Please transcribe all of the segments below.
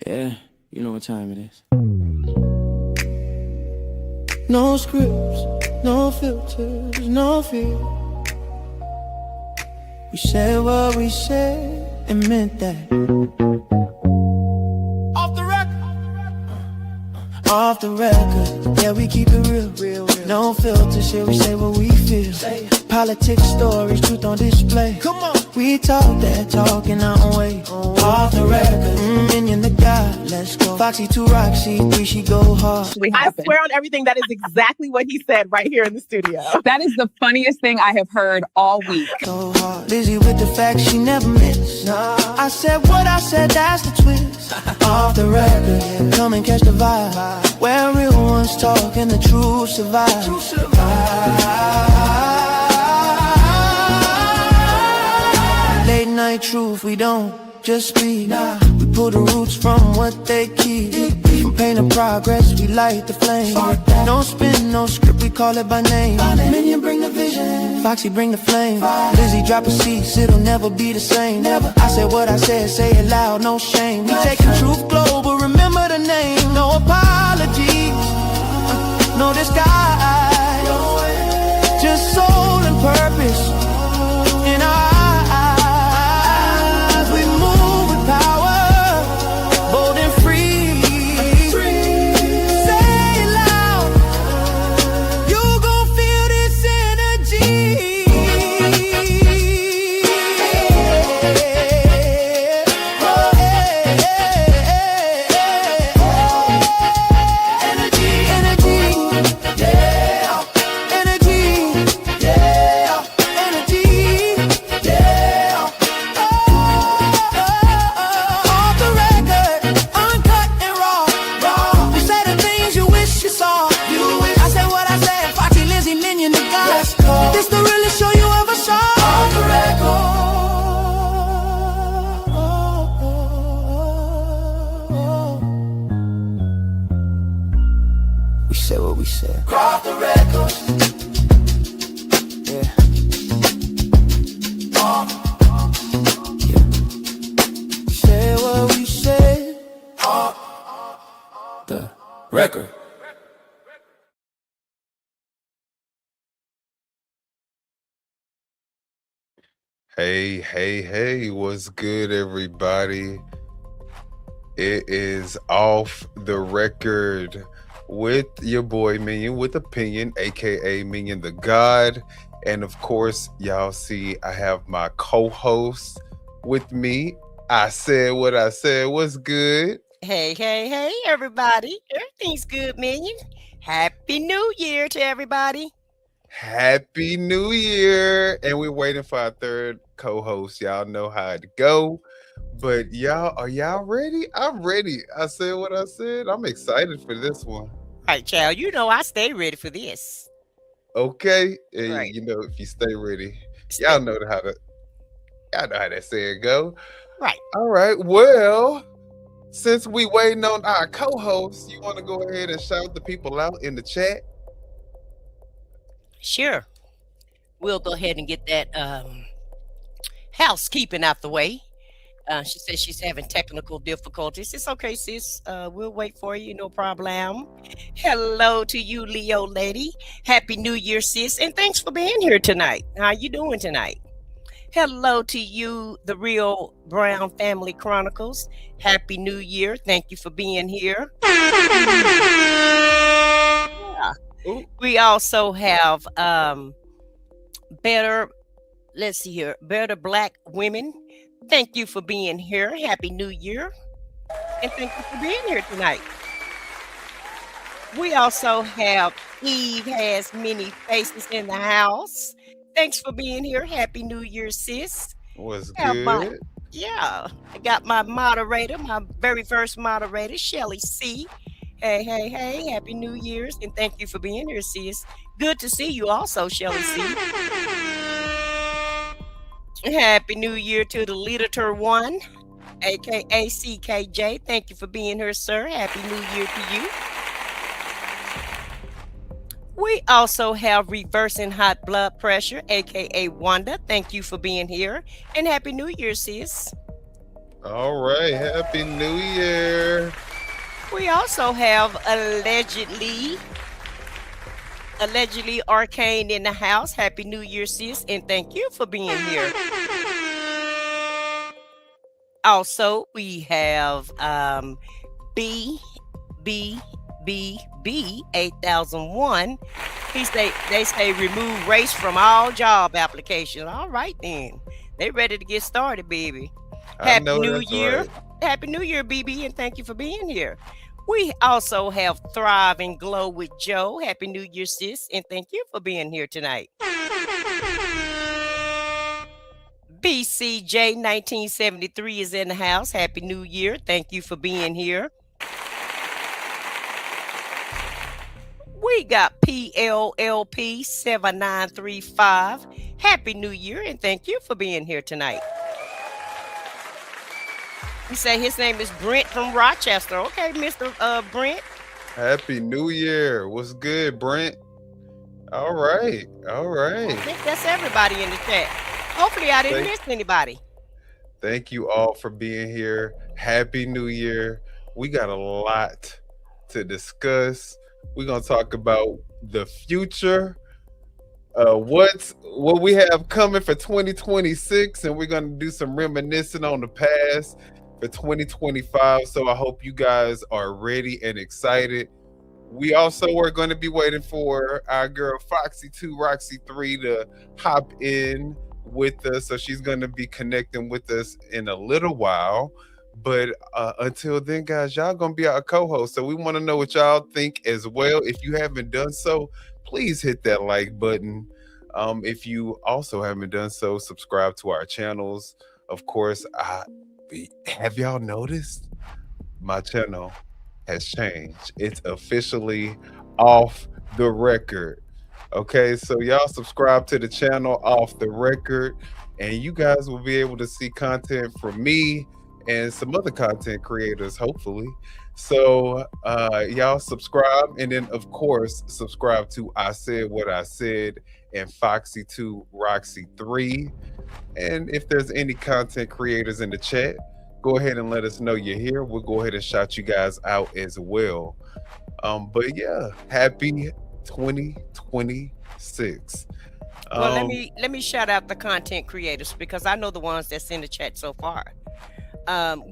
Yeah, you know what time it is. No scripts, no filters, no fear. We said what we said and meant that. Off the record. Off the record. Yeah, we keep it real. No filter shit, we say what we feel. Politics, stories, truth on display. Come on. We talk that talk in our own way. Off the record. Minion the God, let's go. Foxy to Roxy, three, she go hard. I swear on everything, that is exactly what he said right here in the studio. That is the funniest thing I have heard all week. So hard. Busy with the facts, she never miss. Nah. I said what I said, that's the twist. Off the record, yeah. Come and catch the vibe. Where real ones talk and the truth survive. Late night truth, we don't just speak. We pull the roots from what they keep. From pain to progress, we light the flame. No spin, no script, we call it by name. Minion bring the vision, Foxy bring the flame. Lizzie drop a cease, it'll never be the same. I said what I said, say it loud, no shame. We taking truth global, remember the name. No apologies, no disguise. Just soul and purpose in our eyes. We move with power, bold and free. Say it loud, you gon' feel this energy. We said what we said. Off the record. Yeah. Yeah. We said what we said. Off the record. Hey, what's good, everybody? It is Off the Record with your boy Minion with Opinion, aka Minion the God. And of course, y'all see I have my co-host with me. I said what I said. What's good? Hey, everybody. Everything's good, Minion. Happy New Year to everybody. Happy New Year. And we're waiting for our third co-host. Y'all know how it go. But y'all, are y'all ready? I'm ready. I said what I said. I'm excited for this one. All right, child. You know I stay ready for this. Okay. And Right. you know, if you stay ready, y'all know how that saying go. Right. All right. Well, since we waiting on our co-host, you want to go ahead and shout the people out in the chat? Sure. We'll go ahead and get that housekeeping out the way. She says she's having technical difficulties. It's okay, sis. We'll wait for you. No problem. Hello to you, Leo lady. Happy New Year, sis. And thanks for being here tonight. How you doing tonight? Hello to you, the Real Brown Family Chronicles. Happy New Year. Thank you for being here. Yeah. We also have Better Black Women. Thank you for being here. Happy New Year. And thank you for being here tonight. We also have Eve Has Many Faces in the house. Thanks for being here. Happy New Year, sis. What's Have my- good? Yeah. I got my moderator, my very first moderator, Shelly C. Hey. Happy New Year's. And thank you for being here, sis. Good to see you also, Shelly C. Happy New Year to the Literature One, aka CKJ. Thank you for being here, sir. Happy New Year to you. We also have Reversing Hot Blood Pressure, aka Wanda. Thank you for being here. And Happy New Year, sis. All right. Happy New Year. We also have allegedly Arcane in the house. Happy New Year, sis, and thank you for being here. Also, we have B B B 8001. They say remove race from all job applications. All right then. They ready to get started, baby. I Happy know New that's Year. right. Happy New Year, BB, and thank you for being here. We also have Thrive and Glow with Joe. Happy New Year, sis, and thank you for being here tonight. BCJ 1973 is in the house. Happy New Year. Thank you for being here. We got PLLP 7935. Happy New Year and thank you for being here tonight. We say his name is Brent from Rochester. Okay, Mr. Brent. Happy New Year. What's good, Brent? All right. All I right. think that's everybody in the chat. Hopefully I didn't miss anybody. Thank you all for being here. Happy New Year. We got a lot to discuss. We're going to talk about the future, what we have coming for 2026, and we're going to do some reminiscing on the past for 2025. So I hope you guys are ready and excited. We also are going to be waiting for our girl Foxy 2, Roxy 3 to hop in with us. So she's going to be connecting with us in a little while. But until then, guys, y'all going to be our co-host. So we want to know what y'all think as well. If you haven't done so, please hit that like button. If you also haven't done so, subscribe to our channels. Of course, have y'all noticed my channel has changed? It's officially off the record. Okay, so y'all subscribe to the channel Off the Record, and you guys will be able to see content from me and some other content creators, hopefully. So y'all subscribe, and then of course subscribe to I Said What I Said and Foxy 2, Roxy 3. And if there's any content creators in the chat, go ahead and let us know you're here. We'll go ahead and shout you guys out as well. But yeah, happy 2026. Well, let me shout out the content creators because I know the ones that's in the chat so far.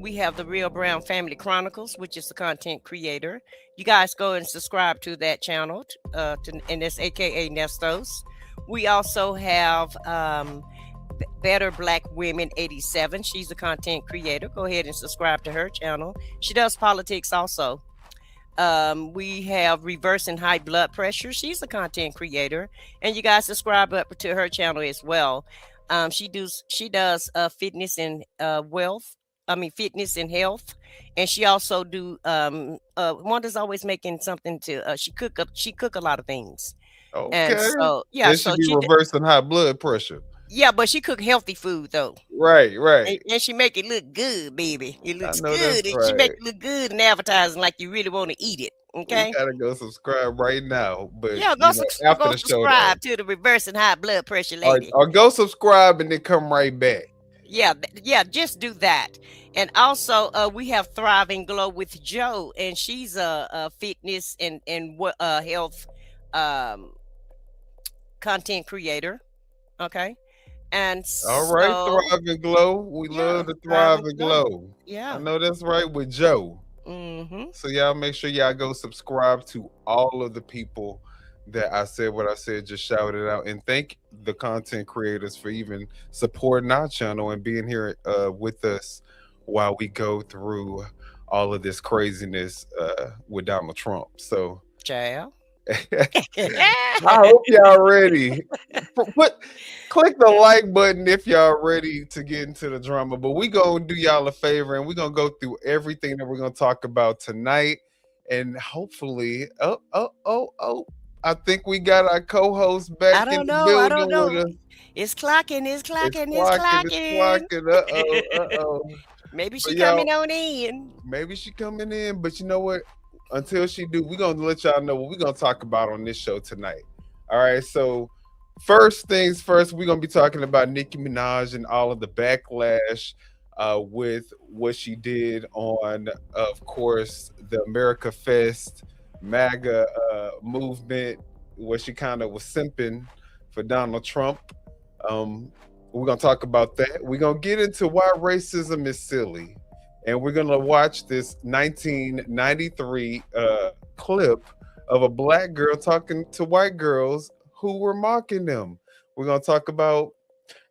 We have the Real Brown Family Chronicles, which is the content creator. You guys go and subscribe to that channel, and it's AKA Nestos. We also have Better Black Women 87. She's a content creator. Go ahead and subscribe to her channel. She does politics also. We have Reversing High Blood Pressure. She's a content creator, and you guys subscribe up to her channel as well. She does fitness and fitness and health, and she also do Wanda's always making something to she cook a lot of things. Okay. And so yeah, This should be reversing high blood pressure. Yeah, but she cook healthy food though. Right. And she make it look good, baby. It looks I know good. that's And she make right. it look good in advertising like you really want to eat it. Okay. You gotta go subscribe right now. But Yeah, after go the show, subscribe to the Reversing High Blood Pressure or, lady. or go subscribe and then come right back. Yeah, just do that. And also, we have Thrive and Glow with Joe, and she's a fitness and health content creator. Okay, and All right, so, Thrive and Glow. We love to Thrive and Glow. Yeah. I know that's right with Joe. Mm-hmm. So y'all make sure y'all go subscribe to all of the people that I Said What I Said, just shouted out, and thank the content creators for even supporting our channel and being here with us while we go through all of this craziness with Donald Trump. So Child. I hope y'all ready. Click the like button if y'all ready to get into the drama. But we gonna do y'all a favor and we're gonna go through everything that we're gonna talk about tonight. And hopefully, I think we got our co-host back in the building with us. It's clocking. It's clocking. Uh-oh. Maybe she coming on in. Maybe she coming in, but you know what? Until she do, we're gonna let y'all know what we're gonna talk about on this show tonight. All right, so first things first, we're gonna be talking about Nicki Minaj and all of the backlash with what she did on, of course, the America Fest MAGA movement, where she kind of was simping for Donald Trump. We're gonna talk about that. We're gonna get into why racism is silly, and we're gonna watch this 1993 clip of a black girl talking to white girls who were mocking them. We're gonna talk about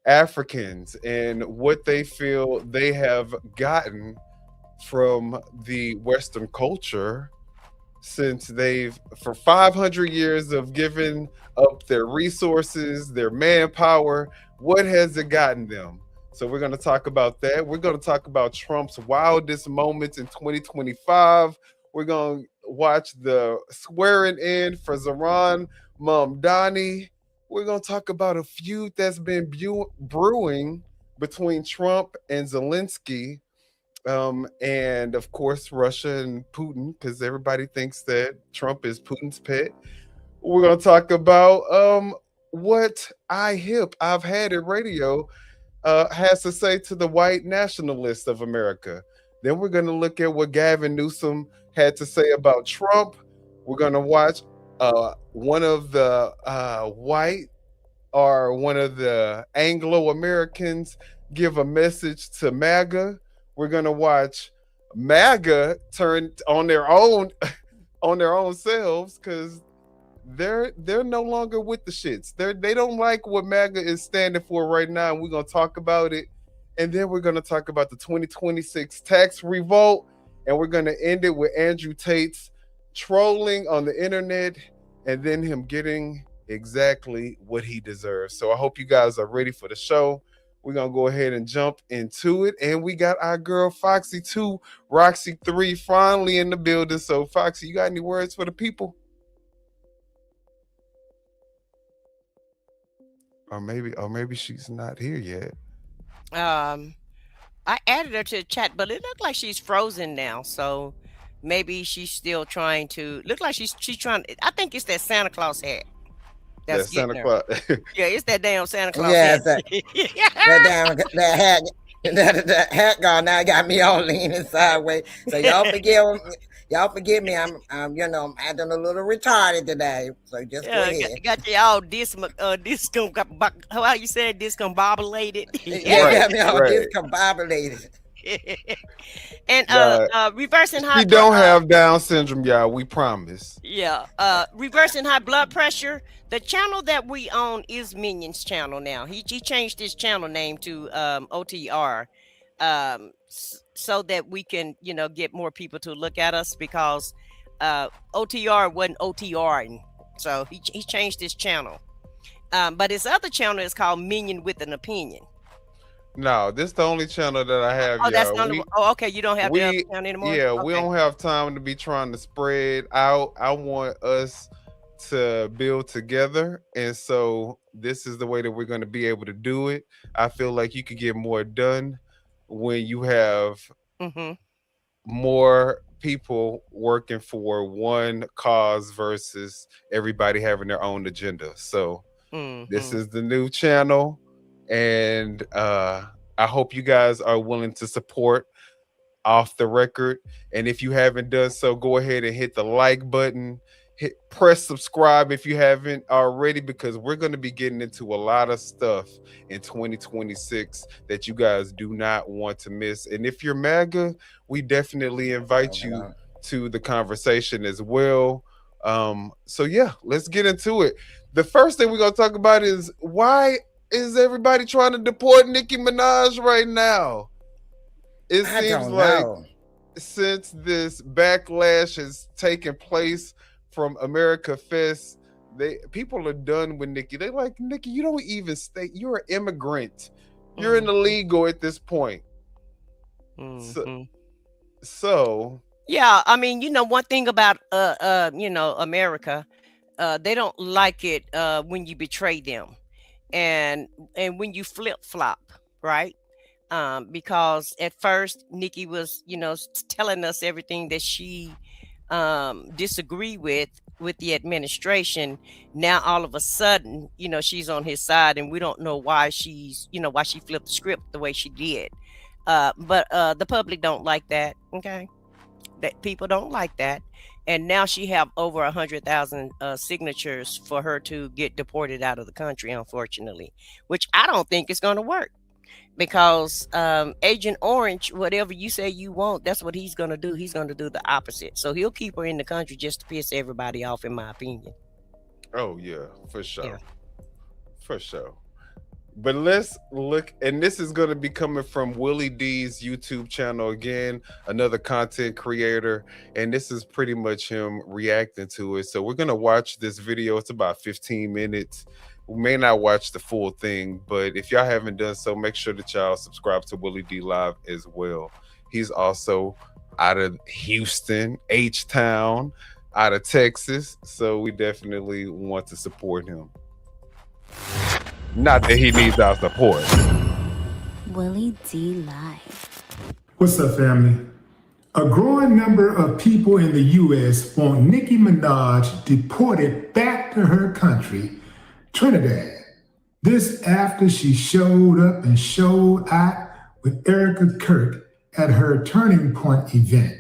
Africans and what they feel they have gotten from the Western culture since they've, for 500 years of giving up their resources, their manpower. What has it gotten them? So we're going to talk about that. We're going to talk about Trump's wildest moments in 2025. We're going to watch the swearing in for Zohran Mamdani. We're going to talk about a feud that's been brewing between Trump and Zelensky, and of course Russia and Putin, because everybody thinks that Trump is Putin's pet. We're going to talk about what I've had it radio has to say to the white nationalists of America. Then we're going to look at what Gavin Newsom had to say about Trump. We're going to watch one of the white or one of the Anglo Americans give a message to MAGA. We're going to watch MAGA turn on their own selves, because they're no longer with the shits. They don't like what MAGA is standing for right now, and we're gonna talk about it. And then we're gonna talk about the 2026 tax revolt, and we're gonna end it with Andrew Tate's trolling on the internet, and then him getting exactly what he deserves. So I hope you guys are ready for the show. We're gonna go ahead and jump into it, and we got our girl Foxy 2, Roxy 3 finally in the building. So Foxy, you got any words for the people? Or maybe she's not here yet. I added her to the chat, but it looked like she's frozen now. So maybe she's still trying to look like she's trying. I think it's that Santa Claus hat. That's getting Santa her. Claus. Yeah, it's that damn Santa Claus Yeah, hat. that damn that hat. That hat gone now got me all leaning sideways. So y'all forgive me. I'm I'm acting a little retarded today. So just go Yeah, ahead. got you all disco. How you said discombobulated? Yeah, Right, got me all right. discombobulated. And God, reversing high she don't have Down syndrome, y'all. We promise. reversing high blood pressure. The channel that we own is Minion's channel now. He changed his channel name to OTR, so that we can get more people to look at us, because OTR wasn't OTRing, so he changed his channel. But his other channel is called Minion with an Opinion. No, this is the only channel that I have, Oh, that's y'all. not. Okay, you don't have the other channel anymore. Yeah, Okay. we don't have time to be trying to spread out. I want us to build together, and so this is the way that we're going to be able to do it. I feel like you could get more done when you have more people working for one cause versus everybody having their own agenda. So this is the new channel, and I hope you guys are willing to support Off the Record. And if you haven't done so, go ahead and hit the like button, press subscribe if you haven't already, because we're going to be getting into a lot of stuff in 2026 that you guys do not want to miss. And if you're MAGA, we definitely invite you to the conversation as well. So yeah, let's get into it. The first thing we're going to talk about is, why is everybody trying to deport Nicki Minaj right now? It seems like since this backlash has taken place from America Fest, people are done with Nicki. They like, Nicki, you don't even stay. You're an immigrant. You're an illegal at this point. So yeah, I mean, one thing about America, they don't like it when you betray them, and when you flip flop, right? Because at first Nicki was, telling us everything that she disagree with the administration. Now all of a sudden, she's on his side, and we don't know why why she flipped the script the way she did. But the public don't like that. Okay, that people don't like that. And now she have over 100,000 signatures for her to get deported out of the country, unfortunately, which I don't think is going to work because Agent Orange, whatever you say you want, that's what he's going to do. He's going to do the opposite. So he'll keep her in the country just to piss everybody off, in my opinion. Oh yeah, for Yeah. sure. For sure. But let's look, and this is going to be coming from Willie D's YouTube channel again, another content creator, and this is pretty much him reacting to it. So we're going to watch this video. It's about 15 minutes. We may not watch the full thing, but if y'all haven't done so, make sure that y'all subscribe to Willie D Live as well. He's also out of Houston, H-Town, out of Texas, so we definitely want to support him. Not that he needs our support. Willie D Live. What's up, family? A growing number of people in the U.S. want Nicki Minaj deported back to her country, Trinidad. This after she showed up and showed out with Erica Kirk at her Turning Point event.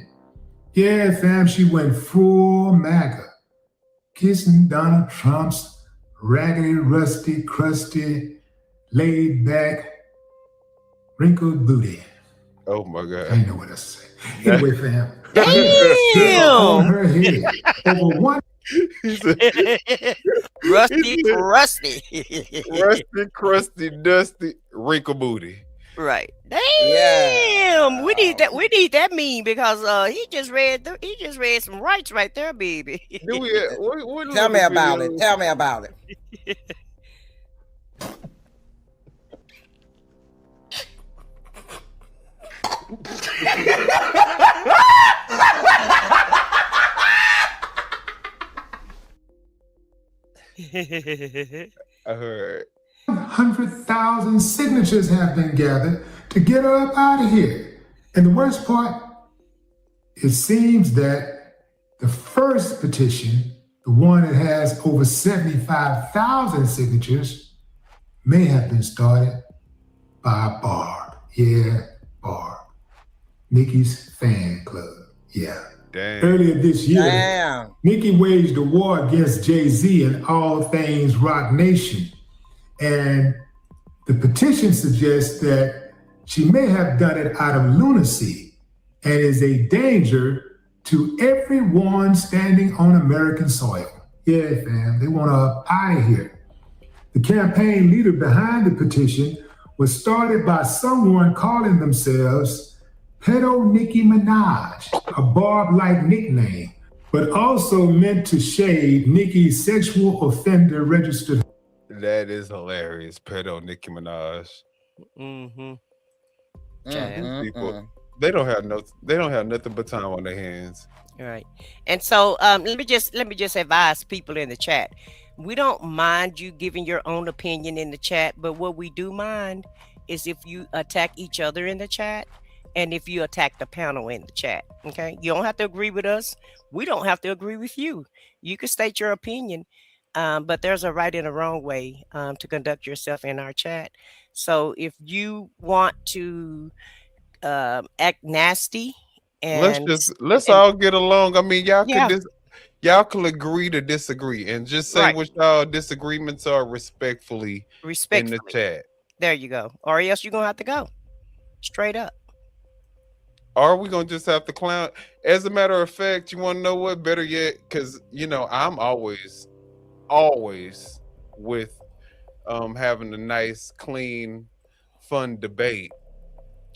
Yeah, fam, she went full MAGA, kissing Donald Trump's raggedy, rusty, crusty, laid back, wrinkled booty. Oh my I God. didn't know what else to say. Anyway, fam. Damn. On her head. Over one. Rusty, crusty. Rusty, crusty, dusty, wrinkle booty. Right. Damn. Yeah. We need that. We need that meme because he just read some rights right there, baby. Do we, what Tell me little about video- it. Tell me about it. I heard. 100,000 signatures have been gathered to get her up out of here. And the worst part, it seems that the first petition, the one that has over 75,000 signatures, may have been started by Barb. Yeah, Barb. Nicki's fan club. Yeah. Damn. Earlier this year, Damn. Nicki waged a war against Jay-Z and all things Rock Nation. And the petition suggests that she may have done it out of lunacy and is a danger to everyone standing on American soil. Yeah, fam, they want her out of here. The campaign leader behind the petition was started by someone calling themselves Pedo Nicki Minaj, a Barb-like nickname, but also meant to shade Nicki's sexual offender registered. That is hilarious. Pedo Nicki Minaj. Mm-hmm. People, they don't have nothing but time on their hands. All right. And so let me just advise people in the chat. We don't mind you giving your own opinion in the chat, but what we do mind is if you attack each other in the chat and if you attack the panel in the chat. Okay. You don't have to agree with us. We don't have to agree with you. You can state your opinion. But there's a right and a wrong way to conduct yourself in our chat. So if you want to act nasty and let's all get along. I mean, y'all Yeah. y'all can agree to disagree and just say Right. what y'all disagreements are respectfully in respectfully, the chat. there you go. Or else you're gonna have to go straight up. Or are we gonna just have to clown? As a matter of fact, you want to know what? Better yet, because I'm always with having a nice, clean, fun debate.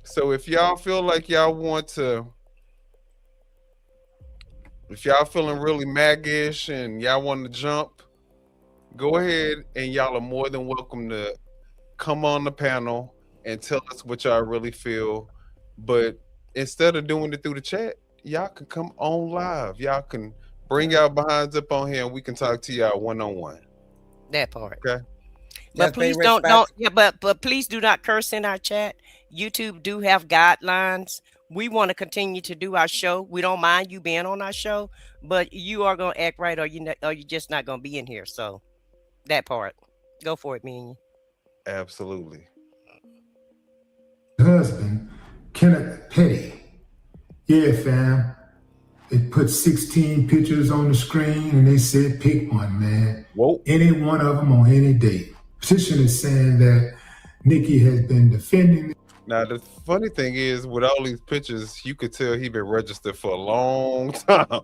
So if y'all feel like y'all want to, if y'all feeling really maggish and y'all want to jump, go ahead and y'all are more than welcome to come on the panel and tell us what y'all really feel. But instead of doing it through the chat, y'all can come on live. Y'all can bring y'all behinds up on here and we can talk to y'all one-on-one. That part. Okay. But Just be please don't respectful. yeah, but please do not curse in our chat. YouTube do have guidelines. We want to continue to do our show. We don't mind you being on our show, but you are gonna act right, or you're just not gonna be in here. So that part, go for it, me and you. Absolutely. Husband Kenneth Petty. Yeah, fam. They put 16 pictures on the screen and they said, pick one, man. Whoa. Any one of them on any date. Petition is saying that Nicki has been defending. Now, the funny thing is, with all these pictures, you could tell he been registered for a long time.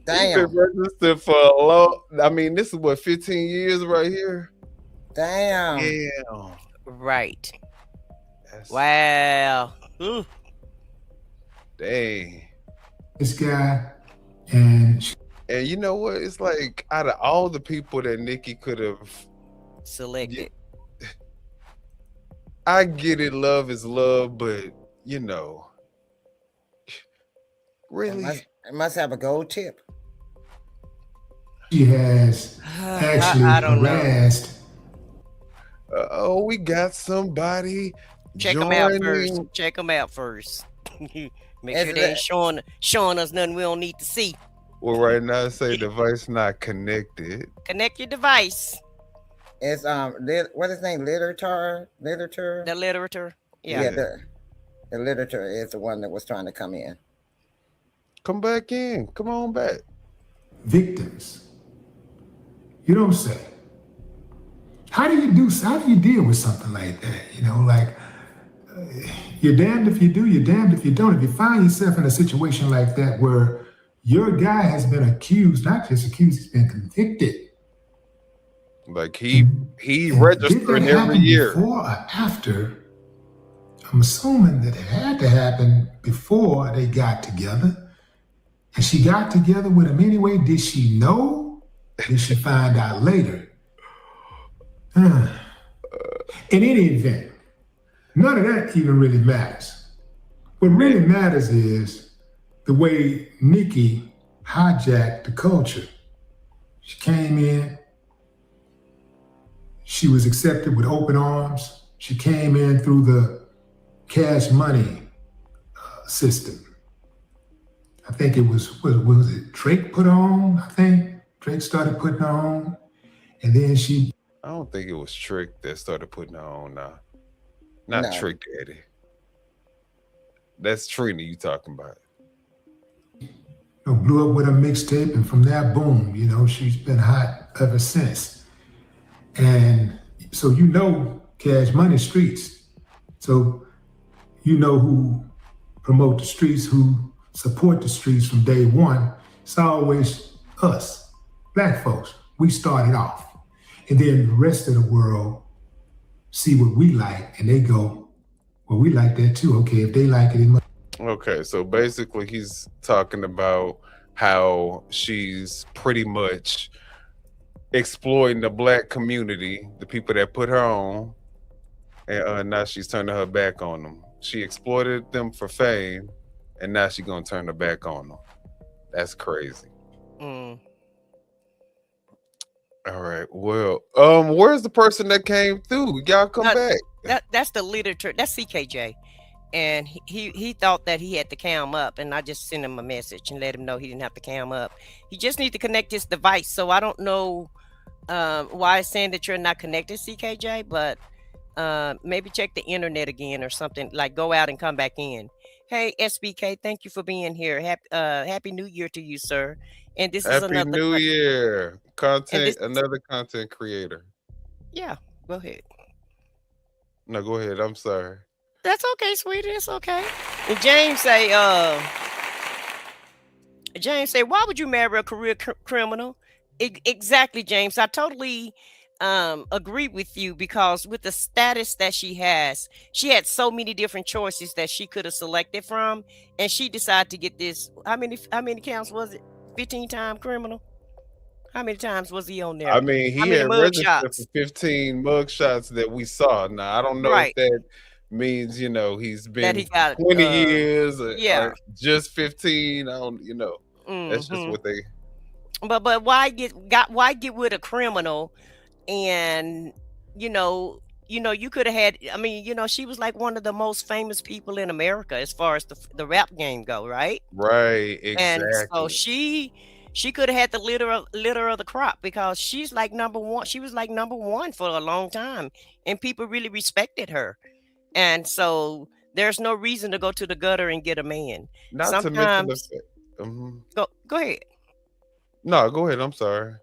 Damn. He been registered for a long. I mean, this is what 15 years right here. Damn. Damn. Right. That's, Wow. dang. This guy, and And you know what? It's like out of all the people that Nicki could have Selected. I get it, love is love, but you know, really, It must have a gold tip. she has actually I don't know. harassed. oh, we got somebody. Check them out joining. first. Check them out first. Make Is sure they it- ain't showing us nothing we don't need to see. Well, right now it say device not connected. Connect your device. It's what is his name? Literature. The literature. Yeah. Yeah, the literature is the one that was trying to come in. Come back in. Come on back. Victims. You don't say. How do you deal with something like that? You know, like you're damned if you do, you're damned if you don't. If you find yourself in a situation like that where your guy has been accused, not just accused, he's been convicted. Like he Did that registering every happen year. before or after? I'm assuming that it had to happen before they got together. And she got together with him anyway. Did she know? Did she find out later? In any event, none of that even really matters. What really matters is the way Nicki hijacked the culture. She came in, she was accepted with open arms. She came in through the cash money system. I think it was it Drake put on? I think Drake started putting her on. And then she... I don't think it was Trick that started putting her on now. Not No. Trick Daddy. That's Trina you talking about. blew up with a mixtape, and from there, boom, she's been hot ever since. And so Cash Money Streets. So who promote the streets, who support the streets from day one. It's always us, black folks. We started off. And then the rest of the world see what we like, and they go, well, we like that too. Okay, if they like it, it must. Okay, so basically he's talking about how she's pretty much exploiting the black community, the people that put her on, and now she's turning her back on them. She exploited them for fame, and now she's gonna turn her back on them. That's crazy. All right, well, where's the person that came through? Y'all come back. That's the literature. That's CKJ. And he thought that he had to cam up, and I just sent him a message and let him know he didn't have to cam up. He just needs to connect his device. So I don't know why it's saying that you're not connected, CKJ, but maybe check the internet again or something. Like go out and come back in. Hey, SBK, thank you for being here. Happy New Year to you, sir. And this is Happy another New Year. Another content creator. Yeah, go ahead. No, go ahead. I'm sorry. That's okay, sweetie. It's okay. And James say, why would you marry a career criminal? Exactly, James. I totally agree with you, because with the status that she had so many different choices that she could have selected from, and she decided to get this. How many counts was it? 15-time criminal. How many times was he on there? I mean, he had registered for 15 mugshots that we saw. Now I don't know if that means he's been 20 years or just 15. I don't that's just what they. But why get with a criminal? And you could have had. I mean, she was like one of the most famous people in America as far as the rap game go, right? Right, exactly. And so she could have had the litter of the crop, because she's like number one. She was like number one for a long time, and people really respected her. And so There's no reason to go to the gutter and get a man. Not to mention the Sometimes, fact. go ahead. No, go ahead. I'm sorry.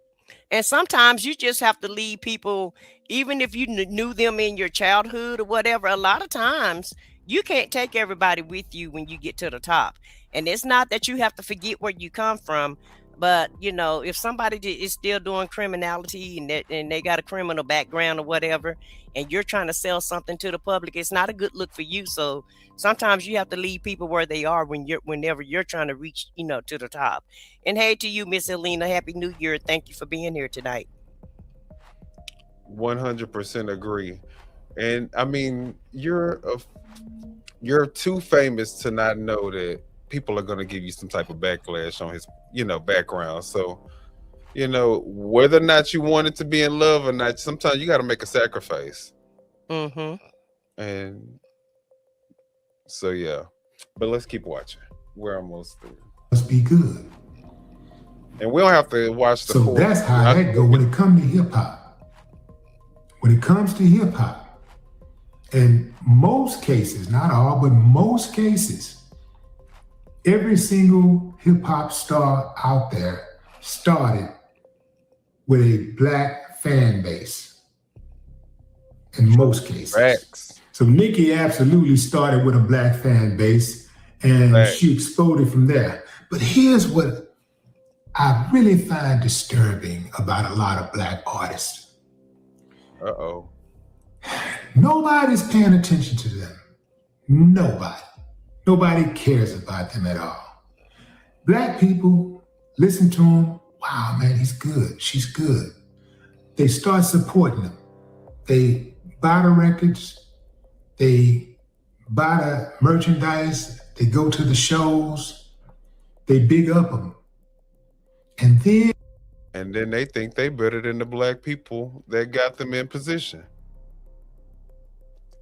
And sometimes you just have to leave people, even if you knew them in your childhood or whatever. A lot of times you can't take everybody with you when you get to the top. And it's not that you have to forget where you come from, but if somebody is still doing criminality and they got a criminal background or whatever, and you're trying to sell something to the public, it's not a good look for you. So sometimes you have to leave people where they are whenever you're trying to reach, to the top. And hey to you, Miss Helena, Happy New Year. Thank you for being here tonight. 100% agree. And I mean, you're too famous to not know that people are going to give you some type of backlash on his, background. So, whether or not you wanted to be in love or not, sometimes you got to make a sacrifice. And so, yeah. But let's keep watching. We're almost there. Must be good. And we don't have to watch the. So that's how that go when it comes to hip hop. When it comes to hip hop, in most cases, not all, but most cases, every single hip hop star out there started with a black fan base. In most cases. Facts. So Nicki absolutely started with a black fan base, and she exploded from there. But here's what I really find disturbing about a lot of black artists. Uh-oh. Nobody's paying attention to them. Nobody. Nobody cares about them at all. Black people listen to them. Wow, man, he's good. She's good. They start supporting them. They buy the records. They buy the merchandise. They go to the shows. They big up them. And then they think they better than the black people that got them in position.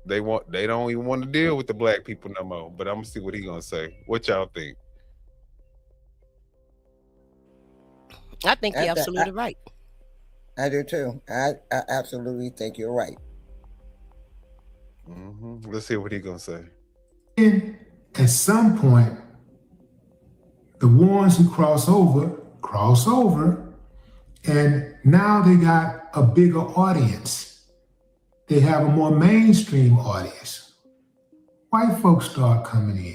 They don't even want to deal with the black people no more. But I'm gonna see what he gonna say. What y'all think? I think you're absolutely right. I do too. I absolutely think you're right. Let's see what he gonna say. And at some point, the ones who cross over, and now they got a bigger audience. They have a more mainstream audience. White folks start coming in.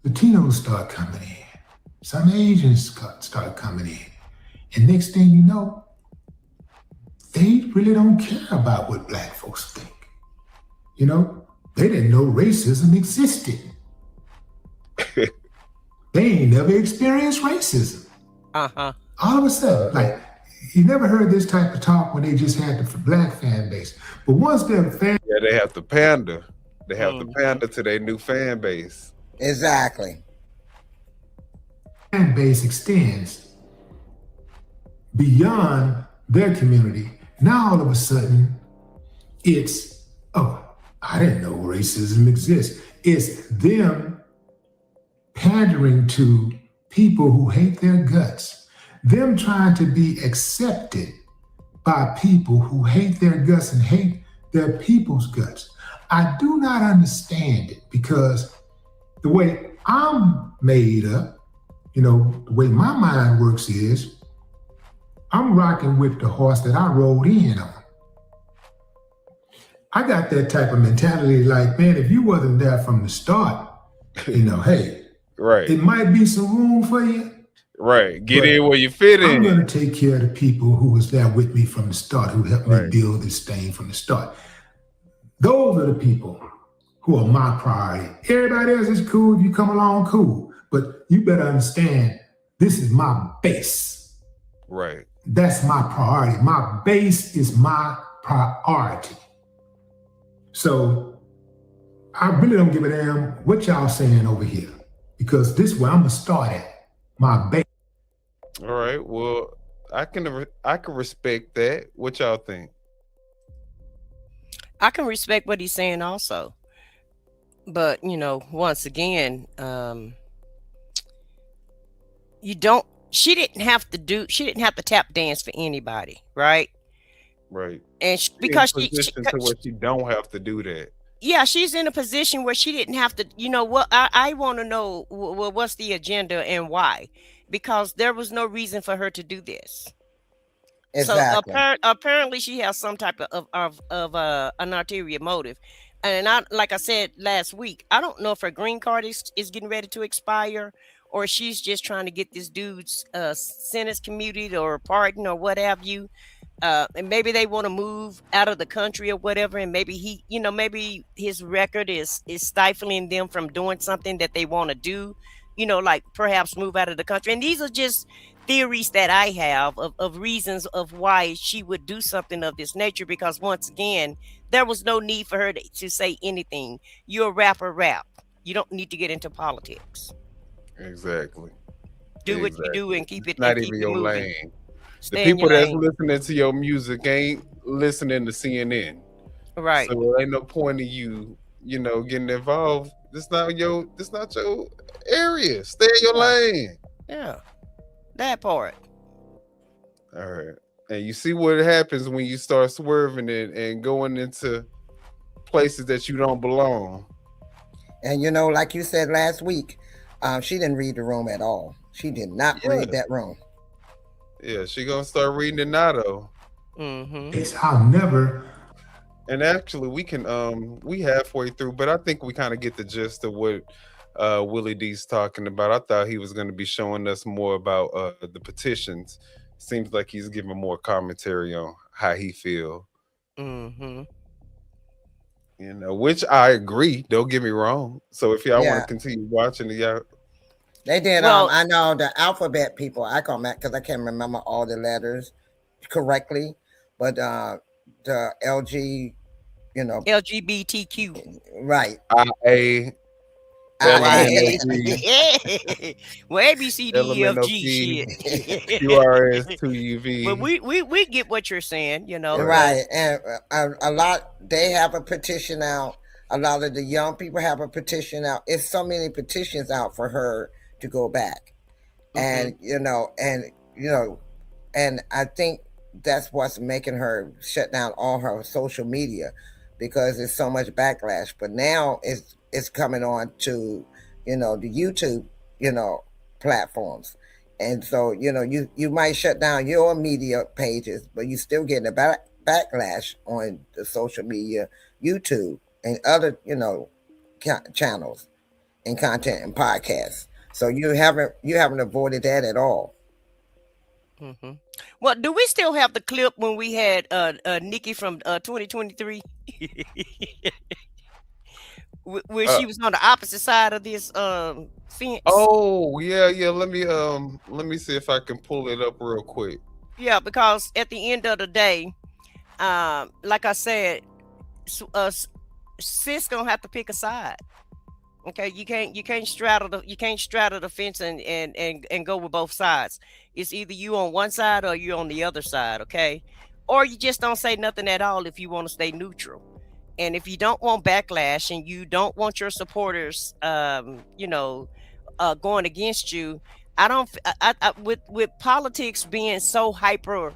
Latinos start coming in. Some Asians start coming in. And next thing you know, they really don't care about what black folks think. They didn't know racism existed. They ain't never experienced racism. All of a sudden, you never heard this type of talk when they just had the black fan base. But once their fan... Yeah, they have to pander. They have to pander to their new fan base. Exactly. Fan base extends beyond their community. Now, all of a sudden, it's, I didn't know racism exists. It's them pandering to people who hate their guts. Them trying to be accepted by people who hate their guts and hate their people's guts. I do not understand it because the way I'm made up, the way my mind works is I'm rocking with the horse that I rode in on. I got that type of mentality like, man, if you wasn't there from the start, hey, right, it might be some room for you. Right. Get in where you fit in. I'm going to take care of the people who was there with me from the start, who helped me build this thing from the start. Those are the people who are my priority. Everybody else is cool. If you come along, cool. But you better understand, this is my base. Right. That's my priority. My base is my priority. So I really don't give a damn what y'all saying over here, because this is where I'm going to start at. My base. All right. Well, I can respect that. What y'all think? I can respect what he's saying also. But, once again, she didn't have to tap dance for anybody, right? Right. And because she to where she don't have to do that. Yeah, she's in a position where she didn't have to, you know what, I want to know what's the agenda and why, because there was no reason for her to do this. So Exactly. apparently she has some type of an ulterior motive. And I, like I said last week, I don't know if her green card is getting ready to expire, or she's just trying to get this dude's sentence commuted or pardon or what have you. And maybe they want to move out of the country or whatever, and maybe he, you know, maybe his record is stifling them from doing something that they want to do, you know, like perhaps move out of the country. And these are just theories that I have of reasons of why she would do something of this nature, because once again, there was no need for her to say anything. You're a rapper, rap. You don't need to get into politics. Exactly. Do what you do Exactly. and keep It's it not keep even it your moving. lane. The Stay in your people that's lane. listening to your music ain't listening to CNN. Right. So it ain't no point in you, you know, getting involved. This not your area. Stay in your Yeah. lane. Yeah. That part. All right. And you see what happens when you start swerving and going into places that you don't belong. And you know, like you said last week, she didn't read the room at all. She did not Yeah. read that room. Yeah, she gonna start reading it now though. Mm-hmm. I'll never. And actually we halfway through, but I think we kind of get the gist of what Willie D's talking about. I thought he was gonna be showing us more about the petitions. Seems like he's giving more commentary on how he feel. Mm-hmm. You know, which I agree. Don't get me wrong. So if y'all want to Yeah, continue watching, y'all, they did. Well, I know the alphabet people. I call them because I can't remember all the letters correctly, but the LG, you know, LGBTQ. right. IA, IA. LMNOP, Well, ABCDEFG LMNOP, shit. But QRS2UV. we get what you're saying, you know. Right. Right, and a lot they have a petition out. A lot of the young people have a petition out. It's so many petitions out for her to go back, Mm-hmm. and and I think that's what's making her shut down all her social media because there's so much backlash. But now it's coming on to the YouTube platforms, and so you might shut down your media pages, but you still getting a backlash on the social media, YouTube, and other channels and content and podcasts. So you haven't avoided that at all. Mm-hmm. Well, do we still have the clip when we had Nikki from 2023? Where Uh, she was on the opposite side of this fence? oh yeah. Let me see if I can pull it up real quick. Yeah, because at the end of the day, like I said, sis gonna have to pick a side. Okay, you can't straddle the fence and go with both sides. It's either you on one side or you on the other side. Okay, or you just don't say nothing at all if you want to stay neutral. And if you don't want backlash and you don't want your supporters, going against you, I don't. With politics being so hyper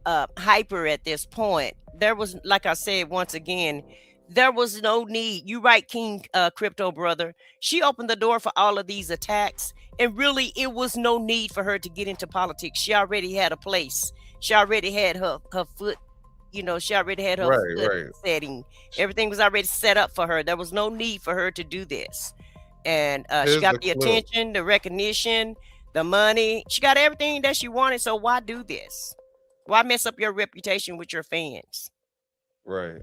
at this point, there was, like I said once again, there was no need. You right, King Crypto Brother. She opened the door for all of these attacks, and really, it was no need for her to get into politics. She already had a place. She already had her foot. She already had her Right, foot right. setting. Everything was already set up for her. There was no need for her to do this. And she Here's got the the clip. attention, the recognition, the money. She got everything that she wanted. So why do this? Why mess up your reputation with your fans? Right.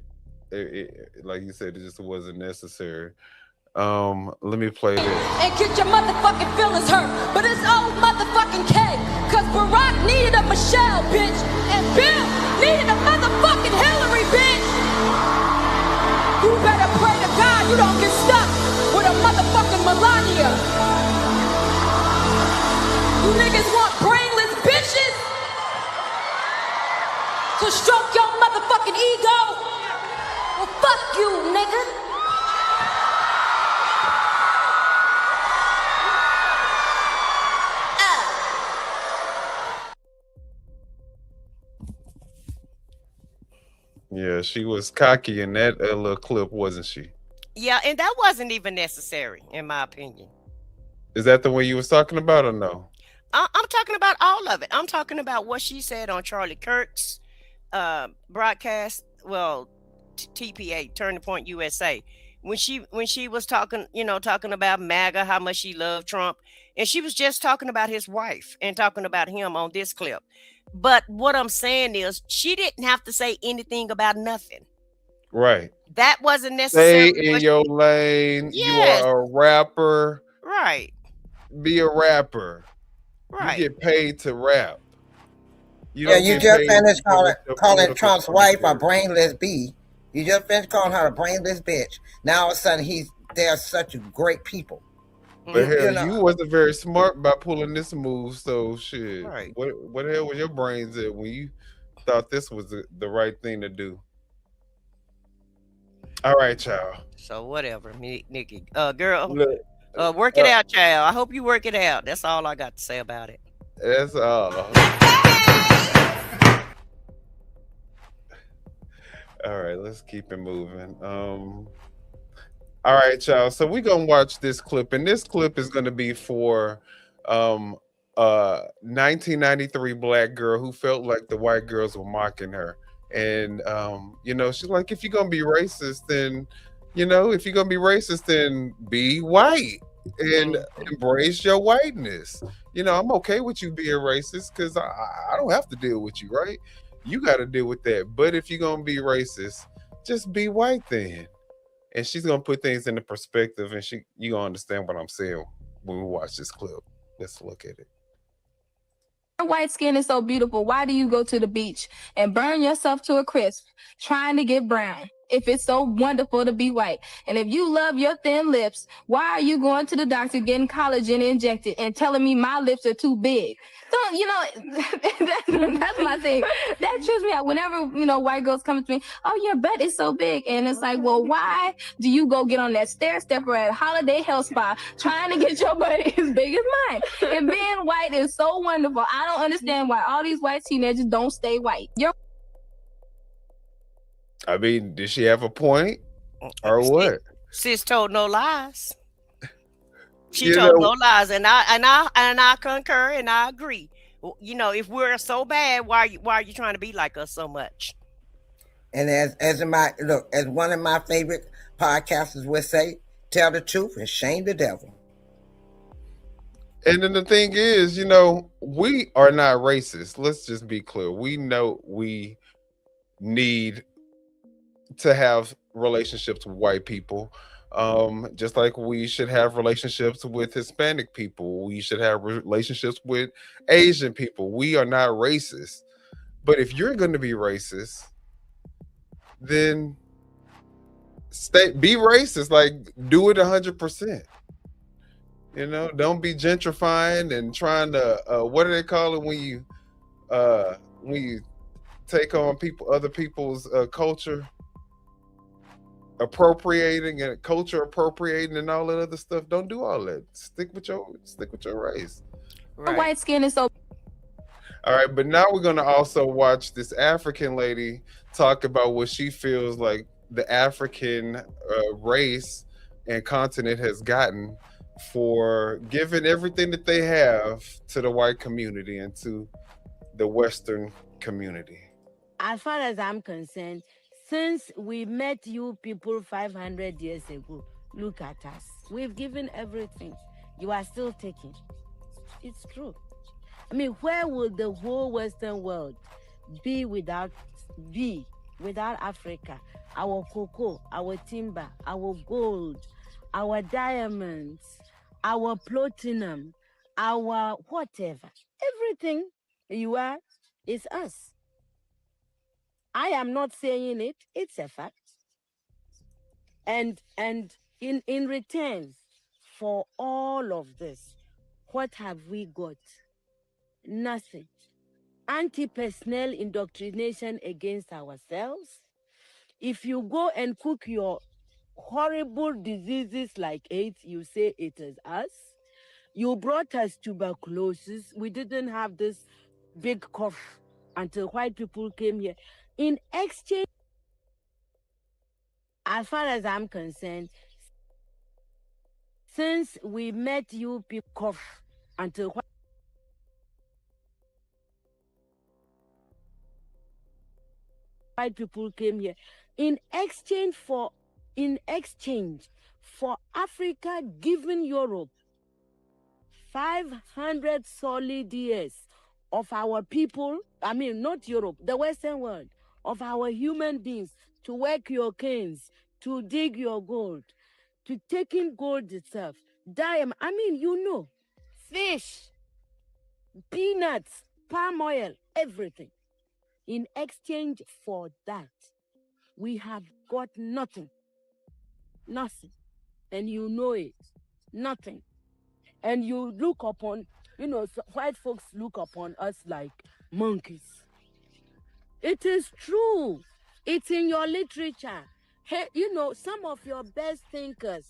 Like you said, it just wasn't necessary. Let me play this. And get your motherfucking feelings hurt. But it's old motherfucking K. Cause Barack needed a Michelle, bitch. And Bill needed a motherfucking Hillary, bitch. You better pray to God you don't get stuck with a motherfucking Melania. You niggas want brainless bitches to stroke your motherfucking ego? Well, fuck you, nigga. Yeah, she was cocky in that little clip, wasn't she? Yeah, and that wasn't even necessary, in my opinion. Is that the one you was talking about or no? I'm talking about all of it. I'm talking about what she said on Charlie Kirk's broadcast. Well, TPA, Turning Point USA, when she was talking, talking about MAGA, how much she loved Trump, and she was just talking about his wife and talking about him on this clip. But what I'm saying is, she didn't have to say anything about nothing. Right. That wasn't Stay necessarily in what. your lane. You Yes, are a rapper. right, Be a rapper. You right. get paid to rap. You Yeah, don't you get just paid finished with your calling political Trump's wife a commentary. brainless bee. You just finished calling her a brainless bitch. Now all of a sudden they're such great people. But hell, You know, you wasn't very smart by pulling this move. So shit, Right. what the hell was your brains at when you thought this was the right thing to do? All right, child. So whatever, Nikki. Girl, Look, work it out, child. I hope you work it out. That's all I got to say about it. that's all. All right, let's keep it moving. All right, y'all. So we're gonna watch this clip, and this clip is gonna be for 1993 black girl who felt like the white girls were mocking her. And she's like, if you're gonna be racist, then if you're gonna be racist, then be white and embrace your whiteness. I'm okay with you being racist because I don't have to deal with you, right? You got to deal with that. But if you're gonna be racist, just be white then. And she's gonna put things into perspective, and you gonna understand what I'm saying when we watch this clip. Let's look at it. Your white skin is so beautiful. Why do you go to the beach and burn yourself to a crisp trying to get brown? If it's so wonderful to be white. And if you love your thin lips, why are you going to the doctor getting collagen injected and telling me my lips are too big? That's my thing. That trips me out. Whenever, white girls come to me, oh, your butt is so big. And it's like, well, why do you go get on that stair stepper at Holiday Health Spa trying to get your butt as big as mine? And being white is so wonderful. I don't understand why all these white teenagers don't stay white. I mean, did she have a point or what? Sis told no lies. She told no lies, and I concur and I agree. If we're so bad, why are you trying to be like us so much? And as one of my favorite podcasters would say, tell the truth and shame the devil. And then the thing is, we are not racist. Let's just be clear. We know we need to have relationships with white people. Just like we should have relationships with Hispanic people. We should have relationships with Asian people. We are not racist. But if you're going to be racist, then be racist. Like, do it 100%. Don't be gentrifying and trying to what do they call it when you take on other people's culture, appropriating and culture appropriating and all that other stuff. Don't do all that. Stick with your race. Right. White skin is so. All right, but now we're gonna also watch this African lady talk about what she feels like the African race and continent has gotten for giving everything that they have to the white community and to the Western community. As far as I'm concerned, since we met you people 500 years ago, look at us. We've given everything. You are still taking. It's true. I mean, where would the whole Western world be without Africa? Our cocoa, our timber, our gold, our diamonds, our platinum, our whatever. Everything you are is us. I am not saying it, it's a fact. And in return for all of this, what have we got? Nothing. Anti-personnel indoctrination against ourselves. If you go and cook your horrible diseases like AIDS, you say it is us. You brought us tuberculosis. We didn't have this big cough until white people came here. In exchange, as far as I'm concerned, since we met you people until white people came here in exchange for Africa giving Europe 500 solid years of our people, I mean not Europe, the Western world, of our human beings to work your canes, to dig your gold, to taking gold itself, diamond, I mean, fish, peanuts, palm oil, everything. In exchange for that, we have got nothing. Nothing. And you know it. Nothing. And you look upon, white folks look upon us like monkeys. It is true. It's in your literature. Hey, some of your best thinkers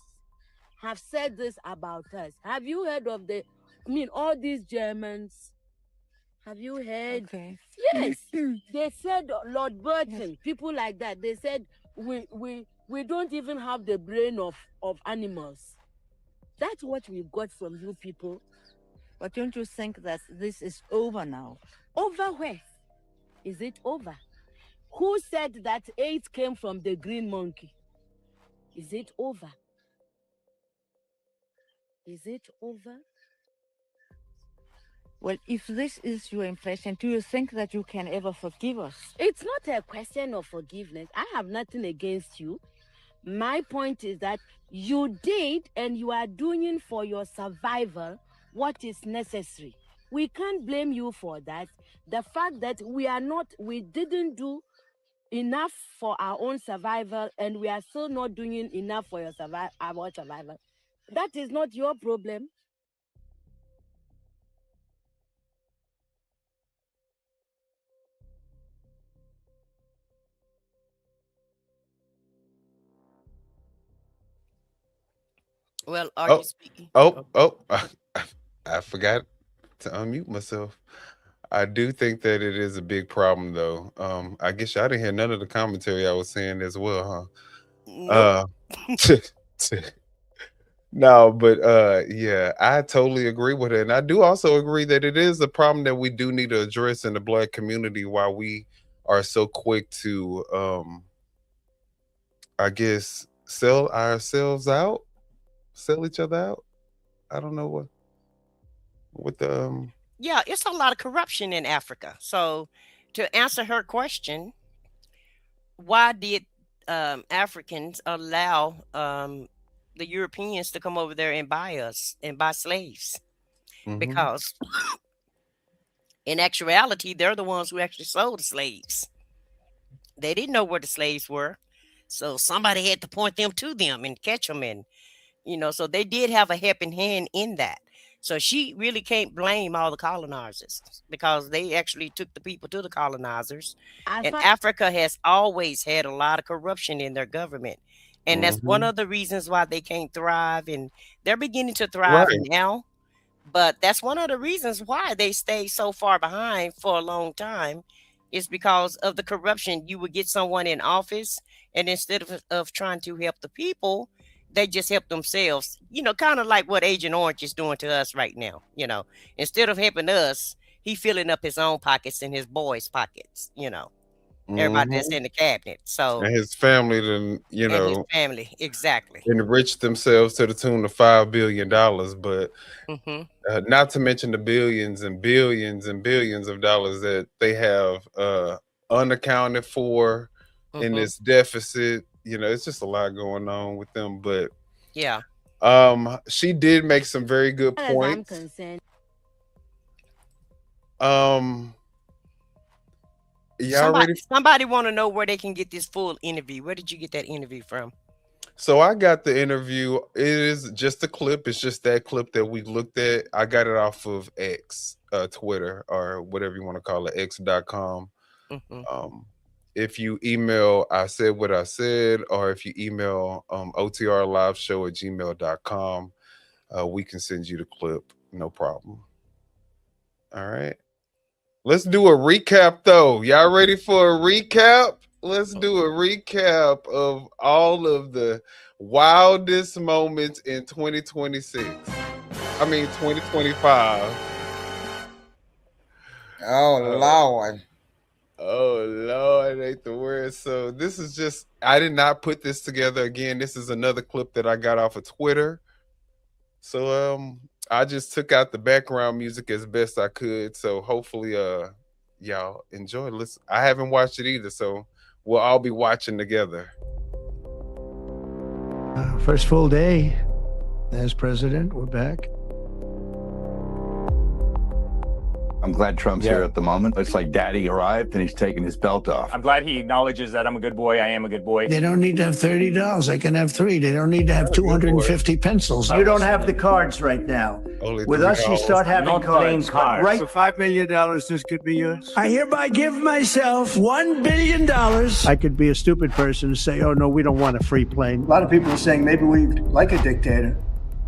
have said this about us. Have you heard of all these Germans? Have you heard? Okay. Yes. They said Lord Burton, people like that. They said we don't even have the brain of animals. That's what we got from you people. But don't you think that this is over now? Over where? Is it over? Who said that AIDS came from the green monkey? Is it over? Is it over? Well, if this is your impression, do you think that you can ever forgive us? It's not a question of forgiveness. I have nothing against you. My point is that you did and you are doing for your survival what is necessary. We can't blame you for that. The fact that we didn't do enough for our own survival and we are still not doing enough for our survival, that is not your problem. Well, are you speaking? I forgot to unmute myself. I do think that it is a big problem, though. I guess y'all didn't hear none of the commentary I was saying as well, huh? Nope. No, but yeah, I totally agree with it. And I do also agree that it is a problem that we do need to address in the Black community, why we are so quick to I guess sell ourselves out, sell each other out. I don't know what the Yeah, it's a lot of corruption in Africa. So, to answer her question, why did Africans allow the Europeans to come over there and buy us and buy slaves? Because in actuality, they're the ones who actually sold the slaves. They didn't know where the slaves were. So somebody had to point them to them and catch them. And, so they did have a helping hand in that. So she really can't blame all the colonizers because they actually took the people to the colonizers. And Africa has always had a lot of corruption in their government. And that's one of the reasons why they can't thrive. And they're beginning to thrive now. But that's one of the reasons why they stay so far behind for a long time is because of the corruption. You would get someone in office, and instead of trying to help the people, they just help themselves. Kind of like what Agent Orange is doing to us right now. Instead of helping us, he filling up his own pockets and his boys' pockets. Everybody that's in the cabinet. So and his family then, and his family, exactly. enriched themselves to the tune of $5 billion, but not to mention the billions and billions and billions of dollars that they have unaccounted for in this deficit. It's just a lot going on with them. But yeah, she did make some very good points. As I'm concerned. Somebody want to know where they can get this full interview. Where did you get that interview from? So I got the interview. It is just a clip. It's just that clip that we looked at. I got it off of X, Twitter, or whatever you want to call it, x.com. If you email I said what I said, or if you email otrliveshow@gmail.com, we can send you the clip. No problem. All right. Let's do a recap, though. Y'all ready for a recap? let's do a recap of all of the wildest moments in 2026. I mean 2025. Oh Lord. Oh Lord, ain't the word. So this is just, I did not put this together. Again, this is another clip that I got off of Twitter. So I just took out the background music as best I could. So hopefully y'all enjoy. Listen, I haven't watched it either, so we'll all be watching together. First full day as president. We're back. I'm glad Trump's here at the moment. It's like daddy arrived and he's taking his belt off. I'm glad he acknowledges that I'm a good boy. I am a good boy. They don't need to have $30. They can have 3. They don't need to have 250 pencils. You don't have the cards right now. With us, you start having Not playing cards. Right? So $5 million, this could be yours. I hereby give myself $1 billion. I could be a stupid person and say, oh, no, we don't want a free plane. A lot of people are saying maybe we like a dictator.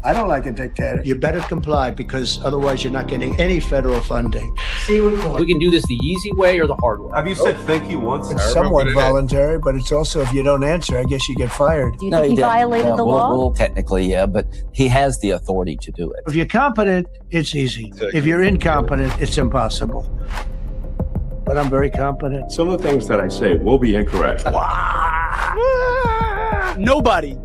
I don't like a dictator. You better comply because otherwise you're not getting any federal funding. We can do this the easy way or the hard way. Have you said thank you once? It's somewhat voluntary, but it's also if you don't answer, I guess you get fired. Do you think he violated the law? Well, technically, yeah, but he has the authority to do it. If you're competent, it's easy. If you're incompetent, it's impossible. But I'm very competent. Some of the things that I say will be incorrect. Nobody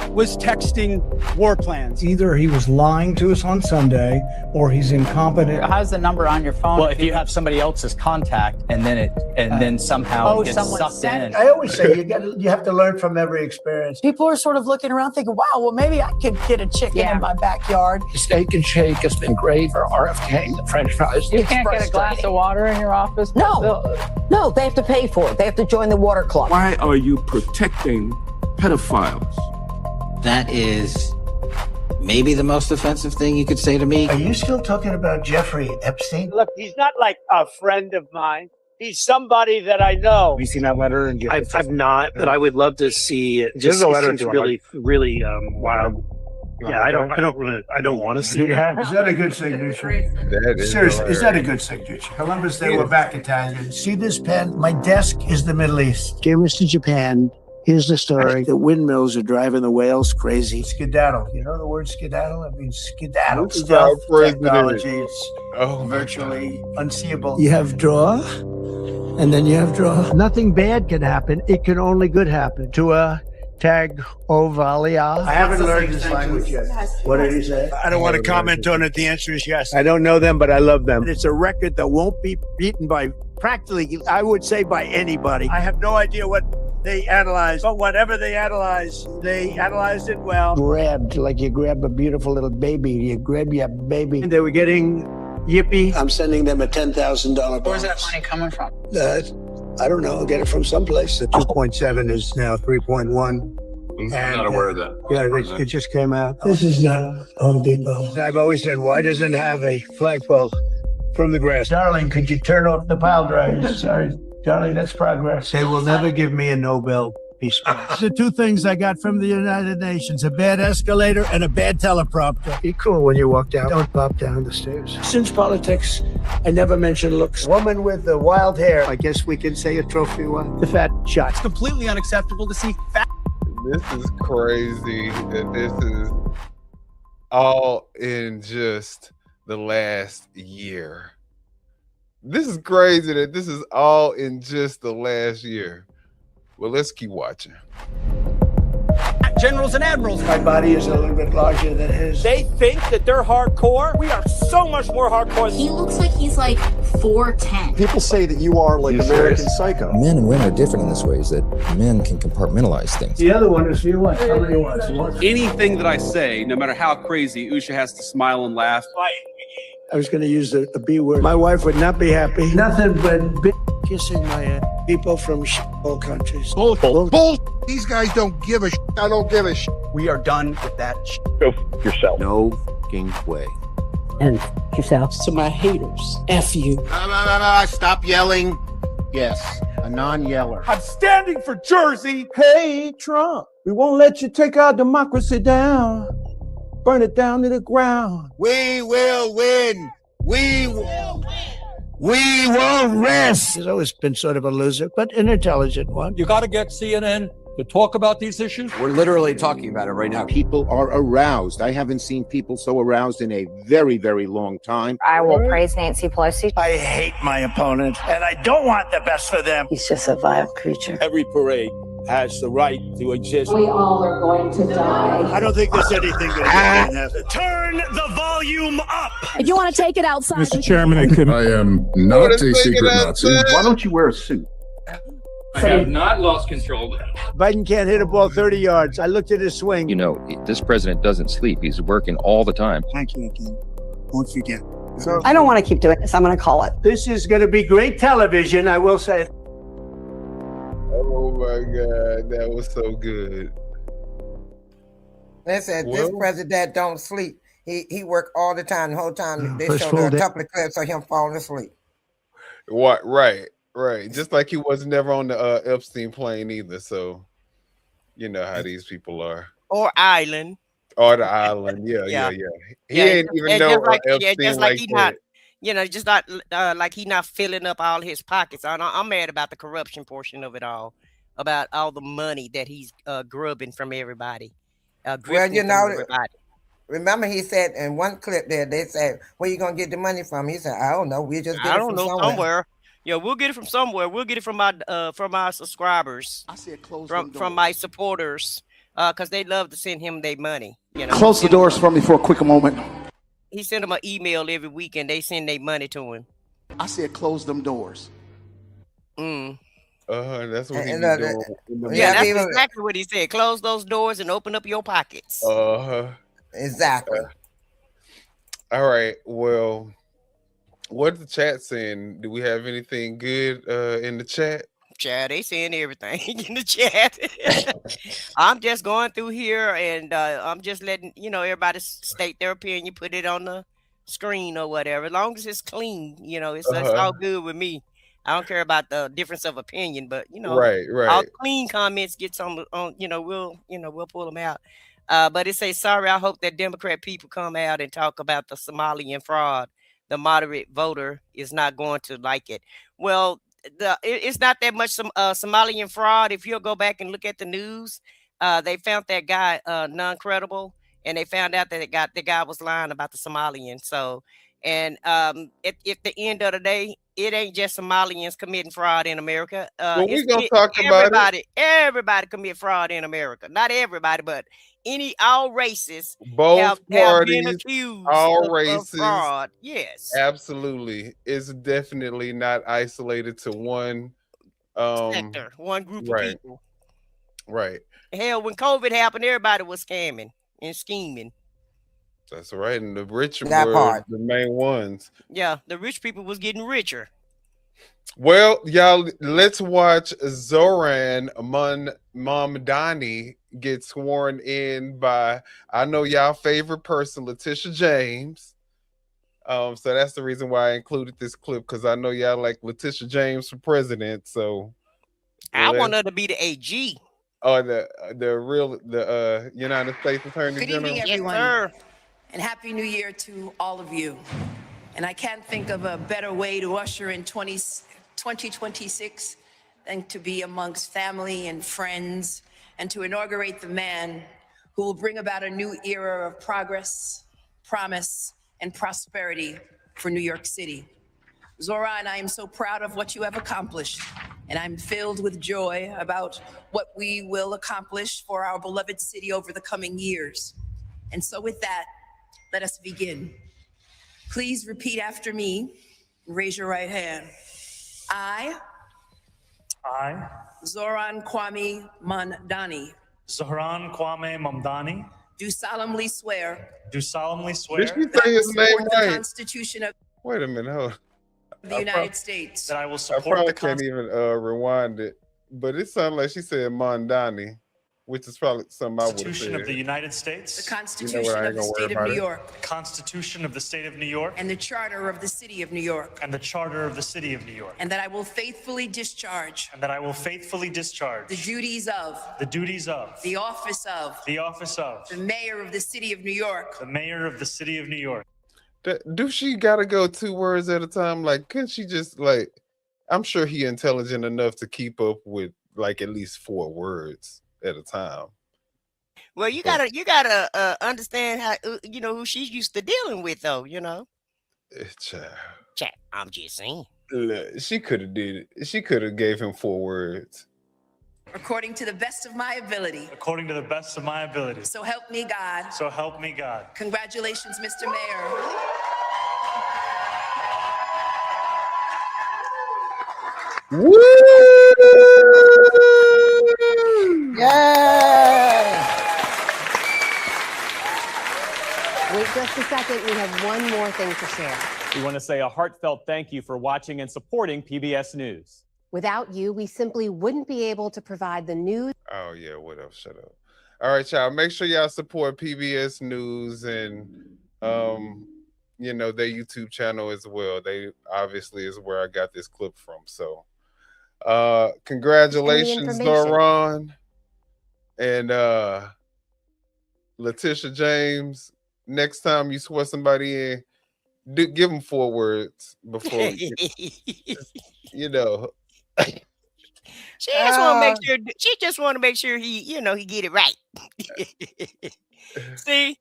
was texting war plans. Either he was lying to us on Sunday or he's incompetent. How's the number on your phone? Well, if you have somebody else's contact and then somehow it gets sucked in. I always say you have to learn from every experience. People are sort of looking around thinking, wow, well, maybe I could get a chicken in my backyard. The Steak and Shake has been great for RFK, the French fries. You can't get a glass of water in your office? No, they have to pay for it. They have to join the water club. Why are you protecting pedophiles? That is maybe the most offensive thing you could say to me. Are you still talking about Jeffrey Epstein? Look, he's not like a friend of mine. He's somebody that I know. Have you seen that letter? I've not, but I would love to see it. Just a letter to really wild. Yeah, I don't want to see it. Is that a good signature? That is Seriously, is that a good signature? Columbus, they were back Italian. See this pen? My desk is the Middle East. Gave us to Japan. Here's the story. The windmills are driving the whales crazy. Skedaddle. You know the word skedaddle? It means skedaddle. Stealth technology. It's virtually unseeable. You have draw, and then you have draw. Nothing bad can happen. It can only good happen. To a tag ovalia. I haven't learned this language yet. What did he say? I don't want to comment on it. The answer is yes. I don't know them, but I love them. It's a record that won't be beaten by practically, I would say, by anybody. I have no idea what they analyzed, but whatever they analyzed it well. Grabbed, like you grab a beautiful little baby. You grab your baby. And they were getting yippee. I'm sending them a $10,000 bonus. Where's that money coming from? I don't know. I'll get it from someplace. The 2.7 is now 3.1. I'm not aware of that. Yeah, it just came out. This is not Home Depot. I've always said, why doesn't it have a flagpole from the grass? Darling, could you turn off the pile driver? Sorry. Darling, that's progress. They will never give me a Nobel Peace Prize. The two things I got from the United Nations, a bad escalator and a bad teleprompter. Be cool when you walk down. Don't pop down the stairs. Since politics, I never mention looks. Woman with the wild hair. I guess we can say a trophy one. The fat shot. It's completely unacceptable to see fat. This is crazy that this is all in just the last year. This is crazy that this is all in just the last year. Well, let's keep watching. Generals and admirals. My body is a little bit larger than his. They think that they're hardcore. We are so much more hardcore. He looks like he's like 4'10". People say that you are like American Psycho. Men and women are different in this way, is that men can compartmentalize things. The other one is you want. How many wants? Anything that I say, no matter how crazy, Usha has to smile and laugh. I was going to use the B word. My wife would not be happy. Nothing but kissing my people from all countries. Bull. These guys don't give a I don't give a We are done with that. Go yourself. No f***ing way. And yourself. To my haters, F you. Stop yelling. Yes, a non-yeller. I'm standing for Jersey. Hey, Trump, we won't let you take our democracy down. Burn it down to the ground. We will win. We will win. We won't rest. He's always been sort of a loser, but an intelligent one. You got to get CNN to talk about these issues. We're literally talking about it right now. People are aroused. I haven't seen people so aroused in a very, very long time. I will praise Nancy Pelosi. I hate my opponent, and I don't want the best for them. He's just a vile creature. Every parade has the right to exist. We all are going to die. I don't think there's anything that can happen. Turn the volume up. If you want to take it outside. Mr. Chairman, I am not a secret Nazi. Why don't you wear a suit? I have not lost control. Biden can't hit a ball 30 yards. I looked at his swing. You know, this president doesn't sleep. He's working all the time. Thank you again. Won't forget. So, I don't want to keep doing this. I'm going to call it. this is going to be great television, I will say. Oh my God, that was so good. They said Well- this president don't sleep. He work all the time. The whole time they First showed full a day. couple of clips of him falling asleep. What? Right. Just like he was never on the Epstein plane either. So, you know how these people are. Or island. Or the island. Yeah. He ain't even and know just like, Epstein just like like he that. not, just not like he not filling up all his pockets. I'm mad about the corruption portion of it all, about all the money that he's grubbing from everybody. Well, Grifting from everybody. remember he said in one clip there, they said, "Where you gonna get the money from?" He said, "I don't know. We just get I it don't from know, somewhere. Yeah, we'll get it from somewhere. We'll get it from our subscribers. I said close from my supporters, because they love to send him their money. Close the doors for me for a quick moment. He sent them an email every week, and they send their money to him. I said close them doors. That's what he And, be uh, doing. in the Yeah, that's even- exactly what he said. Close those doors and open up your pockets. Exactly. All right. Well, what's the chat saying? Do we have anything good in the chat? Chat, they saying everything in the chat. I'm just going through here, and I'm just letting everybody state their opinion, put it on the screen or whatever. As long as it's clean, it's all good with me. I don't care about the difference of opinion, but Right. all clean comments get some on. We'll pull them out. But it says, sorry, I hope that Democrat people come out and talk about the Somalian fraud. The moderate voter is not going to like it. Well, it's not that much Somalian fraud. If you'll go back and look at the news, they found that guy non-credible, and they found out that the guy was lying about the Somalian. So, and at the end of the day, it ain't just Somalians committing fraud in America. Well, we're gonna talk about it. Everybody commit fraud in America. Not everybody, but all races Both have been parties, accused all of races. fraud. Yes. Absolutely. It's definitely not isolated to one Sector, one group of people. Right. Hell, when COVID happened, everybody was scamming and scheming. That's right. And the rich That were part. the main ones. Yeah, the rich people was getting richer. Well, y'all, let's watch Zoran Mamdani get sworn in by, I know y'all favorite person, Letitia James. So that's the reason why I included this clip, because I know y'all like Letitia James for president. So I want her to be the AG. Oh, the United States Attorney Good General. evening, Yes, everyone, sir. and Happy New Year to all of you. And I can't think of a better way to usher in 2026 than to be amongst family and friends and to inaugurate the man who will bring about a new era of progress, promise, and prosperity for New York City. Zoran, I am so proud of what you have accomplished, and I'm filled with joy about what we will accomplish for our beloved city over the coming years. And so with that, let us begin. Please repeat after me. Raise your right hand. I, Zoran Kwame Mamdani, Zohran Kwame Mamdani, do solemnly swear do solemnly Did swear she say his name support the right? Constitution of Wait a minute, hold on. the United States. that I will I support probably the can't even rewind it, but it sounded like she said Mondani, which is probably something I would have Constitution of the said. United States, The Constitution what, I of ain't the gonna worry State of about New it. York, the Constitution of the State of New York, and the Charter of the City of New York, and the Charter of the City of New York, and that I will faithfully discharge and that I will faithfully discharge the duties of the duties of the office of the office of the Mayor of the City of New York the Mayor of the City of New York Do she gotta go 2 words at a time? Like, couldn't she just like? I'm sure he intelligent enough to keep up with like at least 4 words at a time. Well, you gotta understand how who she's used to dealing with, though. Child. Chat. I'm just saying. Look, she could have did it. She could have gave him 4 words. According to the best of my ability. According to the best of my ability. So help me God. So help me God. Congratulations, Mr. Mayor. Woo! Yay! Wait just a second. We have one more thing to share. We want to say a heartfelt thank you for watching and supporting PBS News. Without you, we simply wouldn't be able to provide the news. Oh yeah, what up? Shut up. All right, y'all. Make sure y'all support PBS News and their YouTube channel as well. They obviously is where I got this clip from. So congratulations, Doron and Letitia James. Next time you swear somebody in, give them 4 words before She just want to make sure. She just want to make sure he get it right. See,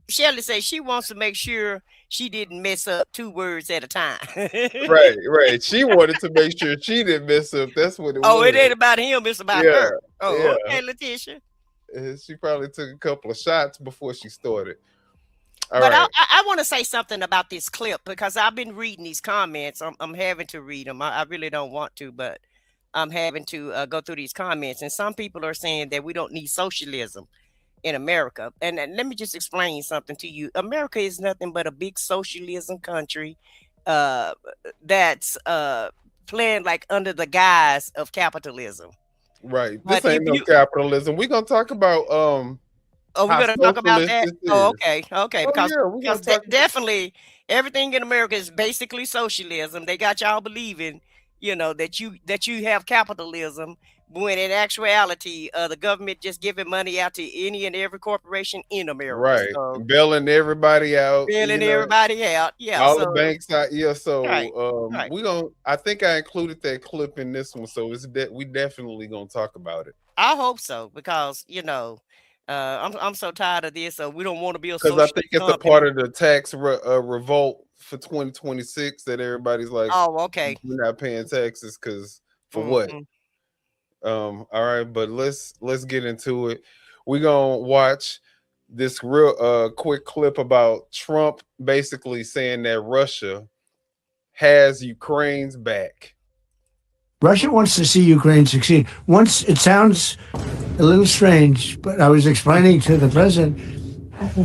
Shelley says she wants to make sure she didn't mess up 2 words at a time. Right. She wanted to make sure she didn't mess up. That's what it was. Oh, it ain't about him. It's about her. Oh, yeah. okay, Letitia. She probably took a couple of shots before she started. But I want to say something about this clip because I've been reading these comments. I'm having to read them. I really don't want to, but I'm having to go through these comments. And some people are saying that we don't need socialism in America. And let me just explain something to you. America is nothing but a big socialism country that's playing like under the guise of capitalism. Right. This ain't no capitalism. We're going to talk about we're going to talk about that. Oh, okay. Because definitely everything in America is basically socialism. They got y'all believing, that you have capitalism, when in actuality, the government just giving money out to any and every corporation in America. Right. So, bailing everybody out. Everybody out. Yeah. All the banks out. Yeah. So right. I think I included that clip in this one. So we definitely going to talk about it. I hope so, because, I'm so tired of this. So we don't want to be a socialist. Because I think it's a part of the tax revolt for 2026 that everybody's like, oh, okay, we're not paying taxes because for what? All right, but let's get into it. We're gonna watch this real quick clip about Trump basically saying that Russia has Ukraine's back. Russia wants to see Ukraine succeed. Once it sounds a little strange, but I was explaining to the president.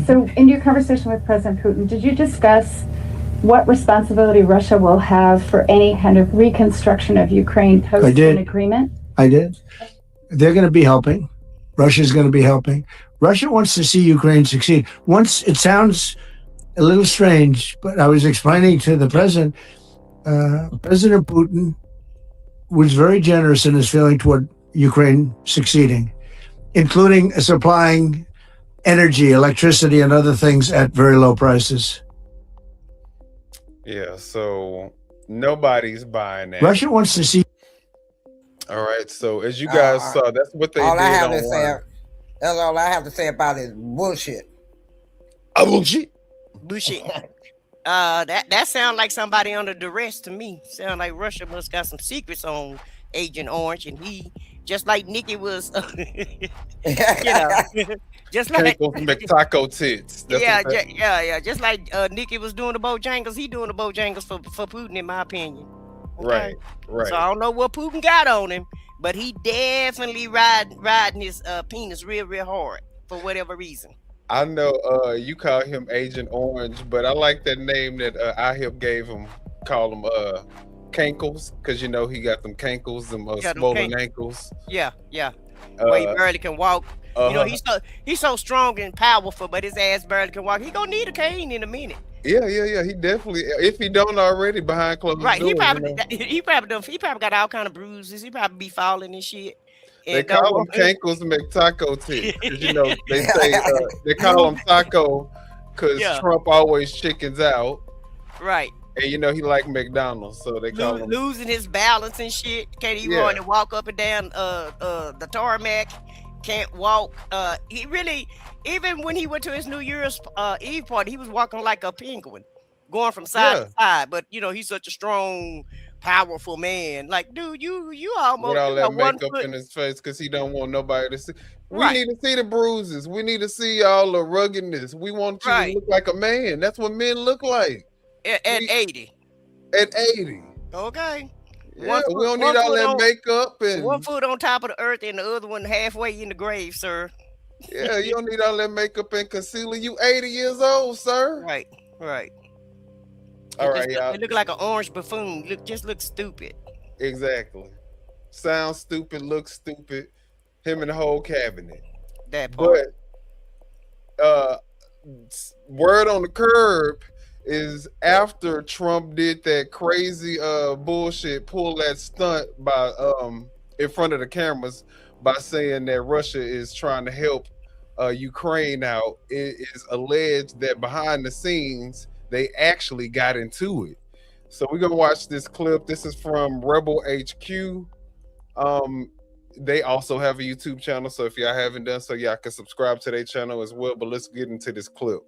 So in your conversation with President Putin, did you discuss what responsibility Russia will have for any kind of reconstruction of Ukraine post an agreement? I did. They're going to be helping. Russia's going to be helping. Russia wants to see Ukraine succeed. Once it sounds a little strange, but I was explaining to the president, President Putin was very generous in his feeling toward Ukraine succeeding, including supplying energy, electricity, and other things at very low prices. Yeah, so nobody's buying that. Russia wants to see. All right, so as you guys saw, that's what they did online. That's all I have to say about it. Bullshit. Bullshit. That sounds like somebody under duress to me. Sound like Russia must got some secrets on Agent Orange, and he just like Nikki was, just like taco tits. Yeah. Just like Nikki was doing the Bojangles, he doing the Bojangles for Putin, in my opinion. Okay? Right. So I don't know what Putin got on him, but he definitely riding his penis real hard for whatever reason. I know you call him Agent Orange, but I like that name that IHIP gave him. Call him Cankles, because he got them cankles, them swollen ankles. Yeah. Where he barely can walk. He's so strong and powerful, but his ass barely can walk. He gonna need a cane in a minute. Yeah. He definitely, if he don't already, behind closed doors. He probably got all kind of bruises. He probably be falling and shit. They call him Cankles McTaco tits. They say they call him Taco because Trump always chickens out. Right. And you know he like McDonald's, so they call him losing his balance and shit. Can't even hardly walk up and down the tarmac. Can't walk. He really, even when he went to his New Year's Eve party, he was walking like a penguin, going from side to side. But you know, he's such a strong, powerful man. Like, dude, you almost with all that makeup in his face because he don't want nobody to see. We need to see the bruises. We need to see all the ruggedness. We want you to look like a man. That's what men look like. At 80. At 80. Okay. Yeah, we don't need all that makeup and one foot on top of the earth and the other one halfway in the grave, sir. Yeah, you don't need all that makeup and concealer. You 80 years old, sir. Right. All right, y'all. It look like an orange buffoon. Just look stupid. Exactly. Sounds stupid, looks stupid. Him and the whole cabinet. That part. But word on the curb is after Trump did that crazy bullshit, pull that stunt by in front of the cameras by saying that Russia is trying to help Ukraine out. It is alleged that behind the scenes they actually got into it. So we're gonna watch this clip. This is from Rebel HQ. They also have a YouTube channel, so if y'all haven't done so, y'all can subscribe to their channel as well. But let's get into this clip.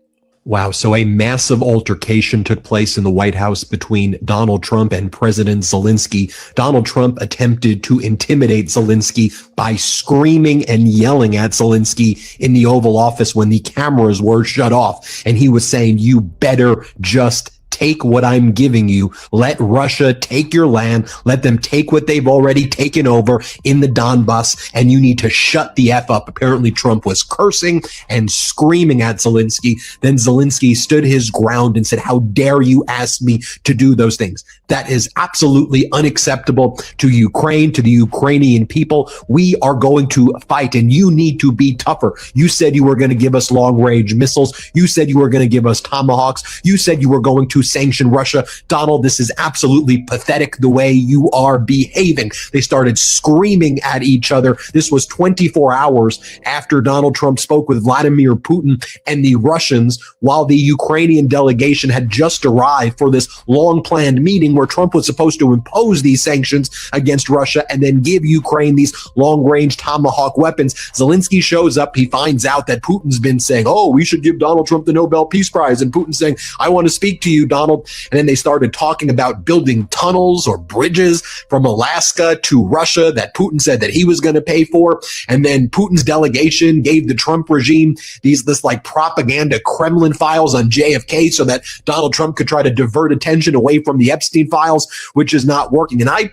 Wow. So a massive altercation took place in the White House between Donald Trump and President Zelensky. Donald Trump attempted to intimidate Zelensky by screaming and yelling at Zelensky in the Oval Office when the cameras were shut off. And he was saying, you better just take what I'm giving you. Let Russia take your land. Let them take what they've already taken over in the Donbass, and you need to shut the F up. Apparently, Trump was cursing and screaming at Zelensky. Then Zelensky stood his ground and said, how dare you ask me to do those things? That is absolutely unacceptable to Ukraine, to the Ukrainian people. We are going to fight, and you need to be tougher. You said you were going to give us long-range missiles. You said you were going to give us Tomahawks. You said you were going to sanction Russia. Donald, this is absolutely pathetic the way you are behaving. They started screaming at each other. This was 24 hours after Donald Trump spoke with Vladimir Putin and the Russians, while the Ukrainian delegation had just arrived for this long-planned meeting where Trump was supposed to impose these sanctions against Russia and then give Ukraine these long-range Tomahawk weapons. Zelensky shows up. He finds out that Putin's been saying, oh, we should give Donald Trump the Nobel Peace Prize. And Putin's saying, I want to speak to you, Donald. And then they started talking about building tunnels or bridges from Alaska to Russia that Putin said that he was going to pay for. And then Putin's delegation gave the Trump regime this like propaganda Kremlin files on JFK so that Donald Trump could try to divert attention away from the Epstein files, which is not working. And I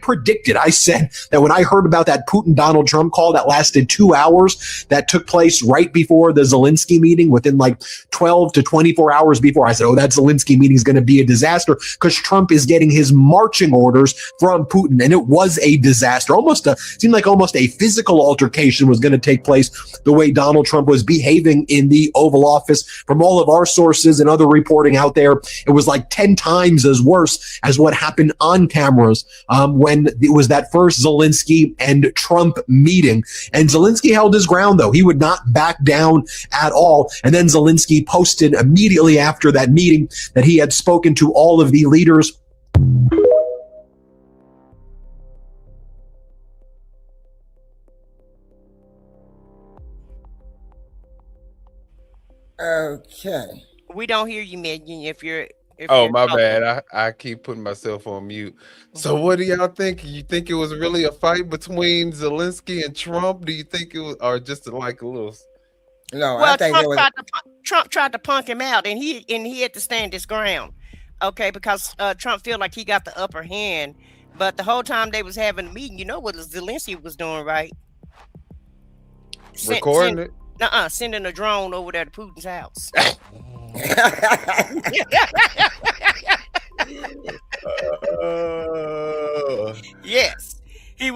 said that when I heard about that Putin-Donald Trump call that lasted 2 hours, that took place right before the Zelensky meeting, within like 12 to 24 hours before, I said, oh, that Zelensky meeting is going to be a disaster because Trump is getting his marching orders from Putin. And it was a disaster. Seemed like almost a physical altercation was going to take place the way Donald Trump was behaving in the Oval Office. From all of our sources and other reporting out there, it was like 10 times as worse as what happened on cameras when it was that first Zelensky and Trump meeting. And Zelensky held his ground, though. He would not back down at all. And then Zelensky posted immediately after that meeting that he had spoken to all of the leaders. Okay. We don't hear you, Megan. If you're my bad. I keep putting myself on mute. So what do y'all think? You think it was really a fight between Zelensky and Trump? Do you think it was, or just like a little? No, well, Trump tried to punk him out, and he had to stand his ground. Okay, because Trump felt like he got the upper hand, but the whole time they was having a meeting, you know what Zelensky was doing, right? Recording it. Sending a drone over there to Putin's house. Yes, he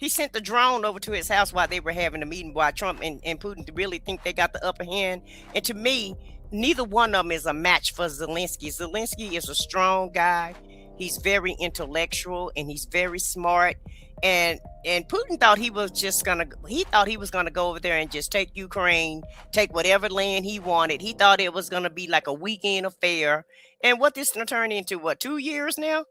sent the drone over to his house while they were having a meeting, while Trump and Putin really think they got the upper hand. And to me, neither one of them is a match for Zelensky. Zelensky is a strong guy. He's very intellectual and he's very smart. and Putin thought he was gonna go over there and just take Ukraine, take whatever land he wanted. He thought it was gonna be like a weekend affair. And what this gonna turn into, what, 2 years now?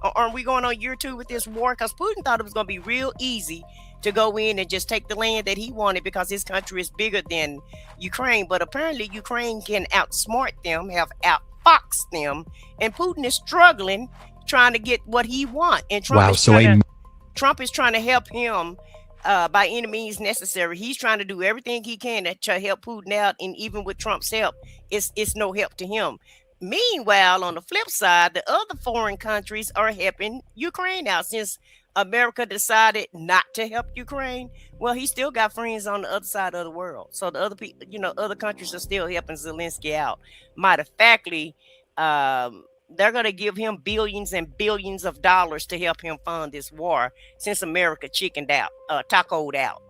Or are we going on year 2 with this war? Because Putin thought it was gonna be real easy to go in and just take the land that he wanted because his country is bigger than Ukraine. But apparently Ukraine can outsmart them, have outfoxed them, and Putin is struggling trying to get what he wants. And Trump is trying to help him by any means necessary. He's trying to do everything he can to help Putin out, and even with Trump's help, it's no help to him. Meanwhile, on the flip side, the other foreign countries are helping Ukraine out. Since America decided not to help Ukraine, well, he still got friends on the other side of the world. So the other people, other countries are still helping Zelensky out. Matter of factly, they're going to give him billions and billions of dollars to help him fund this war since America chickened out, tacoed out.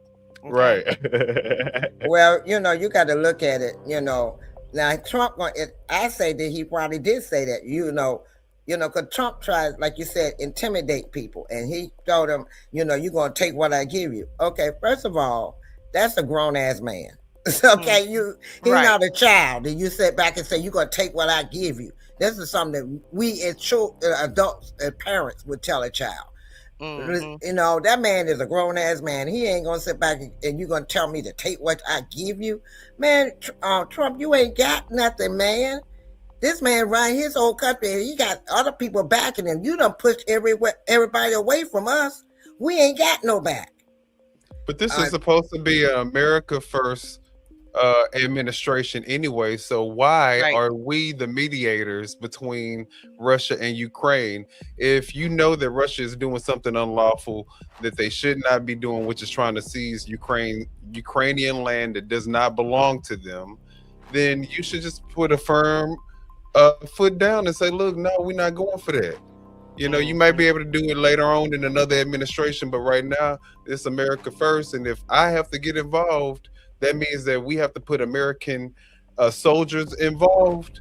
Okay? Right. Well, you got to look at it, Now, Trump, I say that he probably did say that, because Trump tries, like you said, intimidate people. And he told them, you're going to take what I give you. Okay, first of all, that's a grown-ass man. Okay, he's not a child. And you sit back and say, you're going to take what I give you. This is something that we as adults and parents would tell a child. Mm-hmm. That man is a grown-ass man. He ain't going to sit back and you're going to tell me to take what I give you. Man, Trump, you ain't got nothing, man. This man run his whole country and he got other people backing him. You done pushed everybody away from us. We ain't got no back. But this is supposed to be an America First administration anyway. So why are we the mediators between Russia and Ukraine? If you know that Russia is doing something unlawful that they should not be doing, which is trying to seize Ukrainian land that does not belong to them, then you should just put a firm foot down and say, look, no, we're not going for that. You might be able to do it later on in another administration, but right now it's America first. And if I have to get involved, that means that we have to put American soldiers involved,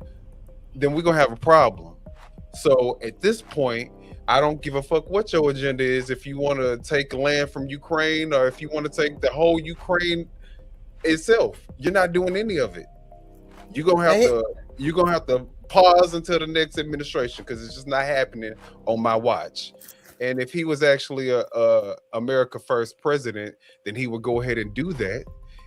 then we're going to have a problem. So at this point, I don't give a fuck what your agenda is. If you want to take land from Ukraine or if you want to take the whole Ukraine itself, you're not doing any of it. You're going to have to pause until the next administration because it's just not happening on my watch. And if he was actually a America First president, then he would go ahead and do that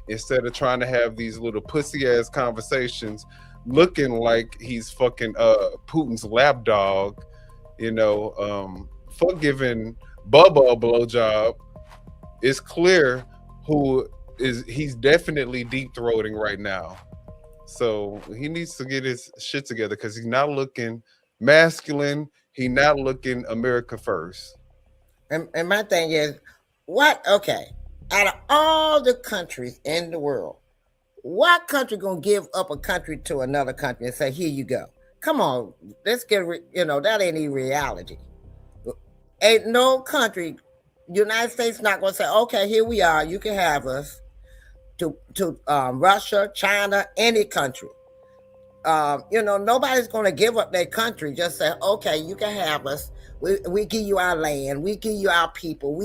instead of trying to have these little pussy ass conversations looking like he's fucking Putin's lapdog, fuck giving Bubba a blowjob. It's clear he's definitely deep throating right now. So he needs to get his shit together because he's not looking masculine. He's not looking America first. And my thing is, out of all the countries in the world, what country gonna give up a country to another country and say, here you go? Come on, let's get, that ain't even reality. Ain't no country, United States not gonna say, okay, here we are, you can have us. To Russia, China, any country. Nobody's going to give up their country. Just say, okay, you can have us. We give you our land. We give you our people.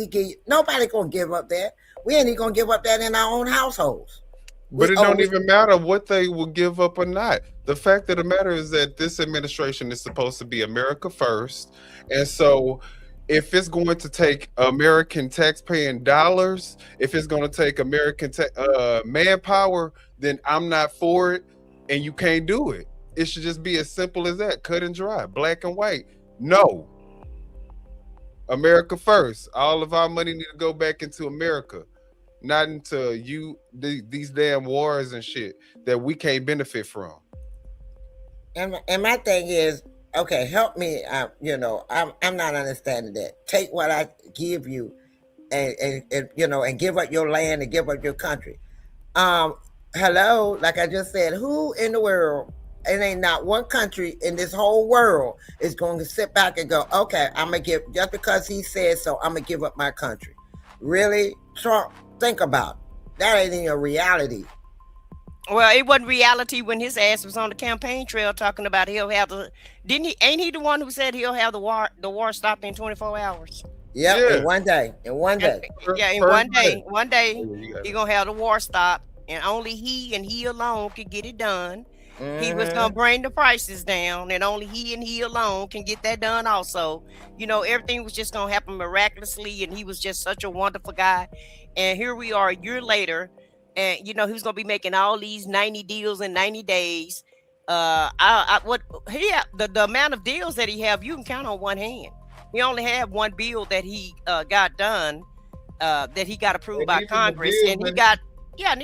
Nobody going to give up that. We ain't even going to give up that in our own households. But it don't even matter what they will give up or not. The fact of the matter is that this administration is supposed to be America first. And so if it's going to take American taxpaying dollars, if it's going to take American manpower, then I'm not for it, and you can't do it. It should just be as simple as that, cut and dry, black and white. No. America first. All of our money need to go back into America, not into these damn wars and shit that we can't benefit from. And my thing is, okay, help me. I'm not understanding that. Take what I give you, and give up your land and give up your country. Hello, like I just said, who in the world? It ain't not one country in this whole world is going to sit back and go, okay, I'm gonna give just because he said so. I'm gonna give up my country. Really, Trump? Think about it. That ain't even a reality. Well, it wasn't reality when his ass was on the campaign trail talking about he'll have ain't he the one who said he'll have the war stopped in 24 hours? Yep, Yeah. in one day. In one day. Yeah, in First one day, you got he it. gonna have the war stop, and only he and he alone could get it done. He was Mhm. gonna bring the prices down, and only he and he alone can get that done. Also, you know, everything was just gonna happen miraculously, and he was just such a wonderful guy. And here we are a year later, and you know he was gonna be making all these 90 deals in 90 days. The amount of deals that he have, you can count on one hand. He only had one bill that he got done, that he got approved And by even the Congress, bills and he that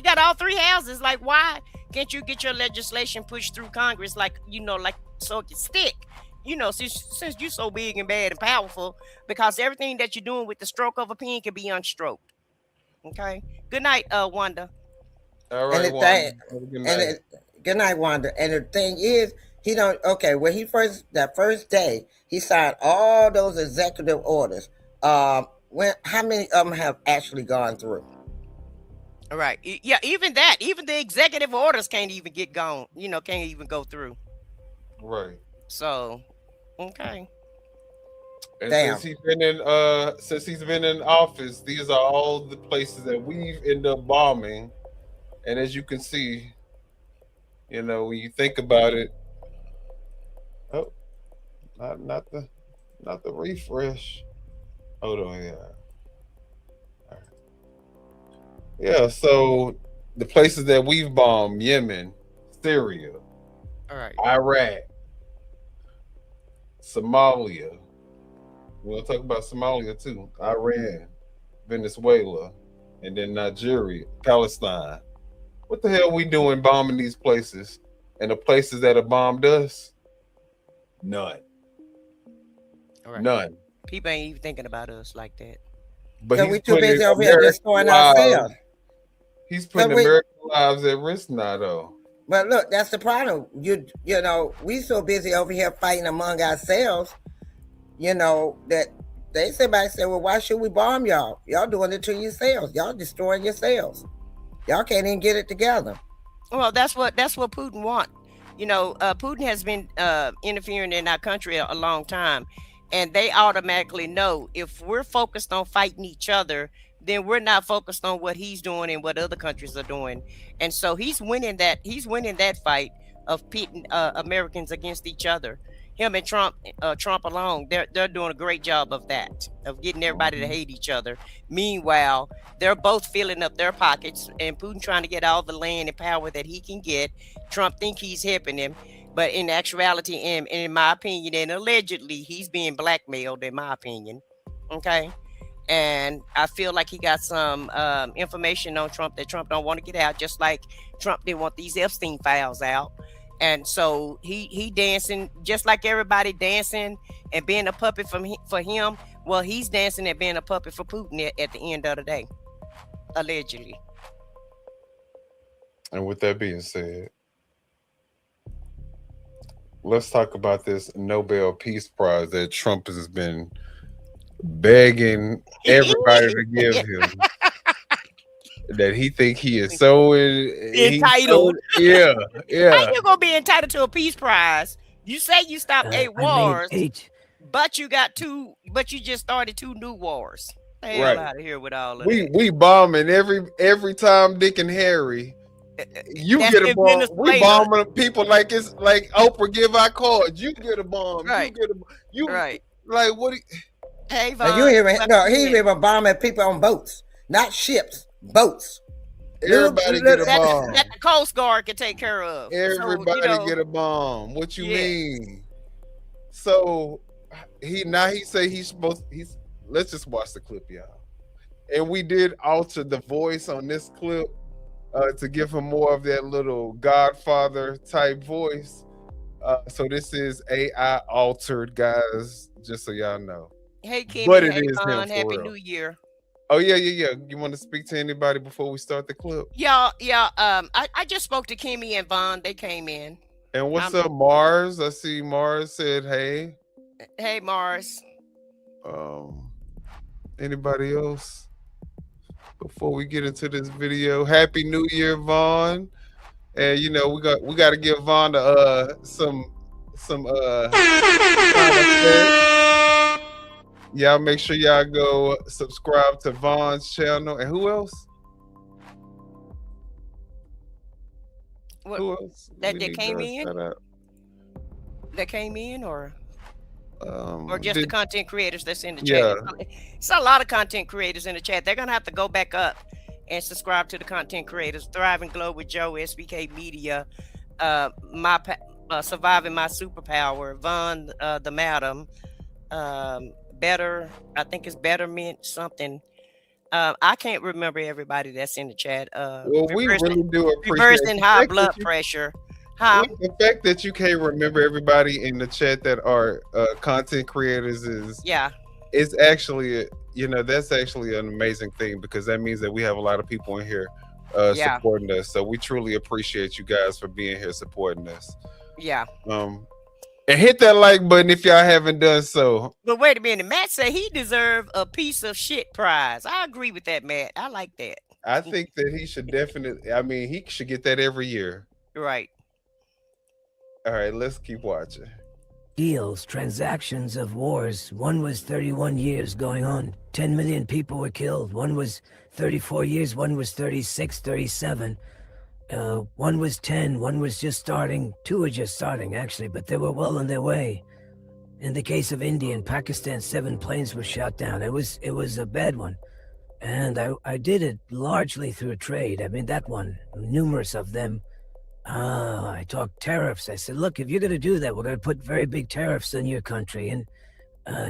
got all three houses. Like, why can't you get your legislation pushed through Congress, like, you know, like, so it can stick? You know, since you're so big and bad and powerful, because everything that you're doing with the stroke of a pen can be unstroked. Okay. Good night, Wanda. All And right, the Wanda. thing, Have a good and night. good night, Wanda. And the thing is, he don't. Okay, when that first day, he signed all those executive orders. How many of them have actually gone through? All right. Yeah, even the executive orders can't even get gone. You know, can't even go through. Right. So, okay. And Damn. since he's been in office, these are all the places that we've ended up bombing. And as you can see, you know, when you think about it, oh, not the refresh. Hold on, yeah. All right. Yeah, so the places that we've bombed: Yemen, Syria, All right. Iraq, Somalia. We'll talk about Somalia too. Iran, Venezuela, and then Nigeria, Palestine. What the hell we doing bombing these places? And the places that have bombed us? None. All right. None. People ain't even thinking about us like that. But So he's we too putting busy over here American destroying lives- ourselves. He's putting American lives at risk now, though. But look, that's the problem. You know, we so busy over here fighting among ourselves, you know, that they somebody said, well, why should we bomb y'all? Y'all doing it to yourselves. Y'all destroying yourselves. Y'all can't even get it together. Well, that's what Putin wants. You know, Putin has been interfering in our country a long time, and they automatically know if we're focused on fighting each other, then we're not focused on what he's doing and what other countries are doing. And so he's winning that fight of pitting Americans against each other. Him and Trump alone, they're doing a great job of that, of getting everybody to hate each other. Meanwhile, they're both filling up their pockets, and Putin trying to get all the land and power that he can get. Trump think he's helping him, but in actuality, and in my opinion, and allegedly, he's being blackmailed, in my opinion. Okay. And I feel like he got some information on Trump that Trump don't want to get out, just like Trump didn't want these Epstein files out. And so he dancing just like everybody dancing and being a puppet for him. Well, he's dancing and being a puppet for Putin at the end of the day, allegedly. And with that being said, let's talk about this Nobel Peace Prize that Trump has been begging everybody to give him. That he think he is so entitled. Yeah. How you gonna be entitled to a peace prize? You say you stopped 8 wars, but you just started 2 new wars. Hell out of here with all of that. We bombing every time Dick and Harry. You That's get a in bomb. We Venezuela. bombing people like it's like Oprah give out cards. You get a bomb. Right. You right. Like what? Hey, But you he's even bombing people on boats, not ships, boats. Everybody get a bomb. That the Coast Guard can take care of. Everybody get a bomb. What you mean? So he say let's just watch the clip, y'all. And we did alter the voice on this clip to give him more of that little Godfather type voice. So this is AI altered, guys, just so y'all know. Hey, Kimmy, but it hey, is Vaughn, him for Happy real. New Year. Oh yeah. You want to speak to anybody before we start the clip? Yeah. I just spoke to Kimmy and Vaughn. They came in. And what's up, Mars? I see Mars said, "Hey." Hey, Mars. Anybody else? Before we get into this video, Happy New Year, Vaughn. And you know we got to give Vaughn some Y'all make sure y'all go subscribe to Vaughn's channel. And who else? Who else? That came in? That came in, or just the content creators that's in the chat? It's a lot of content creators in the chat. They're gonna have to go back up and subscribe to the content creators. Thriving Glow with Joe, SBK Media, Surviving My Superpower, Vaughn the Madam, Better, I think it's Betterment something. I can't remember everybody that's in the chat. Well, we really do appreciate reversing high blood pressure. The fact that you can't remember everybody in the chat that are content creators is actually, that's actually an amazing thing, because that means that we have a lot of people in here supporting us. So we truly appreciate you guys for being here supporting us. Yeah. And hit that like button if y'all haven't done so. But wait a minute, Matt said he deserved a piece of shit prize. I agree with that, Matt. I like that. I think that he should definitely, he should get that every year. Right. All right, let's keep watching. Deals, transactions of wars. One was 31 years going on. 10 million people were killed. One was 34 years. One was 36, 37. One was 10. One was just starting. Two were just starting, actually, but they were well on their way. In the case of India and Pakistan, 7 planes were shot down. It was a bad one. And I did it largely through trade. I mean, that one, numerous of them. I talked tariffs. I said, look, if you're going to do that, we're going to put very big tariffs on your country. And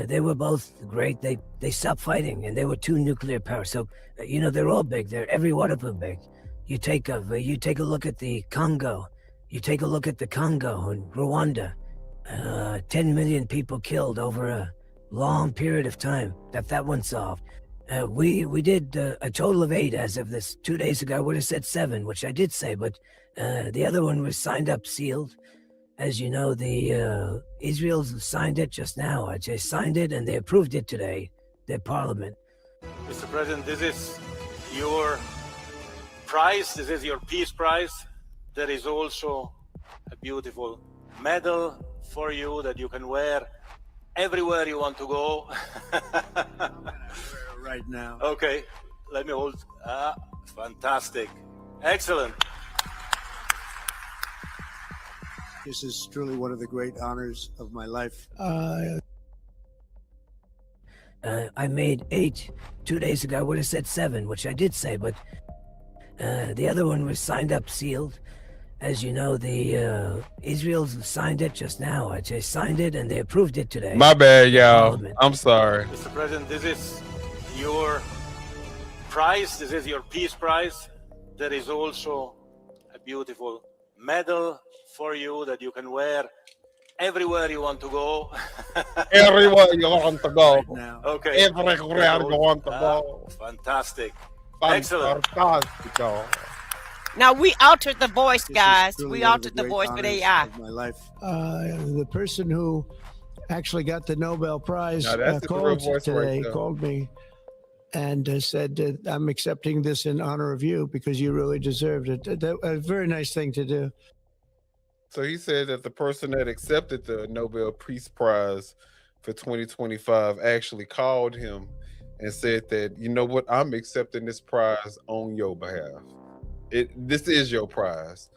they were both great. They stopped fighting, and there were 2 nuclear powers. So, they're all big. They're every one of them big. You take a look at the Congo. You take a look at the Congo and Rwanda. 10 million people killed over a long period of time. That one solved. We did a total of 8 as of this 2 days ago. I would have said 7, which I did say, but the other one was signed up, sealed. As you know, the Israel's signed it just now. They signed it and they approved it today, their parliament. Mr. President, this is your prize. This is your peace prize. There is also a beautiful medal for you that you can wear everywhere you want to go. Right now. Okay, let me hold. Fantastic. Excellent. This is truly one of the great honors of my life. I made 8 2 days ago. I would have said 7, which I did say, but the other one was signed up, sealed. As you know, the Israel's signed it just now. They signed it and they approved it today. My bad, y'all. I'm sorry. Mr. President, this is your prize. This is your peace prize. There is also a beautiful medal for you that you can wear everywhere you want to go. Everywhere you want to go. Okay. Everywhere you want to go. Fantastic. Excellent. Fantastico. Now we altered the voice, guys. We altered the voice with AI. My life. The person who actually got the Nobel Prize called today, called me and said, I'm accepting this in honor of you because you really deserved it. A very nice thing to do. So he said that the person that accepted the Nobel Peace Prize for 2025 actually called him and said that, you know what, I'm accepting this prize on your behalf. This is your prize.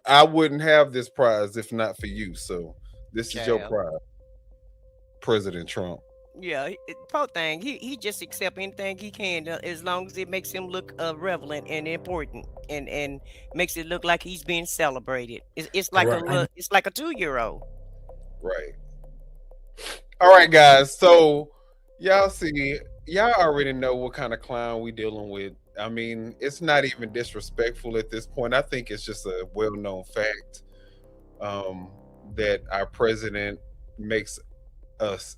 I wouldn't have this prize if not for you. So this is your prize, President Trump. Yeah, poor thing. He just accept anything he can as long as it makes him look relevant and important and makes it look like he's being celebrated. It's like it's like a 2-year-old. Right. All right, guys. So y'all already know what kind of clown we dealing with. I mean, it's not even disrespectful at this point. I think it's just a well-known fact that our president makes us,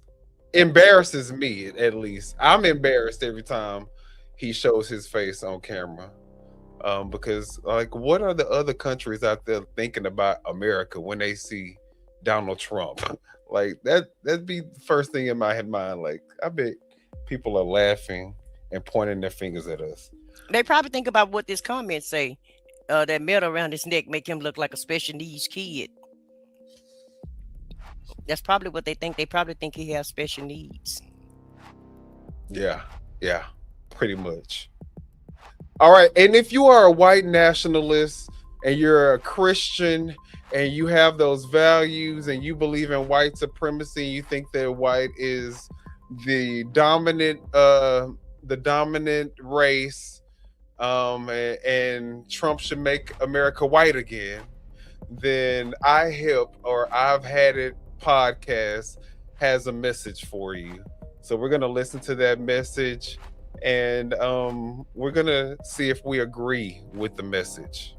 embarrasses me at least. I'm embarrassed every time he shows his face on camera. Because like, what are the other countries out there thinking about America when they see Donald Trump? Like that'd be the first thing in my mind. Like, I bet people are laughing and pointing their fingers at us. They probably think about what this comment say. That medal around his neck make him look like a special needs kid. That's probably what they think. They probably think he has special needs. Yeah, pretty much. All right, and if you are a white nationalist and you're a Christian and you have those values and you believe in white supremacy, and you think that white is the dominant race, and Trump should make America white again, then I've Had It podcast has a message for you. So we're gonna listen to that message, and we're gonna see if we agree with the message.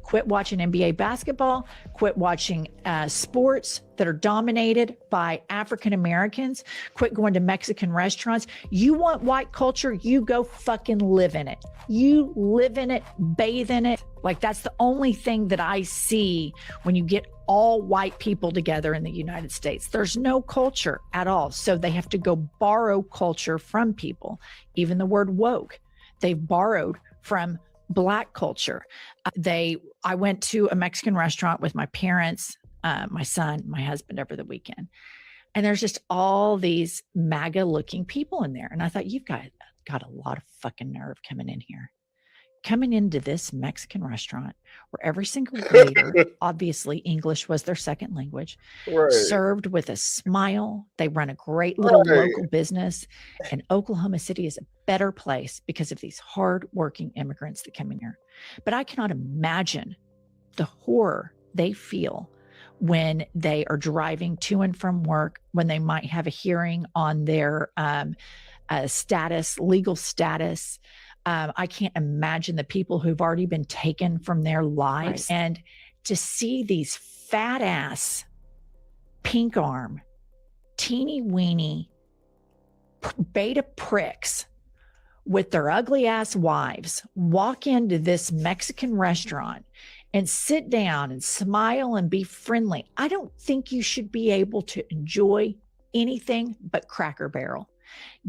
Quit watching NBA basketball, quit watching sports that are dominated by African Americans, quit going to Mexican restaurants. You want white culture, you go fucking live in it. You live in it, bathe in it. Like, that's the only thing that I see when you get all white people together in the United States. There's no culture at all. So they have to go borrow culture from people. Even the word woke, they've borrowed from Black culture. I went to a Mexican restaurant with my parents, my son, my husband over the weekend. And there's just all these MAGA looking people in there. And I thought, you've got a lot of fucking nerve coming in here. Coming into this Mexican restaurant where every single waiter, obviously English was their second language, served with a smile. They run a great little local business. And Oklahoma City is a better place because of these hardworking immigrants that come in here. But I cannot imagine the horror they feel when they are driving to and from work, when they might have a hearing on their legal status. I can't imagine the people who've already been taken from their lives. Right. And to see these fat ass, pink arm, teeny weeny beta pricks with their ugly ass wives walk into this Mexican restaurant and sit down and smile and be friendly. I don't think you should be able to enjoy anything but Cracker Barrel.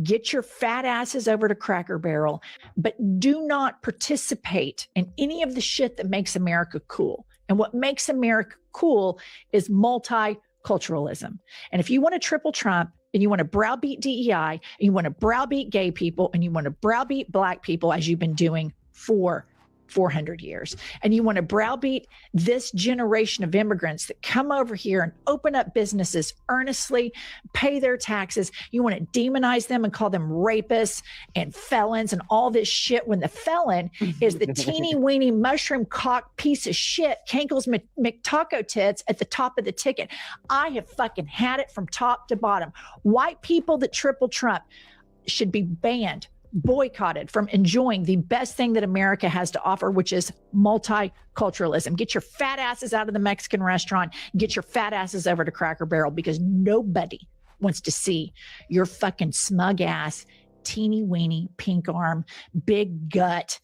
Get your fat asses over to Cracker Barrel, but do not participate in any of the shit that makes America cool. And what makes America cool is multiculturalism. And if you want to triple Trump, and you want to browbeat DEI, and you want to browbeat gay people, and you want to browbeat Black people, as you've been doing for 400 years, and you want to browbeat this generation of immigrants that come over here and open up businesses earnestly, pay their taxes. You want to demonize them and call them rapists and felons and all this shit, when the felon is the teeny weeny mushroom cock piece of shit, Kankles McTaco tits at the top of the ticket. I have fucking had it from top to bottom. White people that triple Trump should be banned, boycotted from enjoying the best thing that America has to offer, which is multiculturalism. Get your fat asses out of the Mexican restaurant. Get your fat asses over to Cracker Barrel, because nobody wants to see your fucking smug ass, teeny weeny, pink arm, big gut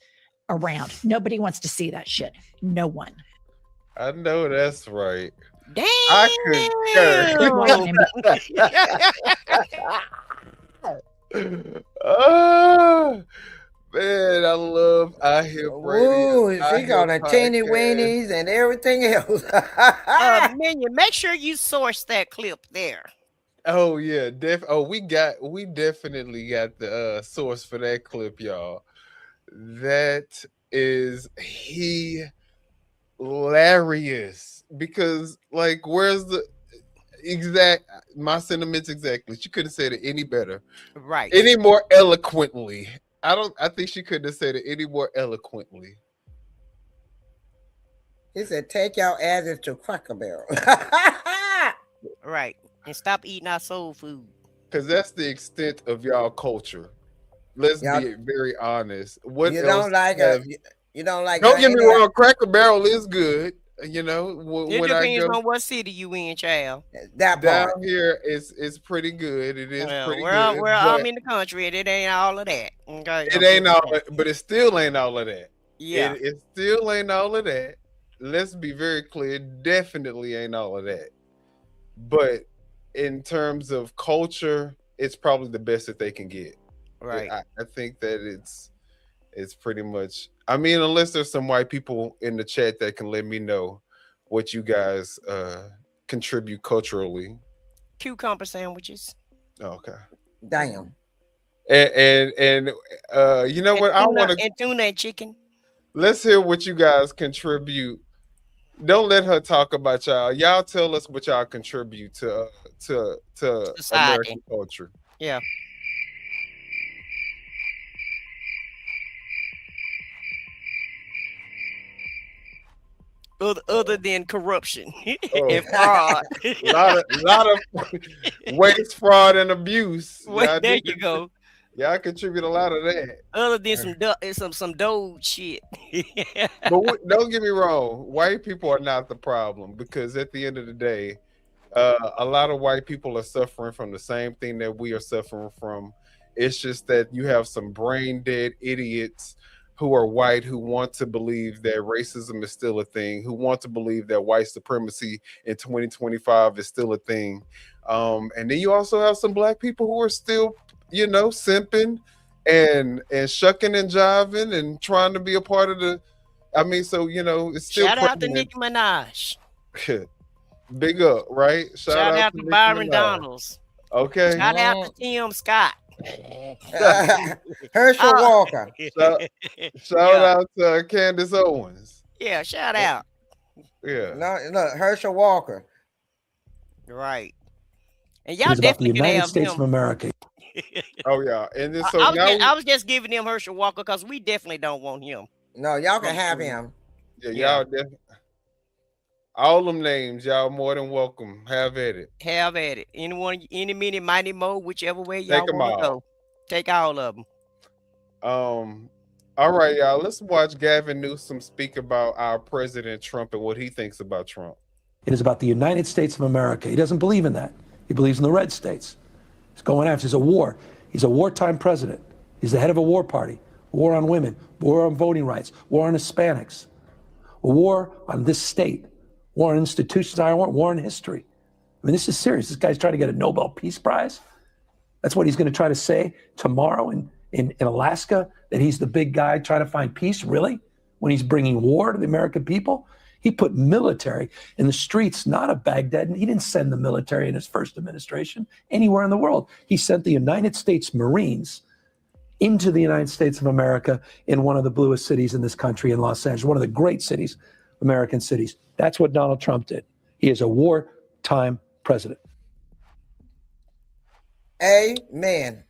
around. Nobody wants to see that shit. No one. I know that's right. Damn. I Oh man, I love iHip Radio. Ooh, she got the teeny weenies and everything else. Minion, make sure you source that clip there. Oh yeah, we definitely got the source for that clip, y'all. That is hilarious, because like, where's the my sentiments exactly? She couldn't have said it any better, right? Any more eloquently. I think she couldn't have said it any more eloquently. He said, "Take your asses to Cracker Barrel." Right, and stop eating our soul food. Because that's the extent of y'all culture. Let's be very honest. What you else don't like you don't like? Don't get me wrong. Cracker Barrel is good. You know, it depends on what city you in, child. That down here is pretty good. It is pretty good. I'm in the country, and it ain't all of that. Okay, it ain't all, but it still ain't all of that. Yeah, it still ain't all of that. Let's be very clear. It definitely ain't all of that. But in terms of culture, it's probably the best that they can get. Right. I think that it's pretty much. I mean, unless there's some white people in the chat that can let me know what you guys contribute culturally? Cucumber sandwiches. Okay. Damn. And you know what? I want to and tuna and chicken. let's hear what you guys contribute. Don't let her talk about y'all. Y'all tell us what y'all contribute to Society. American culture. Yeah. Other than corruption and fraud. lot of waste, fraud, and abuse. Wait, there you go. Y'all contribute a lot of that. Other than some doge shit. But don't get me wrong, white people are not the problem, because at the end of the day, a lot of white people are suffering from the same thing that we are suffering from. It's just that you have some brain dead idiots who are white, who want to believe that racism is still a thing, who want to believe that white supremacy in 2025 is still a thing. And then you also have some black people who are still, simping and shucking and jiving and trying to be a part of the, it's still Shout out to Nicki Minaj. Big up, right? Shout out to Byron Donalds. Okay. Shout out to Tim Scott. Herschel Walker. Shout out to Candace Owens. Yeah, shout out. Yeah. No, look, Herschel Walker. Right. And y'all definitely can have States him. of America. Oh yeah, and then so I was just giving him Herschel Walker because we definitely don't want him. No, y'all can have him. Yeah, y'all definitely. All them names, y'all more than welcome. Have at it. Have at it. Anyone, any, mini, mighty, mo, whichever way y'all want to go. Take all of them. All right, y'all. Let's watch Gavin Newsom speak about our President Trump and what he thinks about Trump. It is about the United States of America. He doesn't believe in that. He believes in the red states. He's going after. He's a war. He's a wartime president. He's the head of a war party. War on women. War on voting rights. War on Hispanics. A war on this state. War on institutions. War on history. I mean, this is serious. This guy's trying to get a Nobel Peace Prize. That's what he's going to try to say tomorrow in Alaska, that he's the big guy trying to find peace. Really? When he's bringing war to the American people? He put military in the streets, not of Baghdad. And he didn't send the military in his first administration anywhere in the world. He sent the United States Marines into the United States of America in one of the bluest cities in this country, in Los Angeles, one of the great cities, American cities. That's what Donald Trump did. He is a wartime president. Amen.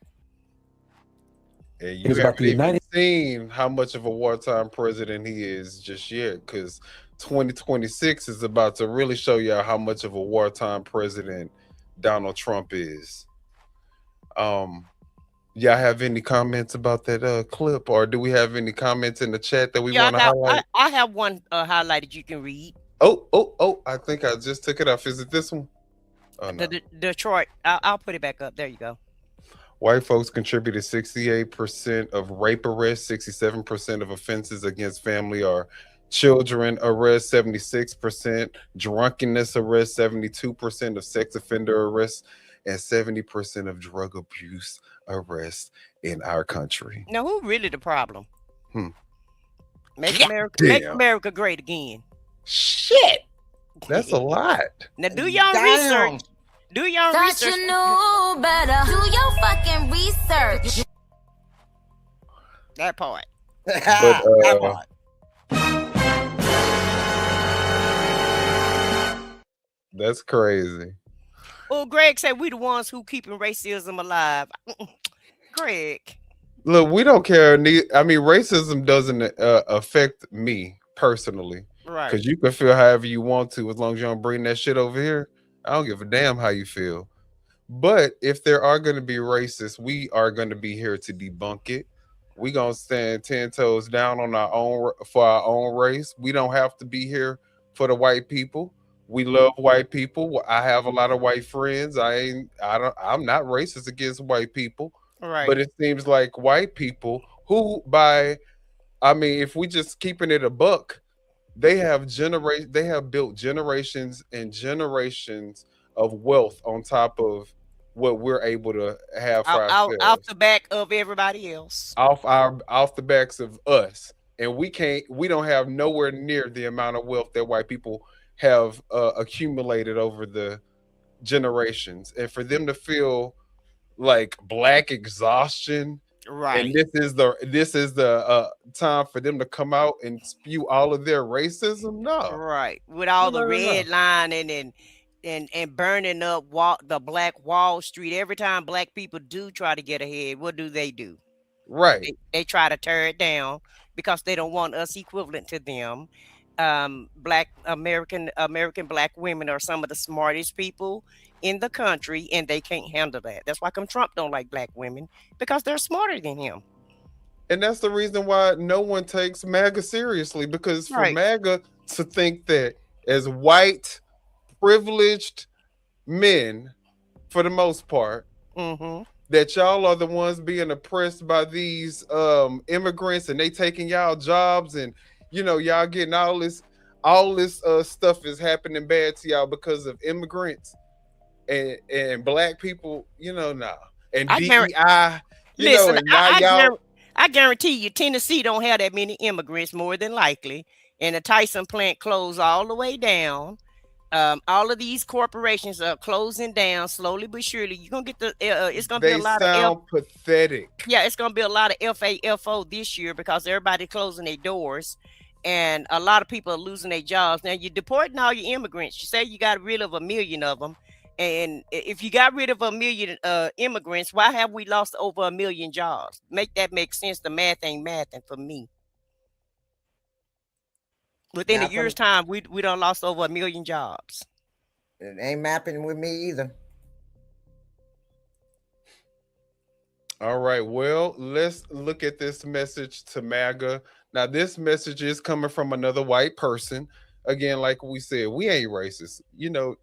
And you haven't even seen how much of a wartime president he is just yet, because 2026 is about to really show y'all how much of a wartime president Donald Trump is. Y'all have any comments about that clip, or do we have any comments in the chat that we want to highlight? I have one highlighted you can read. Oh! I think I just took it off. Is it this one? Oh, no. The Detroit. I'll put it back up. There you go. White folks contributed 68% of rape arrests, 67% of offenses against family or children arrests, 76%, drunkenness arrests, 72% of sex offender arrests, and 70% of drug abuse arrests in our country. Now, who really the problem? Make Damn. America great again. Shit, that's a lot. Now, do y'all research. Do y'all research. You know better. Do your fucking research. That part. But, That part. That's crazy. Well, Greg said we the ones who keeping racism alive. Greg. Look, we don't care. I mean, racism doesn't affect me personally. Right. Because you can feel however you want to, as long as you don't bring that shit over here. I don't give a damn how you feel. But if there are going to be racists, we are going to be here to debunk it. We're going to stand 10 toes down on for our own race. We don't have to be here for the white people. We love white people. I have a lot of white friends. I'm not racist against white people. Right. But it seems like white people who if we just keeping it a buck, they have built generations and generations of wealth on top of what we're able to have for ourselves. Off the back of everybody else. Off the backs of us. And we don't have nowhere near the amount of wealth that white people have accumulated over the generations, and for them to feel like black exhaustion, Right. and this is the time for them to come out and spew all of their racism. No, Right. With all the redlining and burning up the Black Wall Street. Every time black people do try to get ahead, what do? Right. They try to tear it down because they don't want us equivalent to them. Black American black women are some of the smartest people in the country, and they can't handle that. That's why Trump don't like black women, because they're smarter than him. And that's the reason why no one takes MAGA seriously, because for MAGA to think that as white privileged men, for the most part, that y'all are the ones being oppressed by these immigrants, and they taking y'all jobs, and y'all getting all this stuff is happening bad to y'all because of immigrants and black people, nah. And DEI, I guarantee you Tennessee don't have that many immigrants, more than likely. And the Tyson plant closed all the way down. All of these corporations are closing down slowly but surely. You're gonna get it's gonna be a lot of pathetic. Yeah, it's gonna be a lot of FAFO this year because everybody closing their doors, and a lot of people are losing their jobs. Now you're deporting all your immigrants. You say you got rid of 1 million of them, and if you got rid of 1 million immigrants, why have we lost over 1 million jobs? Make that make sense. The math ain't mathing for me. Within a year's time, we done lost over 1 million jobs. It ain't mapping with me either. All right, well, let's look at this message to MAGA. Now, this message is coming from another white person. Again, like we said, we ain't racist.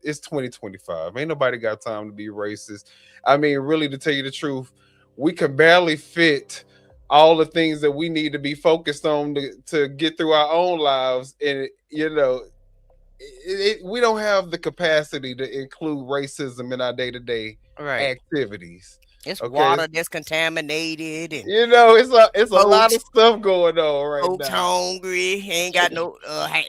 It's 2025. Ain't nobody got time to be racist. I mean, really, to tell you the truth, we can barely fit all the things that we need to be focused on to get through our own lives. And, we don't have the capacity to include racism in our day-to-day activities. It's water that's contaminated, and it's a lot of stuff going on right folks now. Hungry, ain't got no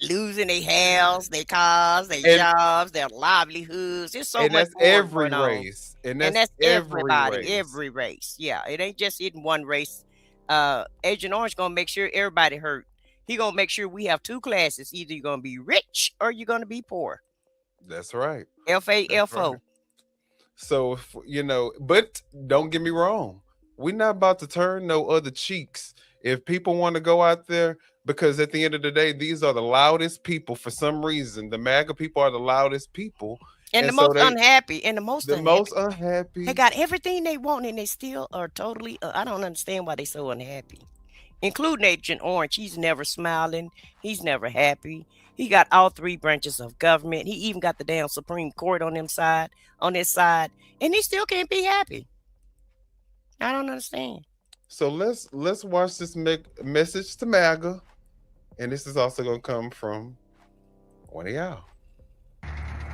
losing their house, their cars, their jobs, their livelihoods. It's so much. That's every race, and that's everybody, every race. Yeah, it ain't just in one race. Agent Orange gonna make sure everybody hurt. He gonna make sure we have two classes. Either you're gonna be rich or you're gonna be poor. That's right. FAFO. Right. So, but don't get me wrong. We're not about to turn no other cheeks. If people want to go out there, because at the end of the day, these are the loudest people for some reason. The MAGA people are the loudest people. And the most unhappy. And the most unhappy. They got everything they want, and they still are totally, I don't understand why they're so unhappy. Including Agent Orange. He's never smiling. He's never happy. He got all three branches of government. He even got the damn Supreme Court on his side, and he still can't be happy. I don't understand. So let's watch this message to MAGA, and this is also going to come from one of y'all.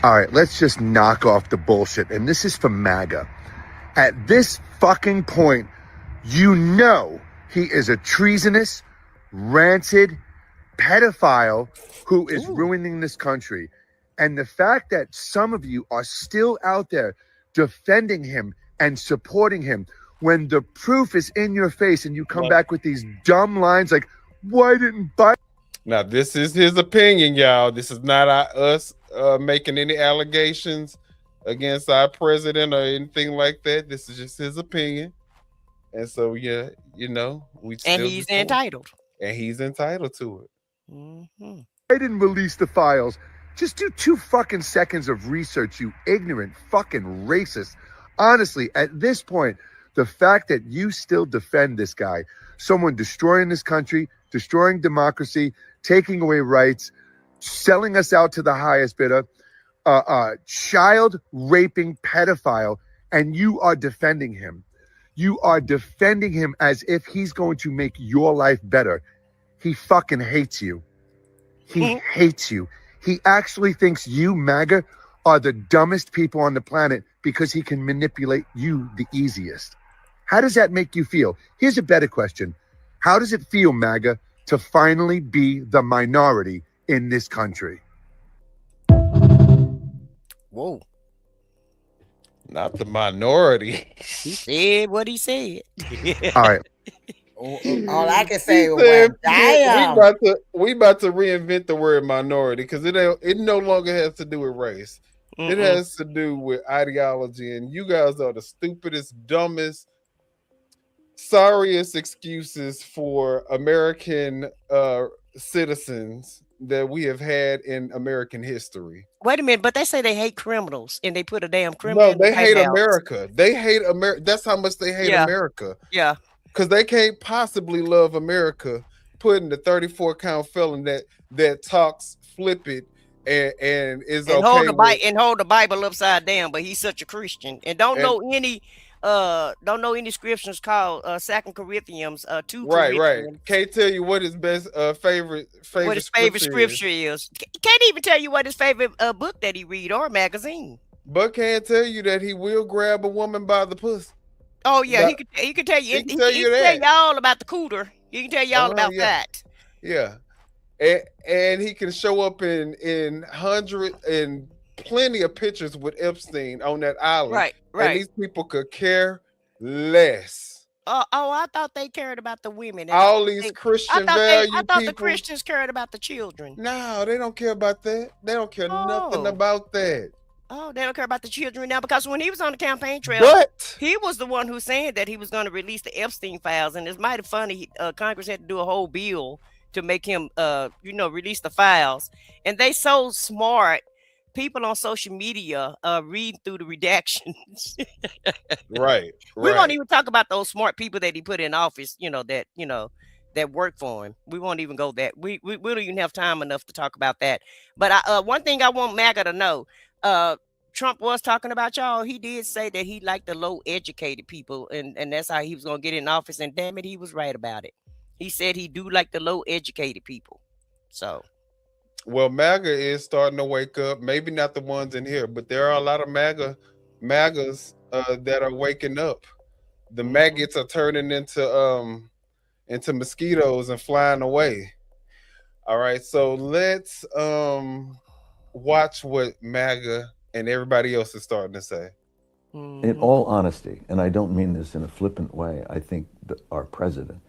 All right, let's just knock off the bullshit, and this is for MAGA. At this fucking point, he is a treasonous, rancid pedophile who is ruining this country. And the fact that some of you are still out there defending him and supporting him when the proof is in your face, and you come back with these dumb lines like, why didn't Biden? Now, this is his opinion, y'all. This is not us making any allegations against our president or anything like that. This is just his opinion. And so, we still he's entitled. And he's entitled to it. I didn't release the files. Just do 2 fucking seconds of research, you ignorant fucking racist. Honestly, at this point, the fact that you still defend this guy, someone destroying this country, destroying democracy, taking away rights, selling us out to the highest bidder, child raping pedophile, and you are defending him. You are defending him as if he's going to make your life better. He fucking hates you. He hates you. He actually thinks you, MAGA, are the dumbest people on the planet because he can manipulate you the easiest. How does that make you feel? Here's a better question. How does it feel, MAGA, to finally be the minority in this country? Whoa. Not the minority. He said what he said. All right. All I can say was, Said, damn. we about to reinvent the word minority because it no longer has to do with race. It has to do with ideology, and you guys are the stupidest, dumbest, sorriest excuses for American citizens that we have had in American history. Wait a minute, but they say they hate criminals, and they put a damn criminal. No, they in the hate White House. America. They hate America. That's how much they hate America. Yeah. Because they can't possibly love America, putting the 34-count felon that talks flippant and is and okay hold the Bible upside down, but he's such a Christian and don't know any scriptures called 2 Corinthians 2. Right. Can't tell you what his best favorite scripture is. Can't even tell you what his favorite book that he read or magazine. But can't tell you that he will grab a woman by the pussy. Oh yeah, he can tell you. He can tell you all about the cooter. He can tell you all about that. Yeah. And he can show up in hundred and plenty of pictures with Epstein on that island. Right. And these people could care less. I thought they cared about the women. All these Christian value people. I thought the Christians cared about the children. No, they don't care about that. They don't care nothing about that. Oh, they don't care about the children now, because when he was on the campaign trail, he was the one who said that he was going to release the Epstein files, and it's mighty funny. Congress had to do a whole bill to make him, release the files, and they so smart. People on social media read through the redactions. Right. We won't even talk about those smart people that he put in office. That work for him. We won't even go that. We don't even have time enough to talk about that. But one thing I want MAGA to know. Trump was talking about y'all. He did say that he liked the low educated people, and that's how he was gonna get in office. And damn it, he was right about it. He said he do like the low educated people. So, well, MAGA is starting to wake up. Maybe not the ones in here, but there are a lot of MAGAs that are waking up. The maggots are turning into mosquitoes and flying away. All right, so let's watch what MAGA and everybody else is starting to say. In all honesty, and I don't mean this in a flippant way, I think that our president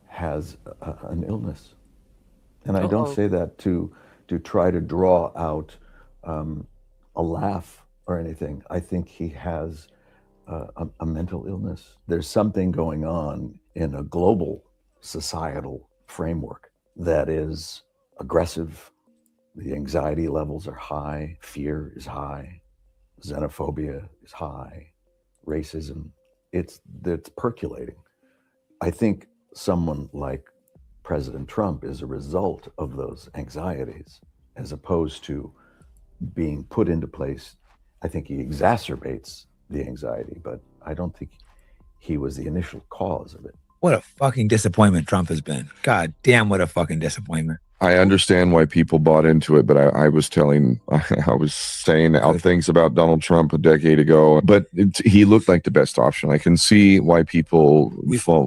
has an illness. And I don't say that to try to draw out a laugh or anything. I think he has a mental illness. There's something going on in a global societal framework that is aggressive. The anxiety levels are high, fear is high, xenophobia is high, racism, it's percolating. I think someone like President Trump is a result of those anxieties, as opposed to being put into place. I think he exacerbates the anxiety, but I don't think he was the initial cause of it. What a fucking disappointment Trump has been. God damn, what a fucking disappointment. I understand why people bought into it, but I was saying out things about Donald Trump a decade ago, but he looked like the best option. I can see why people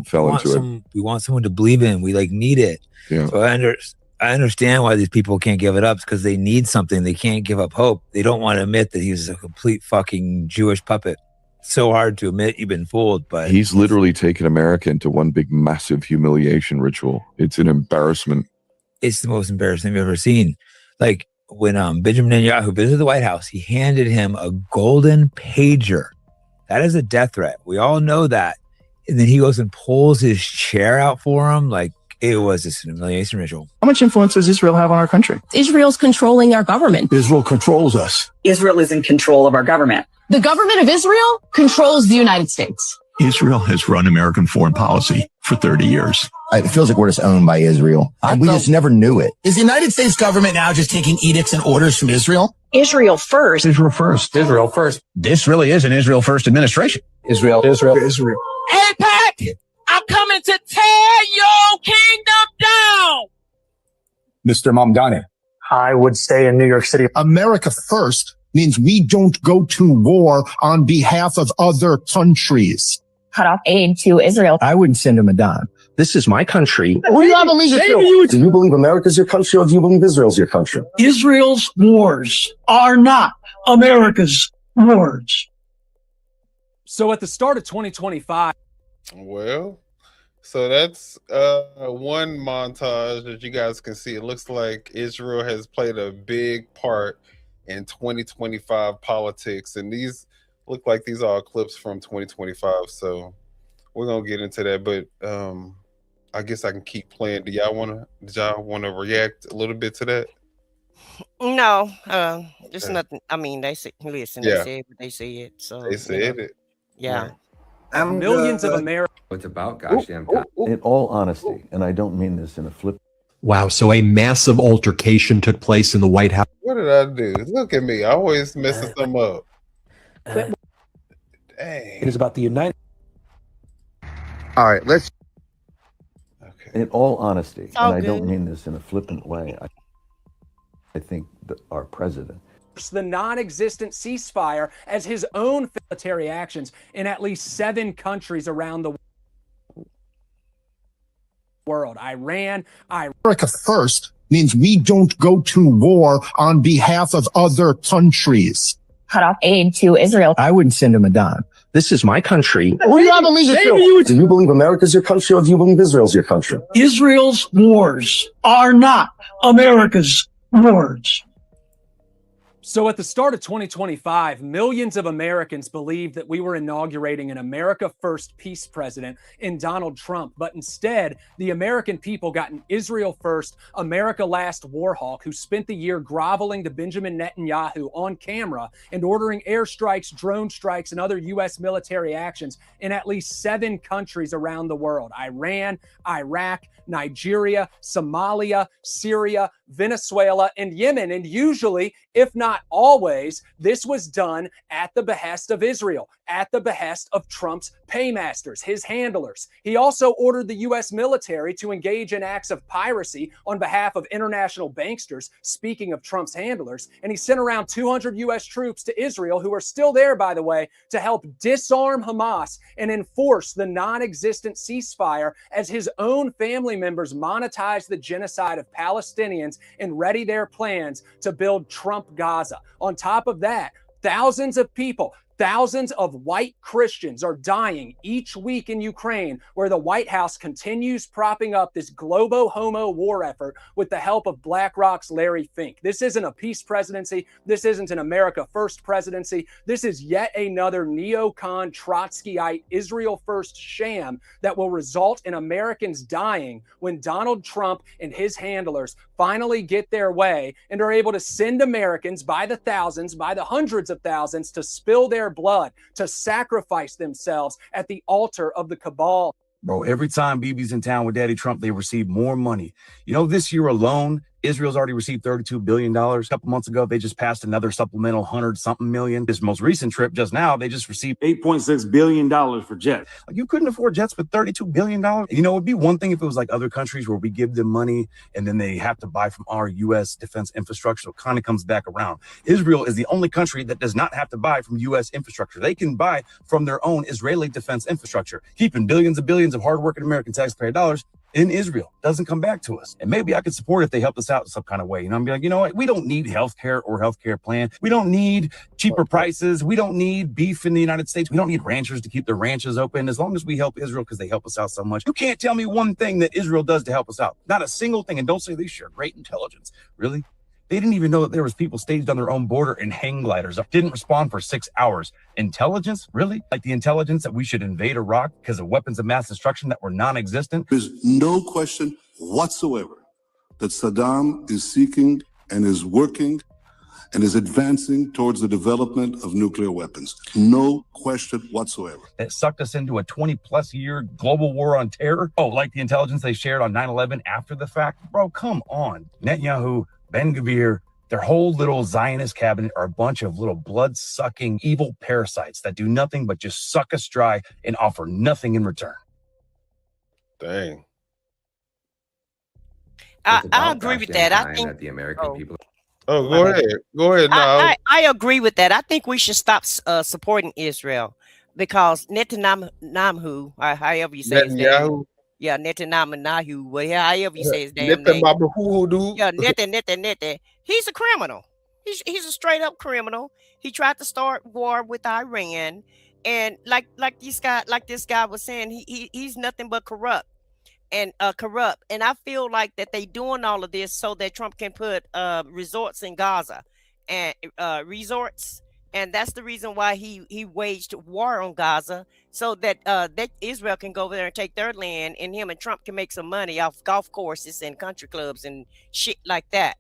fell into it. We want someone to believe in. We need it. Yeah. So I understand why these people can't give it up, because they need something. They can't give up hope. They don't want to admit that he's a complete fucking Jewish puppet. So hard to admit you've been fooled, but he's literally taken America into one big massive humiliation ritual. It's an embarrassment. It's the most embarrassing thing I've ever seen. Like when Benjamin Netanyahu visited the White House, he handed him a golden pager. That is a death threat. We all know that. And then he goes and pulls his chair out for him. Like, it was just an humiliation ritual. How much influence does Israel have on our country? Israel's controlling our government. Israel controls us. Israel is in control of our government. The government of Israel controls the United States. Israel has run American foreign policy for 30 years. It feels like we're just owned by Israel. We just never knew it. Is the United States government now just taking edicts and orders from Israel? Israel first. Israel first. Israel first. This really is an Israel first administration. Israel. Hey, Pat, I'm coming to tear your kingdom down. Mr. Mamdani. I would stay in New York City. America first means we don't go to war on behalf of other countries. Cut off aid to Israel. I wouldn't send him a dime. This is my country. Who do you believe it? Do you believe America's your country, or do you believe Israel's your country? Israel's wars are not America's wars. So at the start of 2025, well, so that's one montage that you guys can see. It looks like Israel has played a big part in 2025 politics, and these look like these are clips from 2025. So we're gonna get into that, but I guess I can keep playing. Did y'all wanna react a little bit to that? No, there's nothing. I mean, they say, listen, they said what they said. So They said it. Yeah. millions of Americans. It's about gosh damn time. In all honesty, and I don't mean this in a flip. Wow. So a massive altercation took place in the White House. What did I do? Look at me. I always messing something up. Dang. It is about the United. All right, let's. In all honesty, It's all and I don't good. mean this in a flippant way, I think that our president The non-existent ceasefire as his own military actions in at least 7 countries around the world. Iran, America first means we don't go to war on behalf of other countries. Cut off aid to Israel. I wouldn't send him a dime. This is my country. Well, you have a leadership. Do you believe America's your country, or do you believe Israel's your country? Israel's wars are not America's wars. So at the start of 2025, millions of Americans believed that we were inaugurating an America First peace president in Donald Trump. But instead, the American people got an Israel First, America Last war hawk who spent the year groveling to Benjamin Netanyahu on camera and ordering airstrikes, drone strikes, and other U.S. military actions in at least 7 countries around the world: Iran, Iraq, Nigeria, Somalia, Syria, Venezuela, and Yemen. And usually, if not always, this was done at the behest of Israel, at the behest of Trump's paymasters, his handlers. He also ordered the U.S. military to engage in acts of piracy on behalf of international banksters, speaking of Trump's handlers, and he sent around 200 U.S. troops to Israel, who are still there, by the way, to help disarm Hamas and enforce the non-existent ceasefire as his own family members monetize the genocide of Palestinians and ready their plans to build Trump Gaza. On top of that, thousands of people, thousands of white Christians are dying each week in Ukraine, where the White House continues propping up this globo-homo war effort with the help of BlackRock's Larry Fink. This isn't a peace presidency. This isn't an America First presidency. This is yet another neocon Trotskyite Israel First sham that will result in Americans dying when Donald Trump and his handlers finally get their way and are able to send Americans by the thousands, by the hundreds of thousands, to spill their blood, to sacrifice themselves at the altar of the cabal. Bro, every time BB's in town with Daddy Trump, they receive more money. You know, this year alone, Israel's already received $32 billion. A couple months ago, they just passed another supplemental 100-something million. This most recent trip just now, they just received $8.6 billion for jets. Like, you couldn't afford jets for $32 billion. You know, it'd be one thing if it was like other countries where we give them money and then they have to buy from our U.S. defense infrastructure. So it kind of comes back around. Israel is the only country that does not have to buy from U.S. infrastructure. They can buy from their own Israeli defense infrastructure, keeping billions and billions of hardworking American taxpayer dollars in Israel. Doesn't come back to us. And maybe I could support if they helped us out in some kind of way. You know, I'm like, you know what? We don't need healthcare or healthcare plan. We don't need cheaper prices. We don't need beef in the United States. We don't need ranchers to keep their ranches open. As long as we help Israel because they help us out so much. You can't tell me one thing that Israel does to help us out. Not a single thing. And don't say they share great intelligence. Really? They didn't even know that there was people staged on their own border in hang gliders. Didn't respond for 6 hours. Intelligence? Really? Like the intelligence that we should invade Iraq because of weapons of mass destruction that were non-existent? There's no question whatsoever that Saddam is seeking and is working and is advancing towards the development of nuclear weapons. No question whatsoever. That sucked us into a 20-plus year global war on terror? Oh, like the intelligence they shared on 9/11 after the fact? Bro, come on. Netanyahu, Ben-Gvir, their whole little Zionist cabinet are a bunch of little blood-sucking evil parasites that do nothing but just suck us dry and offer nothing in return. Dang. I agree with that. I think that the American people. Oh, go ahead. Go ahead. No. I agree with that. I think we should stop supporting Israel because Netanyahu, however you say his name. Yeah, Netanyahu, however you say his damn name. Yeah, Nete. He's a criminal. He's a straight up criminal. He tried to start war with Iran, and like this guy was saying, he's nothing but corrupt. And I feel like that they doing all of this so that Trump can put resorts in Gaza and resorts, and that's the reason why he waged war on Gaza, so that that Israel can go over there and take their land, and him and Trump can make some money off golf courses and country clubs and shit like that.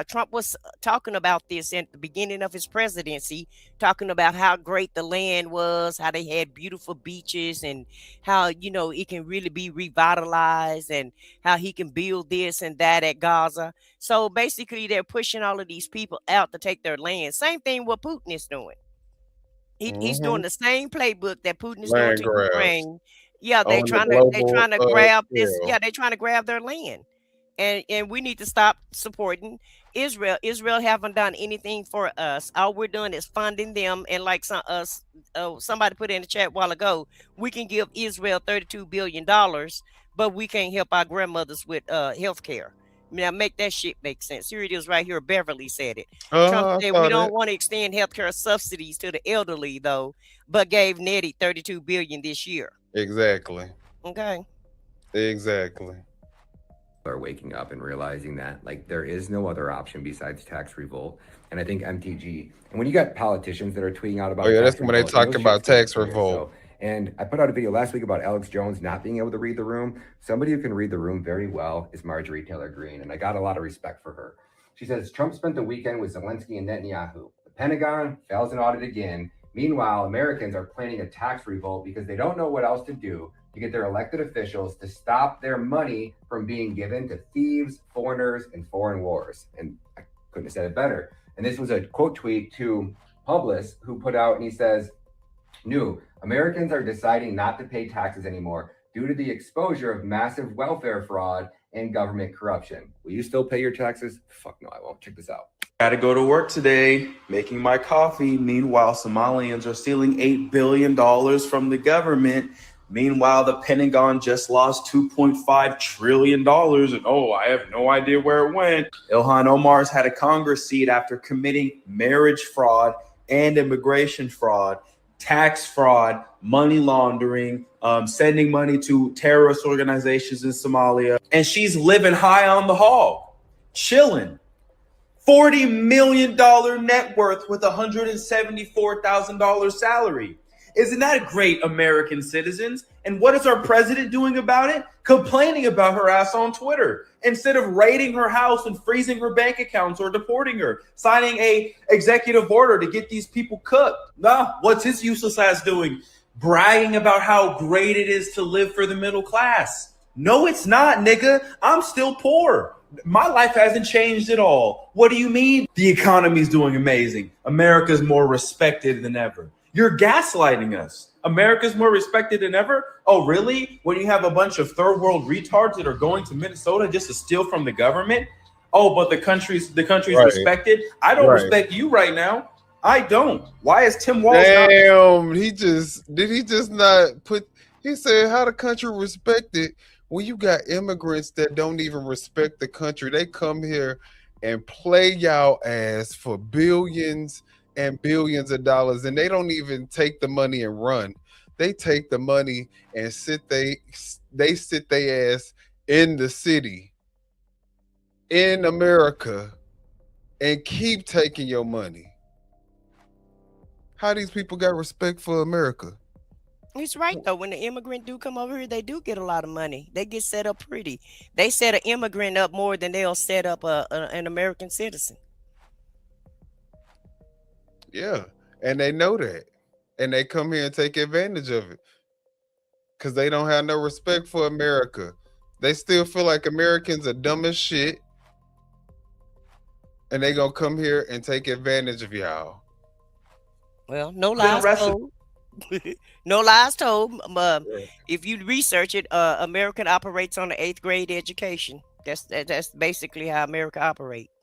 Trump was talking about this at the beginning of his presidency, talking about how great the land was, how they had beautiful beaches, and how, you know, it can really be revitalized, and how he can build this and that at Gaza. So basically, they're pushing all of these people out to take their land. Same thing what Putin is doing. He's doing the same playbook that Putin is doing Land to grabs Ukraine. Yeah, on the they're global trying to grab this. scale. Yeah, they're trying to grab their land. And we need to stop supporting Israel. Israel haven't done anything for us. All we're doing is funding them. And like somebody put in the chat a while ago, we can give Israel $32 billion, but we can't help our grandmothers with health care. Now make that shit make sense. Here it is right here. Beverly said it. Trump said we don't want to extend healthcare subsidies to the elderly though, but gave Nettie $32 billion this year. Exactly. Okay. Exactly. Are waking up and realizing that like there is no other option besides tax revolt. And I think MTG, and when you got politicians that are tweeting out about that's when they talk about tax revolt. And I put out a video last week about Alex Jones not being able to read the room. Somebody who can read the room very well is Marjorie Taylor Greene, and I got a lot of respect for her. She says Trump spent the weekend with Zelensky and Netanyahu. The Pentagon fails an audit again. Meanwhile, Americans are planning a tax revolt because they don't know what else to do to get their elected officials to stop their money from being given to thieves, foreigners, and foreign wars. And I couldn't have said it better. And this was a quote tweet to Publis, who put out, and he says, "New Americans are deciding not to pay taxes anymore due to the exposure of massive welfare fraud and government corruption. Will you still pay your taxes?" Fuck no, I won't. Check this out. Gotta go to work today, making my coffee. Meanwhile, Somalians are stealing $8 billion from the government. Meanwhile, the Pentagon just lost $2.5 trillion. And I have no idea where it went. Ilhan Omar's had a Congress seat after committing marriage fraud and immigration fraud, tax fraud, money laundering, sending money to terrorist organizations in Somalia. And she's living high on the hog, chilling. $40 million net worth with $174,000 salary. Isn't that great, American citizens? And what is our president doing about it? Complaining about her ass on Twitter instead of raiding her house and freezing her bank accounts or deporting her, signing a executive order to get these people cooked. Nah, what's his useless ass doing? Bragging about how great it is to live for the middle class. No, it's not, nigga. I'm still poor. My life hasn't changed at all. What do you mean? The economy's doing amazing. America's more respected than ever. You're gaslighting us. America's more respected than ever? Oh, really? When you have a bunch of third world retards that are going to Minnesota just to steal from the government? Oh, but the country's right. Respected? I don't respect you right now. I don't. Why is Tim Walz he said how the country respected when you got immigrants that don't even respect the country. They come here and play y'all ass for billions and billions of dollars, and they don't even take the money and run. They take the money and sit their ass in the city in America and keep taking your money. How these people got respect for America? He's right though. When the immigrant do come over here, they do get a lot of money. They get set up pretty. They set an immigrant up more than they'll set up an American citizen. Yeah, and they know that, and they come here and take advantage of it because they don't have no respect for America. They still feel like Americans are dumb as shit, and they gonna come here and take advantage of y'all. Well, no lies told. No lies told. If you research it, America operates on the 8th grade education. That's basically how America operates.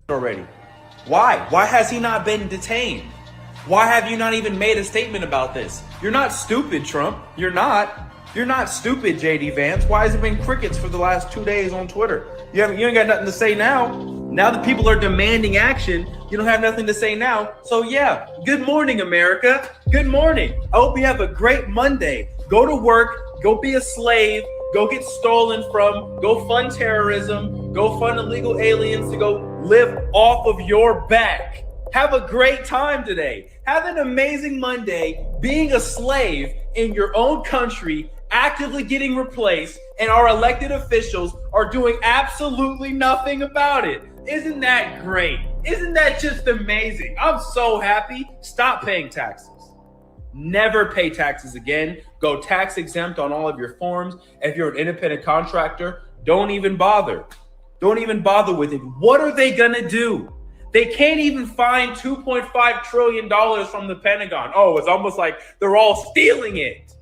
Already. Why has he not been detained? Why have you not even made a statement about this? You're not stupid, Trump. You're not. You're not stupid, JD Vance. Why has it been crickets for the last 2 days on Twitter? You ain't got nothing to say now. Now that people are demanding action, you don't have nothing to say now. So yeah, good morning, America. Good morning. I hope you have a great Monday. Go to work, go be a slave, go get stolen from, go fund terrorism, go fund illegal aliens to go live off of your back. Have a great time today. Have an amazing Monday being a slave in your own country, actively getting replaced, and our elected officials are doing absolutely nothing about it. Isn't that great? Isn't that just amazing? I'm so happy. Stop paying taxes. Never pay taxes again. Go tax exempt on all of your forms. If you're an independent contractor, don't even bother. Don't even bother with it. What are they gonna do? They can't even find $2.5 trillion from the Pentagon. Oh, it's almost like they're all stealing it.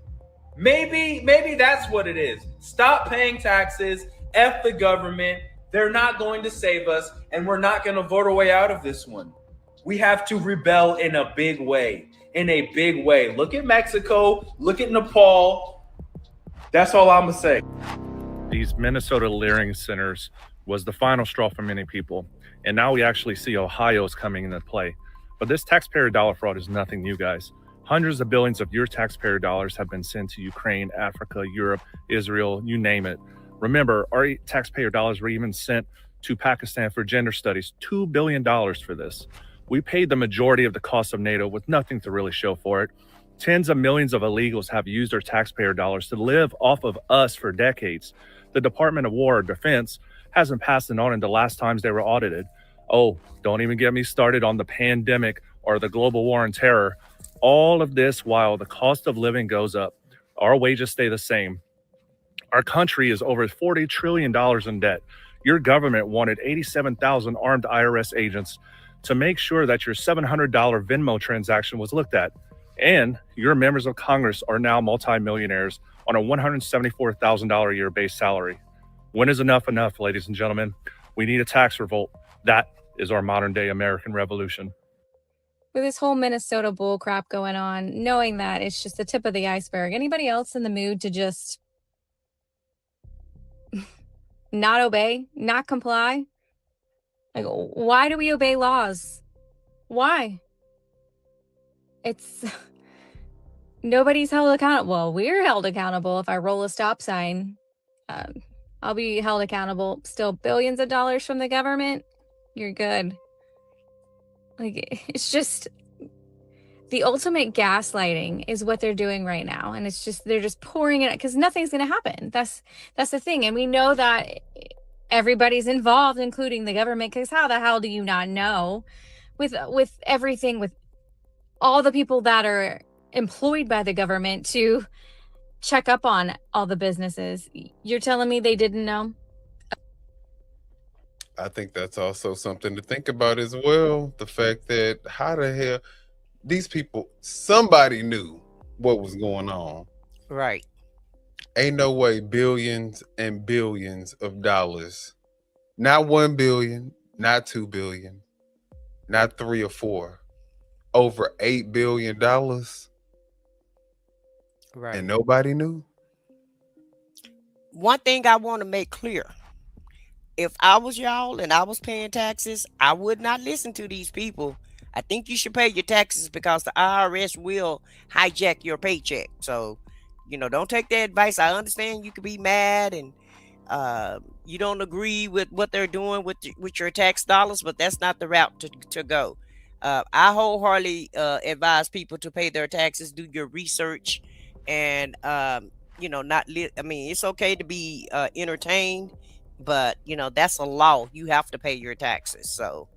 Maybe that's what it is. Stop paying taxes. F the government. They're not going to save us, and we're not going to vote our way out of this one. We have to rebel in a big way. In a big way. Look at Mexico. Look at Nepal. That's all I'm going to say. These Minnesota Learning Centers was the final straw for many people. And now we actually see Ohio's coming into play. But this taxpayer dollar fraud is nothing new, guys. Hundreds of billions of your taxpayer dollars have been sent to Ukraine, Africa, Europe, Israel, you name it. Remember, our taxpayer dollars were even sent to Pakistan for gender studies, $2 billion for this. We paid the majority of the cost of NATO with nothing to really show for it. Tens of millions of illegals have used their taxpayer dollars to live off of us for decades. The Department of War or Defense hasn't passed it on in the last times they were audited. Oh, don't even get me started on the pandemic or the global war on terror. All of this while the cost of living goes up. Our wages stay the same. Our country is over $40 trillion in debt. Your government wanted 87,000 armed IRS agents to make sure that your $700 Venmo transaction was looked at. And your members of Congress are now multimillionaires on a $174,000 a year base salary. When is enough enough, ladies and gentlemen? We need a tax revolt. That is our modern day American revolution. With this whole Minnesota bull crap going on, knowing that it's just the tip of the iceberg, anybody else in the mood to just not obey, not comply? Like, why do we obey laws? Why? It's nobody's held accountable. Well, we're held accountable. If I roll a stop sign, I'll be held accountable. Still billions of dollars from the government. You're good. Like, it's just the ultimate gaslighting is what they're doing right now. And it's just, they're just pouring it because nothing's going to happen. That's the thing. And we know that everybody's involved, including the government, because how the hell do you not know with everything, with all the people that are employed by the government to check up on all the businesses? You're telling me they didn't know? I think that's also something to think about as well. The fact that how the hell these people, somebody knew what was going on. Right. Ain't no way billions and billions of dollars, not 1 billion, not 2 billion, not 3 or 4, over $8 billion. Right. And nobody knew. One thing I want to make clear. If I was y'all and I was paying taxes, I would not listen to these people. I think you should pay your taxes because the IRS will hijack your paycheck. So, don't take their advice. I understand you could be mad and you don't agree with what they're doing with your tax dollars, but that's not the route to go. I wholeheartedly advise people to pay their taxes, do your research, and it's okay to be entertained. But that's a law. You have to pay your taxes. So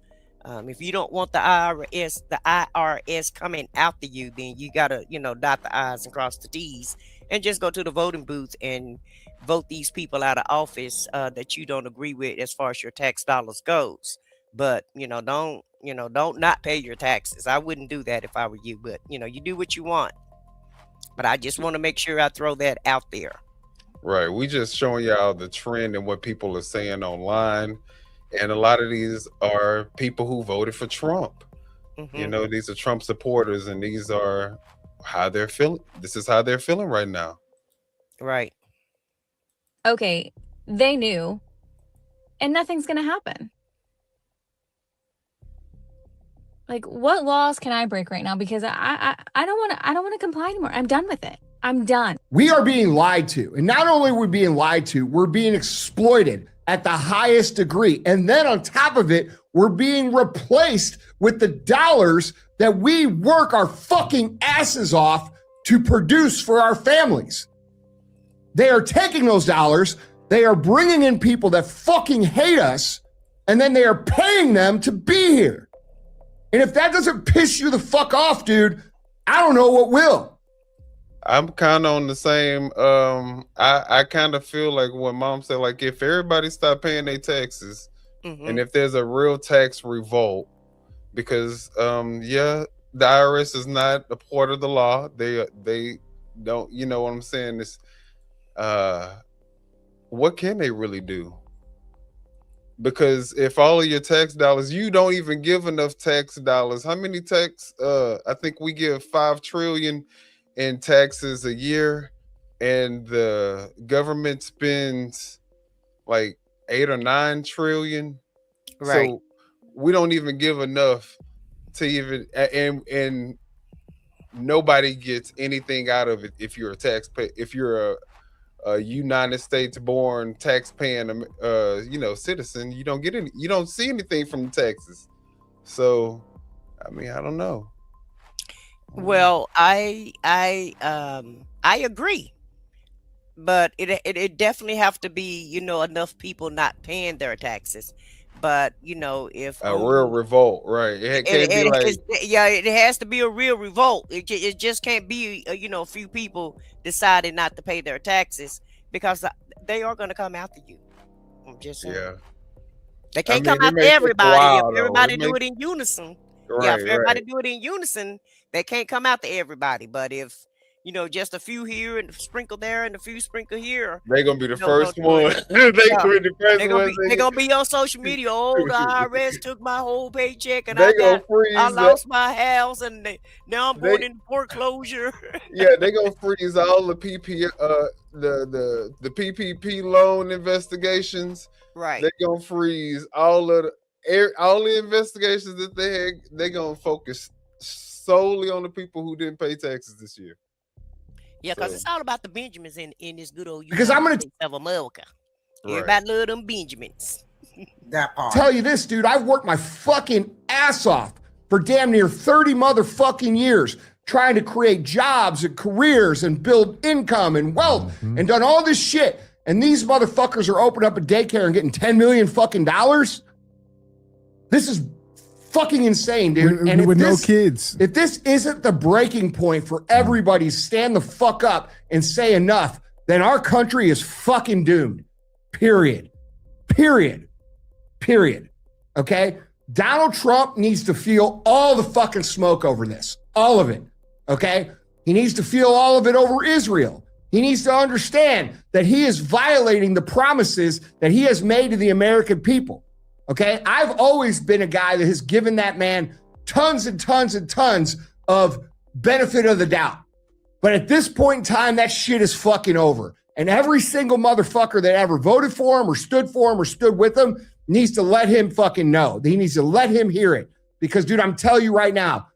if you don't want the IRS coming after you, then you gotta dot the I's and cross the T's and just go to the voting booth and vote these people out of office that you don't agree with as far as your tax dollars goes. But don't not pay your taxes. I wouldn't do that if I were you. But you do what you want. But I just want to make sure I throw that out there. Right. We just showing y'all the trend and what people are saying online. And a lot of these are people who voted for Trump. Mm-hmm. These are Trump supporters, and these are how they're feeling. This is how they're feeling right now. Right. Okay, they knew, and nothing's going to happen. Like, what laws can I break right now? Because I don't want to comply anymore. I'm done with it. I'm done. We are being lied to. And not only are we being lied to, we're being exploited at the highest degree. And then on top of it, we're being replaced with the dollars that we work our fucking asses off to produce for our families. They are taking those dollars, they are bringing in people that fucking hate us, and then they are paying them to be here. And if that doesn't piss you the fuck off, dude, I don't know what will. I'm kind of on the same. I kind of feel like what Mom said, like if everybody stop paying their taxes, and if there's a real tax revolt, because the IRS is not a part of the law. They don't, you know what I'm saying? This, what can they really do? Because if all of your tax dollars, you don't even give enough tax dollars. How many tax? I think we give 5 trillion in taxes a year, and the government spends like 8 or 9 trillion. Right. So we don't even give enough to even, and nobody gets anything out of it. If you're a taxpayer, if you're a United States born tax-paying citizen, you don't get any, you don't see anything from the taxes. So I mean, I don't know. Well, I agree, but it definitely have to be, enough people not paying their taxes. But if A real revolt, right? It can't be like, it has to be a real revolt. It just can't be a few people deciding not to pay their taxes, because they are going to come after you. I'm just saying. They can't come after everybody. If everybody do it in unison, if everybody do it in unison, they can't come after everybody. But if just a few here and sprinkle there and a few sprinkle here, they're gonna be the first one. They're gonna be the first one. They're gonna be on social media. Oh, the IRS took my whole paycheck, and They I gonna freeze lost my house, and now I'm going into foreclosure. Yeah, they gonna freeze all the the PPP loan investigations. Right. They gonna freeze all of the investigations that they had. They gonna focus solely on the people who didn't pay taxes this year. Yeah, because it's all about the Benjamins in this good old Because I'm gonna States of America. Everybody love them Benjamins. That part. Tell you this, dude, I've worked my fucking ass off for damn near 30 motherfucking years trying to create jobs and careers and build income and wealth and done all this shit. And these motherfuckers are opening up a daycare and getting 10 million fucking dollars. This is fucking insane, dude. And with no kids. If this isn't the breaking point for everybody to stand the fuck up and say enough, then our country is fucking doomed. Period. Okay? Donald Trump needs to feel all the fucking smoke over this. All of it. Okay? He needs to feel all of it over Israel. He needs to understand that he is violating the promises that he has made to the American people. Okay, I've always been a guy that has given that man tons and tons and tons of benefit of the doubt. But at this point in time, that shit is fucking over. And every single motherfucker that ever voted for him or stood with him needs to let him fucking know. He needs to let him hear it. Because, dude, I'm telling you right now,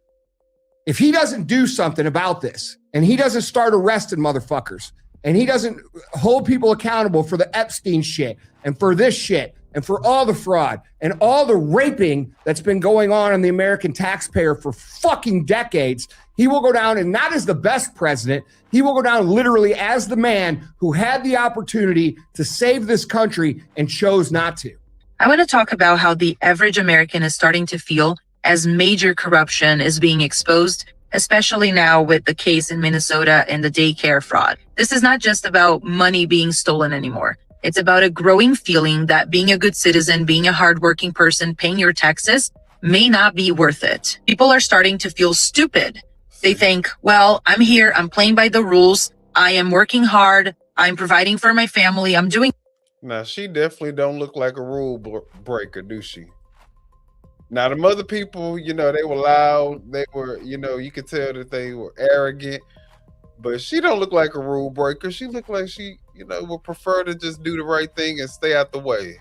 if he doesn't do something about this, and he doesn't start arresting motherfuckers, and he doesn't hold people accountable for the Epstein shit and for this shit, and for all the fraud and all the raping that's been going on the American taxpayer for fucking decades, he will go down, and not as the best president, he will go down literally as the man who had the opportunity to save this country and chose not to. I want to talk about how the average American is starting to feel as major corruption is being exposed, especially now with the case in Minnesota and the daycare fraud. This is not just about money being stolen anymore. It's about a growing feeling that being a good citizen, being a hardworking person, paying your taxes may not be worth it. People are starting to feel stupid. They think, well, I'm here, I'm playing by the rules, I am working hard, I'm providing for my family, I'm doing. Now, she definitely don't look like a rule breaker, do she? Now, the other people, they were loud, they were, you could tell that they were arrogant. But she don't look like a rule breaker. She look like she, would prefer to just do the right thing and stay out the way.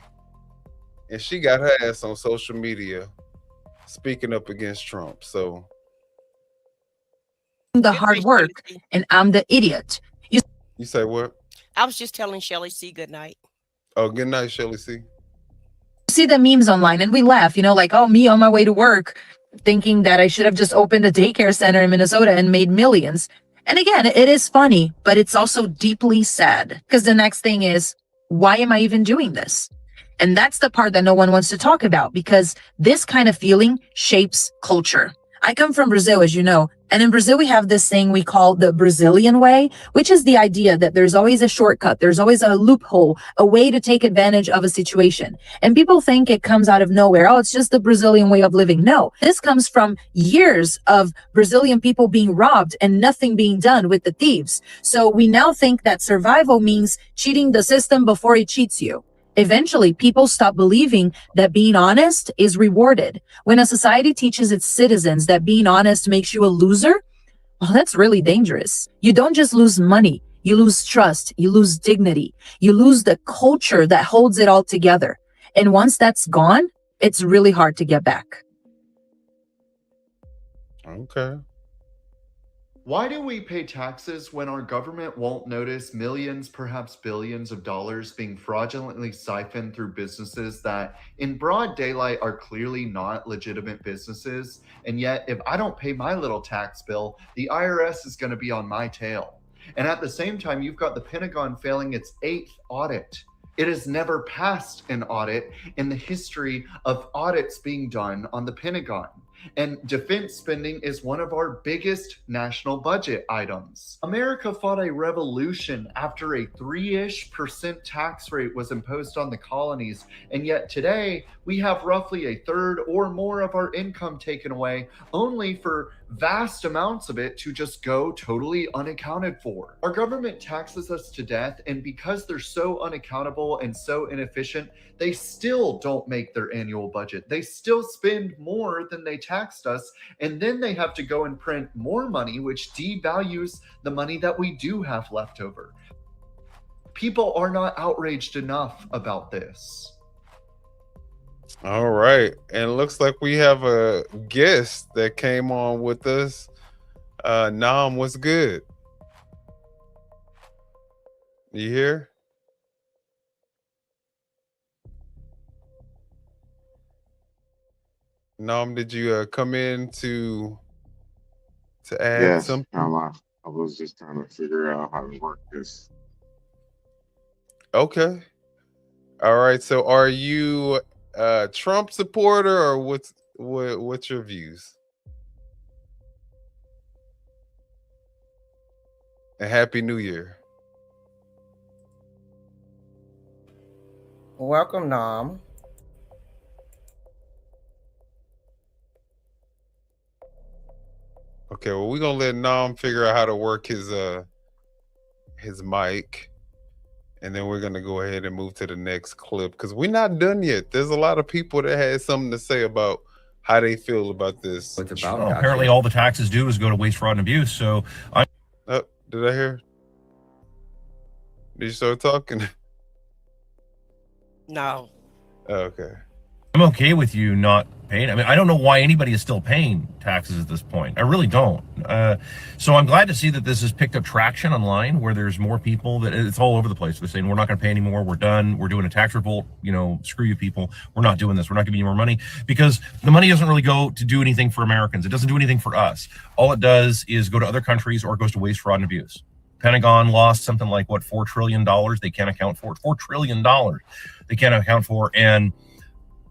And she got her ass on social media speaking up against Trump. So the hard work, and I'm the idiot. You say what? I was just telling Shelly C good night. Oh, good night, Shelly C. See the memes online and we laugh, like, oh, me on my way to work thinking that I should have just opened a daycare center in Minnesota and made millions. And again, it is funny, but it's also deeply sad because the next thing is, why am I even doing this? And that's the part that no one wants to talk about, because this kind of feeling shapes culture. I come from Brazil, as you know, and in Brazil, we have this thing we call the Brazilian way, which is the idea that there's always a shortcut. There's always a loophole, a way to take advantage of a situation. And people think it comes out of nowhere. Oh, it's just the Brazilian way of living. No, this comes from years of Brazilian people being robbed and nothing being done with the thieves. So we now think that survival means cheating the system before it cheats you. Eventually, people stop believing that being honest is rewarded. When a society teaches its citizens that being honest makes you a loser, well, that's really dangerous. You don't just lose money. You lose trust. You lose dignity. You lose the culture that holds it all together. And once that's gone, it's really hard to get back. Okay. Why do we pay taxes when our government won't notice millions, perhaps billions of dollars being fraudulently siphoned through businesses that in broad daylight are clearly not legitimate businesses? And yet, if I don't pay my little tax bill, the IRS is going to be on my tail. And at the same time, you've got the Pentagon failing its 8th audit. It has never passed an audit in the history of audits being done on the Pentagon. And defense spending is one of our biggest national budget items. America fought a revolution after a 3% tax rate was imposed on the colonies, and yet today we have roughly a third or more of our income taken away, only for vast amounts of it to just go totally unaccounted for. Our government taxes us to death, and because they're so unaccountable and so inefficient, they still don't make their annual budget. They still spend more than they taxed us, and then they have to go and print more money, which devalues the money that we do have left over. People are not outraged enough about this. All right. And it looks like we have a guest that came on with us. Nam, what's good? You here? Nam, did you come in to add something? I was just trying to figure out how to work this. Okay. All right. So are you a Trump supporter, or what's your views? And Happy New Year. Welcome, Nam. Okay, well, we're gonna let Nam figure out how to work his mic, and then we're gonna go ahead and move to the next clip because we're not done yet. There's a lot of people that had something to say about how they feel about this. What's about? Well, apparently, all the taxes due is go to waste, fraud, and abuse. So, did I hear? Did you start talking? No. Okay. I'm okay with you not paying. I mean, I don't know why anybody is still paying taxes at this point. I really don't. So I'm glad to see that this has picked up traction online, where there's more people that it's all over the place. They're saying we're not going to pay anymore. We're done. We're doing a tax revolt. Screw you people. We're not doing this. We're not giving you more money, because the money doesn't really go to do anything for Americans. It doesn't do anything for us. All it does is go to other countries, or it goes to waste, fraud, and abuse. Pentagon lost something like $4 trillion. They can't account for it. $4 trillion. They can't account for, and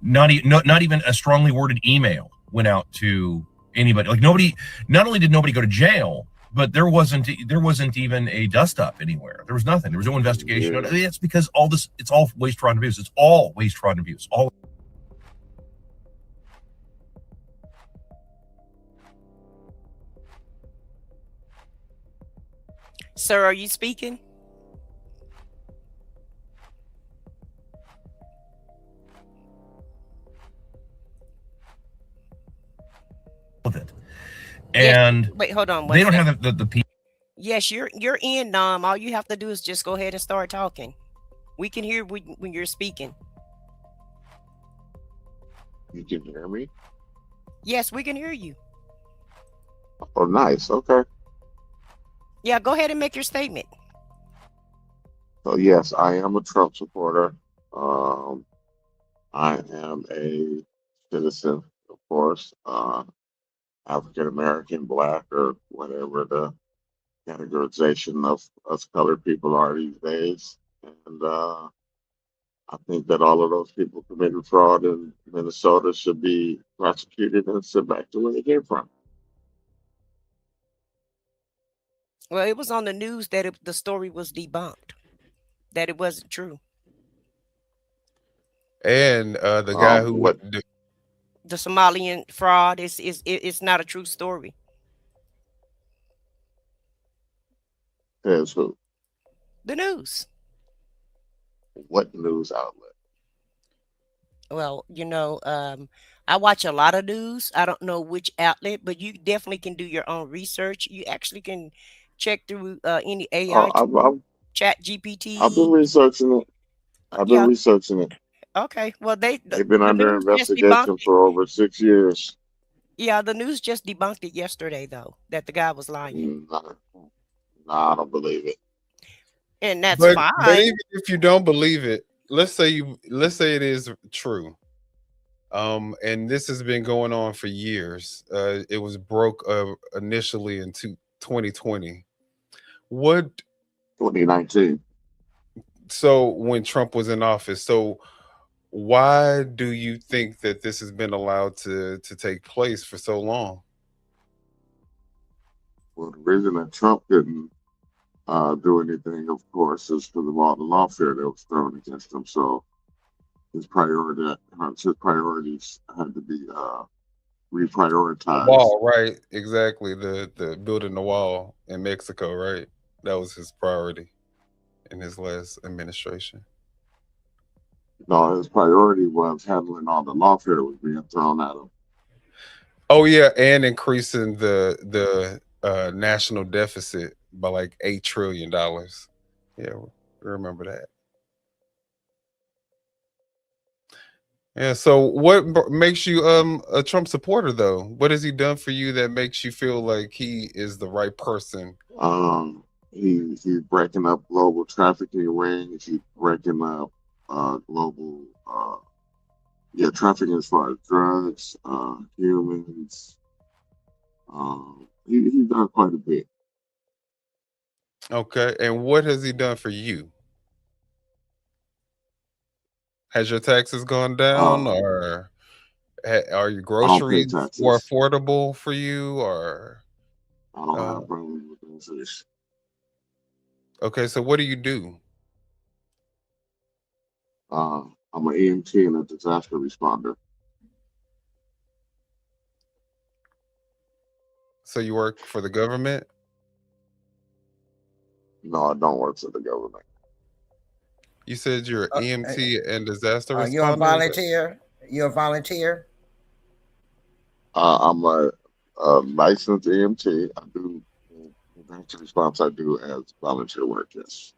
not even a strongly worded email went out to anybody. Like nobody. Not only did nobody go to jail, but there wasn't even a dust up anywhere. There was nothing. There was no investigation. Yeah. It's because all this. It's all waste, fraud, and abuse. It's all waste, fraud, and abuse. All. Sir, are you speaking? Of it. And wait, hold on. They don't have the people. Yes, you're in, Nom. All you have to do is just go ahead and start talking. We can hear when you're speaking. You can hear me? Yes, we can hear you. Oh, nice. Okay. Yeah, go ahead and make your statement. So yes, I am a Trump supporter. Um, I am a citizen, of course, African American, Black, or whatever the categorization of us colored people are these days. And I think that all of those people committing fraud in Minnesota should be prosecuted and sent back to where they came from. Well, it was on the news that the story was debunked, that it wasn't true. And the guy who What The Somalian fraud is not a true story. says who? The news. What news outlet? Well, I watch a lot of news. I don't know which outlet, but you definitely can do your own research. You actually can check through any AI Oh, tool, Chat I've been GPT. researching it. I've been Yeah. researching it. Okay. Well, They've been the under news just debunked investigation it. for over 6 years. Yeah, the news just debunked it yesterday, though, that the guy was lying, Nah, I don't believe it. and that's But fine. even if you don't believe it, let's say it is true. And this has been going on for years. It was broke initially in 2020. What 2019. So when Trump was in office, so why do you think that this has been allowed to take place for so long? Well, the reason that Trump didn't do anything, of course, is because of all the lawfare that was thrown against him. So his priorities had to be reprioritized. Wall, right? Exactly. The building the wall in Mexico, right? That was his priority in his last administration. No, his priority was handling all the lawfare that was being thrown at him. Oh yeah, and increasing the national deficit by like $8 trillion. Yeah, remember that. Yeah. So, what makes you a Trump supporter, though? What has he done for you that makes you feel like he is the right person? He's breaking up global trafficking rings. He's breaking up global trafficking as far as drugs, humans. He's done quite a bit. Okay, and what has he done for you? Has your taxes gone down, or are your I don't pay groceries more taxes. affordable for you, or? I don't have problems with this. Okay, so what do you do? I'm an EMT and a disaster responder. So you work for the government? No, I don't work for the government. You said you're an EMT and disaster responder? You're a volunteer? You're a volunteer? I'm a licensed EMT. I do disaster response. I do as volunteer work. Yes.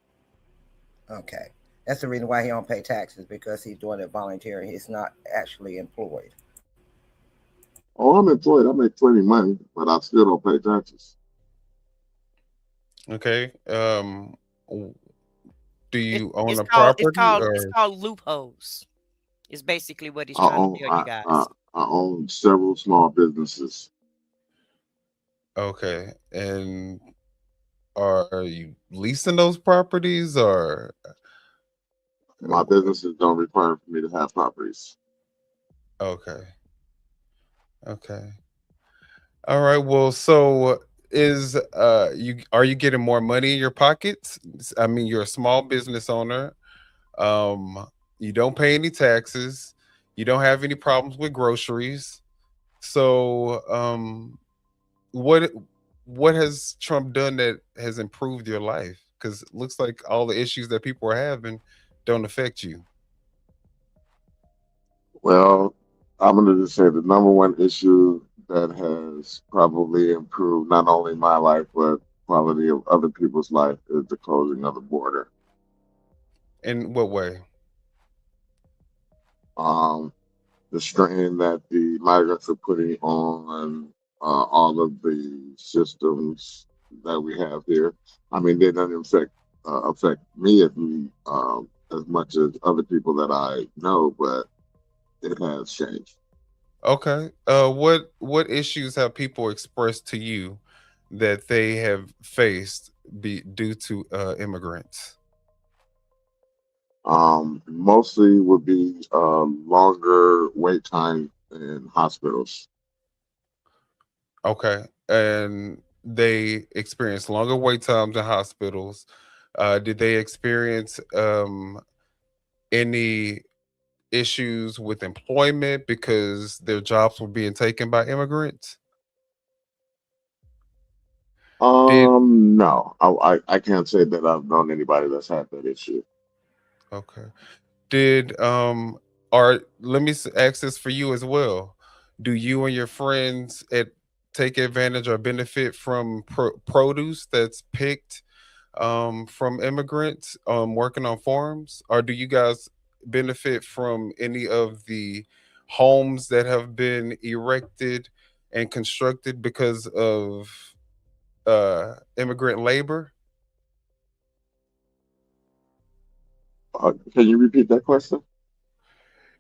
Okay. That's the reason why he don't pay taxes, because he's doing it volunteer. He's not actually employed. Oh, I'm employed. I make plenty of money, but I still don't pay taxes. Okay. Do you own It's a called property, or? it's called loopholes. Is basically what he's I trying own to tell you guys. I own several small businesses. Okay, and are you leasing those properties, or? My businesses don't require for me to have properties. Okay. Okay. All right. Well, so are you getting more money in your pockets? I mean, you're a small business owner. You don't pay any taxes. You don't have any problems with groceries. So, what has Trump done that has improved your life? Because it looks like all the issues that people are having don't affect you. Well, I'm going to just say the number one issue that has probably improved not only my life, but quality of other people's life is the closing of the border. In what way? The strain that the migrants are putting on all of the systems that we have here. I mean, they don't affect me as much as other people that I know, but it has changed. Okay. What issues have people expressed to you that they have faced due to immigrants? Mostly would be longer wait time in hospitals. Okay. And they experience longer wait times in hospitals. Did they experience any issues with employment because their jobs were being taken by immigrants? No, I can't say that I've known anybody that's had that issue. Okay. Did or let me ask this for you as well. Do you and your friends take advantage or benefit from produce that's picked from immigrants working on farms, or do you guys benefit from any of the homes that have been erected and constructed because of immigrant labor? Can you repeat that question?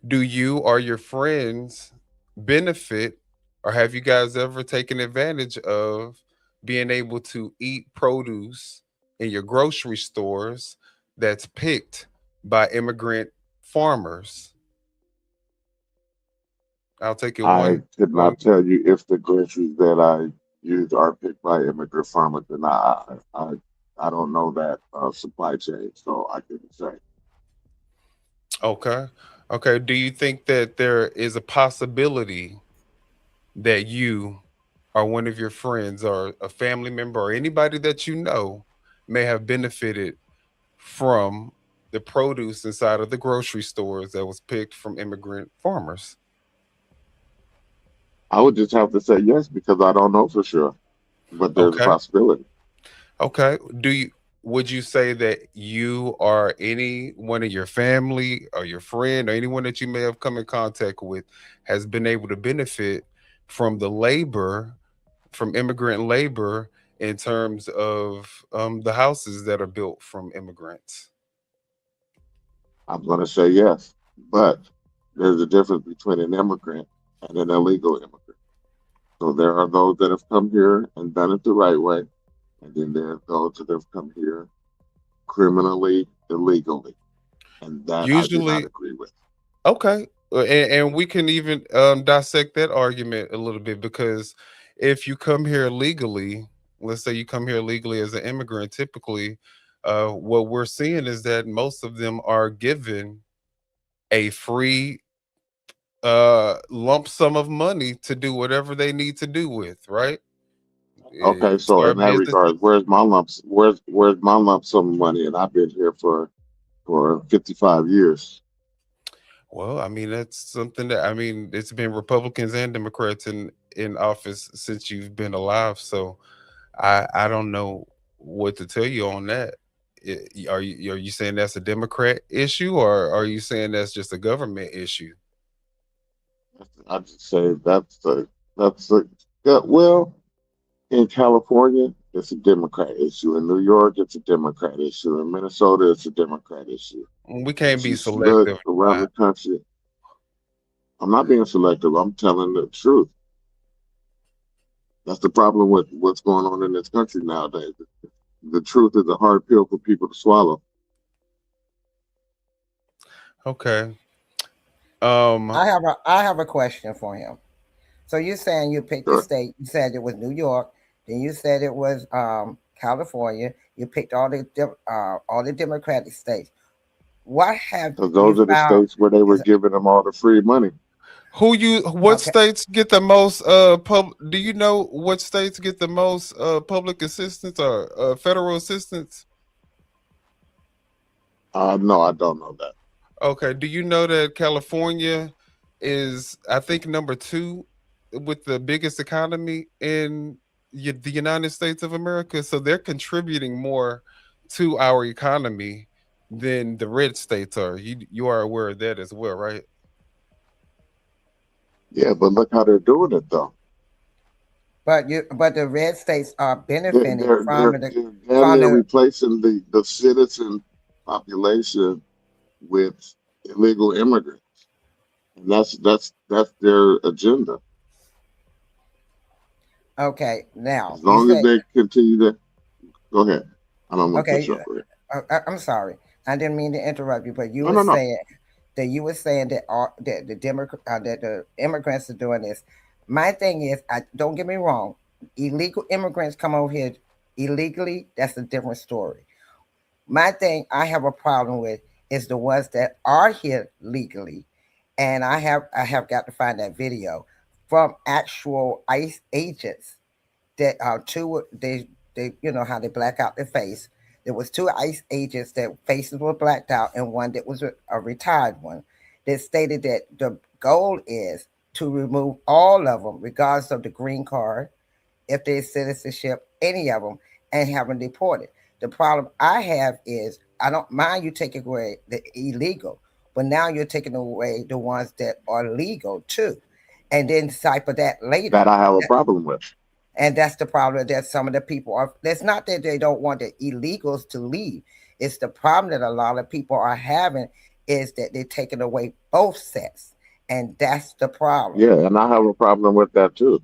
Do you or your friends benefit, or have you guys ever taken advantage of being able to eat produce in your grocery stores that's picked by immigrant farmers? I'll take it I one. could not tell you if the groceries that I use are picked by immigrant farmers, and I don't know that supply chain, so I couldn't say. Okay. Okay. Do you think that there is a possibility that you or one of your friends or a family member or anybody that you know may have benefited from the produce inside of the grocery stores that was picked from immigrant farmers? I would just have to say yes because I don't know for sure, but there's a Okay. possibility. Okay. Would you say that you or any one of your family or your friend or anyone that you may have come in contact with has been able to benefit from the labor, from immigrant labor in terms of the houses that are built from immigrants? I'm going to say yes, but there's a difference between an immigrant and an illegal immigrant. So there are those that have come here and done it the right way, and then there are those that have come here criminally, illegally, and that I do not Usually, agree with. okay. And we can even dissect that argument a little bit, because if you come here legally, let's say you come here legally as an immigrant, typically what we're seeing is that most of them are given a free lump sum of money to do whatever they need to do with, right? Okay, so in Start that businesses. regard, where's my lump sum of money, and I've been here for 55 years. Well, I mean, that's something that, I mean, it's been Republicans and Democrats in office since you've been alive. So I don't know what to tell you on that. Are you saying that's a Democrat issue, or are you saying that's just a government issue? I just say that's a yeah, well, in California, it's a Democrat issue. In New York, it's a Democrat issue. In Minnesota, it's a Democrat issue. We But can't be you look selective. around the country. I'm not being selective. I'm telling the truth. That's the problem with what's going on in this country nowadays. The truth is a hard pill for people to swallow. Okay. I have a question for him. So you're saying you picked the Sure. state. You said it was New York. Then you said it was California. You picked all the Democratic states. What have Because you those are the found? states where they were Is giving them all the free money. What okay? states get the most do you know what states get the most public assistance or federal assistance? No, I don't know that. Okay, do you know that California is, I think, number 2 with the biggest economy in the United States of America, so they're contributing more to our economy than the red states are. You are aware of that as well, right? Yeah, but look how they're doing it though. But the red states are They're benefiting they're from they're, the they're damn from near the replacing the citizen population with illegal immigrants. And that's their agenda. okay. Now As you long as say they continue to go ahead. I don't want to cut okay. you off. Go ahead. I'm sorry. I didn't mean to interrupt you, but you No, were no, no. saying that that the that the immigrants are doing this. My thing is, don't get me wrong. Illegal immigrants come over here illegally. That's a different story. My thing I have a problem with is the ones that are here legally, and I have got to find that video from actual ICE agents that two they you know how they black out their face. There was two ICE agents that faces were blacked out, and one that was a retired one that stated that the goal is to remove all of them, regardless of the green card, if their citizenship, any of them, and have them deported. The problem I have is I don't mind you taking away the illegal, but now you're taking away the ones that are legal too, and then decipher that later. That I have a problem with. And that's the problem that some of the people are. It's not that they don't want the illegals to leave. It's the problem that a lot of people are having is that they're taking away both sets. And that's the problem. Yeah, and I have a problem with that too.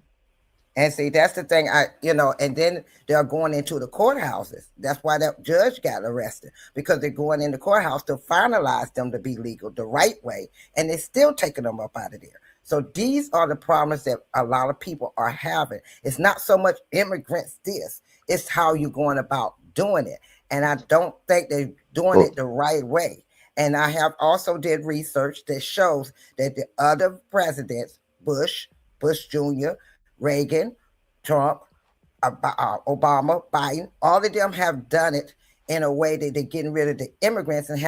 And see, that's the thing and then they're going into the courthouses. That's why that judge got arrested, because they're going in the courthouse to finalize them to be legal the right way, and they're still taking them up out of there. So these are the problems that a lot of people are having. It's not so much immigrants it's how you're going about doing it. And I don't think they're doing it the right way. And I have also did research that shows that the other presidents, Bush Jr., Reagan, Trump, Obama, Biden, all of them have done it in a way that they're getting rid of the immigrants and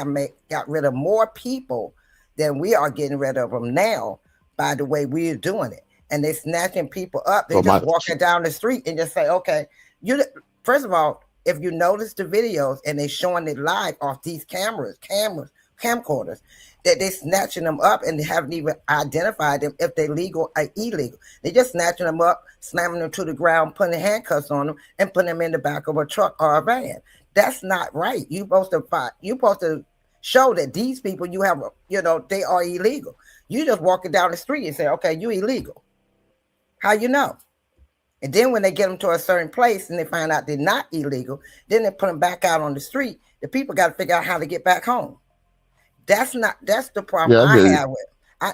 got rid of more people than we are getting rid of them now by the way we're doing it. And they're snatching people up. They're just walking down the street and just say, okay, first of all, if you notice the videos and they're showing it live off these camcorders, that they're snatching them up and they haven't even identified them if they're legal or illegal. They're just snatching them up, slamming them to the ground, putting handcuffs on them, and putting them in the back of a truck or a van. That's not right. You're supposed to show that these people they are illegal. You just walking down the street and say, okay, you illegal. How you know? And then when they get them to a certain place and they find out they're not illegal, then they put them back out on the street. The people got to figure out how to get back home. That's the problem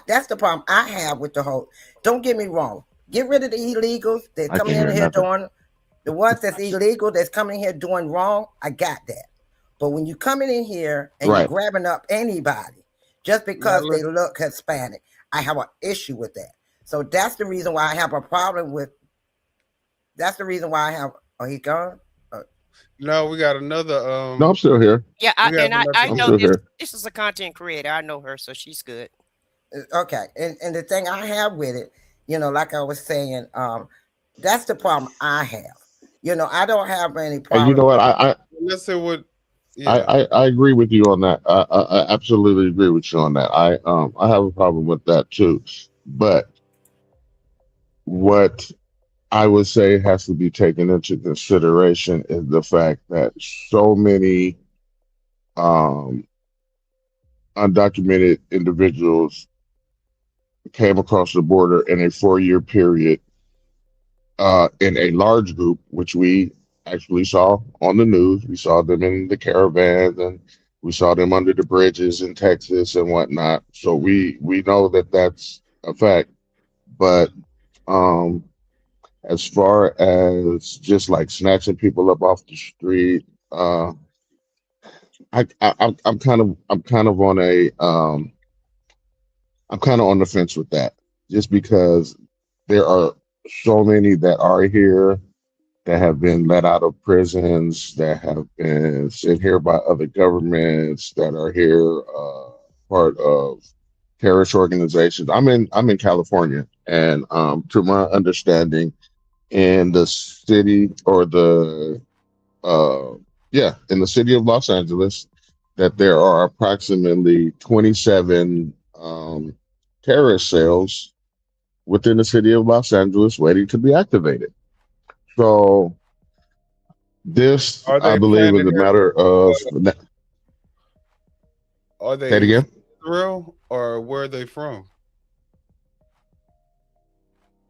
that's the problem I have with the whole. Don't get me wrong. Get rid of the illegals that come in here doing the ones that's illegal, that's coming in here doing wrong. I got that. But when you coming in here and you're grabbing up anybody just because they look Hispanic, I have an issue with that. So that's the reason why I have a problem with. That's the reason why I have. Oh, he gone? No, we got another. No, I'm still here. Yeah, I know this. This is a content creator. I know her, so she's good. Okay, and the thing I have with it, like I was saying, that's the problem I have. I don't have any problem. And you know what? Let's say what. Yeah. I agree with you on that. I absolutely agree with you on that. I have a problem with that too. But what I would say has to be taken into consideration is the fact that so many undocumented individuals came across the border in a 4-year period in a large group, which we actually saw on the news. We saw them in the caravans and we saw them under the bridges in Texas and whatnot. So we know that that's a fact. But as far as just like snatching people up off the street, I'm kind of on the fence with that, just because there are so many that are here that have been let out of prisons, that have been sent here by other governments, that are here part of terrorist organizations. I'm in California, and to my understanding, in the city or the in the city of Los Angeles that there are approximately 27 terrorist cells within the city of Los Angeles waiting to be activated. So this, Are I they believe, is planning a matter of. Are Say it they again. Israel or where are they from?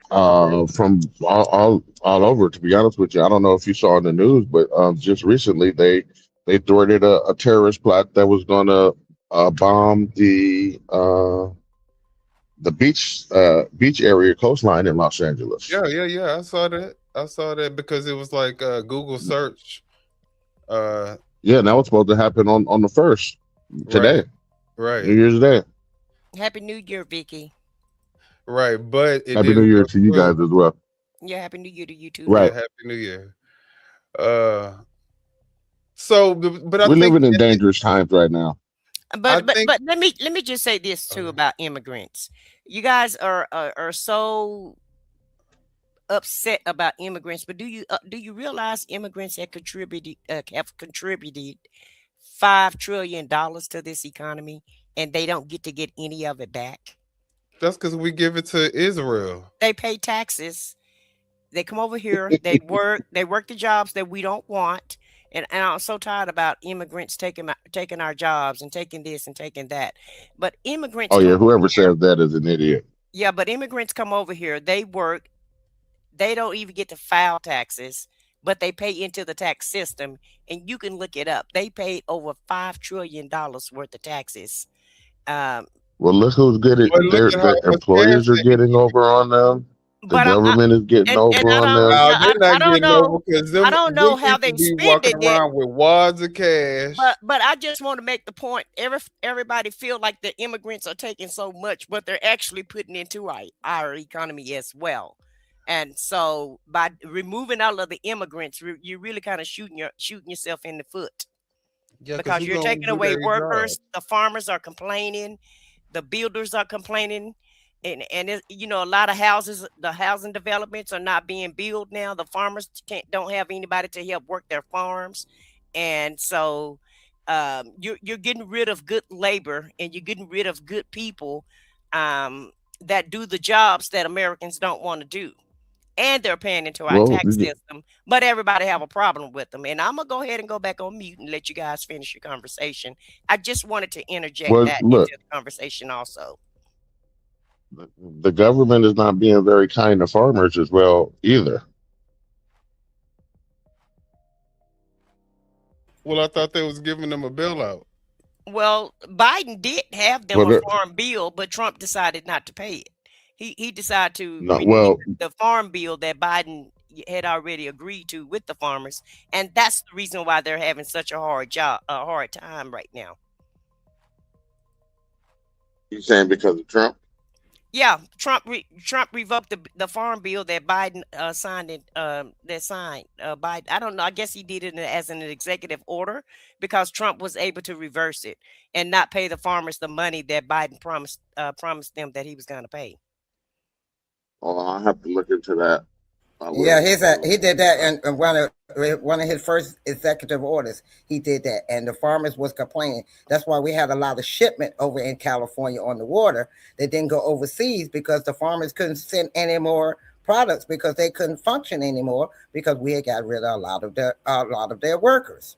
From all over. To be honest with you, I don't know if you saw in the news, but just recently they thwarted a terrorist plot that was going to bomb the beach area coastline in Los Angeles. Yeah. I saw that. I saw that because it was like Google search. Yeah, now it's supposed to happen on the first Right. today, Right. New Year's Day. Happy New Year, Vicky. Right. But it Happy New didn't Year go to you through. guys as well. Yeah, Happy New Year to you too. Yeah. Right. Happy New Year. Uh. So, but I We're think living in dangerous times right now. I But think. let me just say this too about immigrants. You guys are so upset about immigrants, but do you realize immigrants have contributed $5 trillion to this economy, and they don't get to get any of it back? That's because we give it to Israel. They pay taxes. They come over here. They work the jobs that we don't want. And I'm so tired about immigrants taking our jobs and taking this and taking that. But immigrants Oh yeah, come over whoever here. says that is an idiot. Yeah, but immigrants come over here. They work. They don't even get to file taxes, but they pay into the tax system. And you can look it up. They paid over $5 trillion worth of taxes. Um, Well, look who's getting But look at how their much cash employers are they be getting over on them. The but government is getting over on them. No, they're I not don't getting know. over because I them don't them know how people they be spend walking it yet. around with wads of cash. But I just want to make the point. Everybody feel like the immigrants are taking so much, but they're actually putting into our economy as well. And so by removing all of the immigrants, you're really kind of shooting yourself in the foot Yeah, because because who you're gonna taking do away their job? workers. The farmers are complaining, the builders are complaining, and a lot of houses, the housing developments are not being built now. The farmers don't have anybody to help work their farms, and so you're getting rid of good labor and you're getting rid of good people um, that do the jobs that Americans don't want to do, and they're paying into our Well, tax system, but everybody have a problem with them. And I'm gonna go ahead and go back on mute and let you guys finish your conversation. I just wanted to interject that into look, the conversation also. the government is not being very kind to farmers as well either. Well, I thought they was giving them a bailout. Well, Biden did have them Well, a farm bill, but Trump decided not to pay it. He decided to no, renew well, the farm bill that Biden had already agreed to with the farmers, and that's the reason why they're having such a hard time right now. he's saying because of Trump. Yeah, Trump revoked the farm bill that Biden signed. Biden. I don't know. I guess he did it as an executive order because Trump was able to reverse it and not pay the farmers the money that Biden promised them that he was going to pay. Oh, I have to look into that. I Yeah, will. he did that in one of his first executive orders. He did that, and the farmers was complaining. That's why we had a lot of shipment over in California on the water. They didn't go overseas because the farmers couldn't send any more products because they couldn't function anymore because we had got rid of a lot of their workers.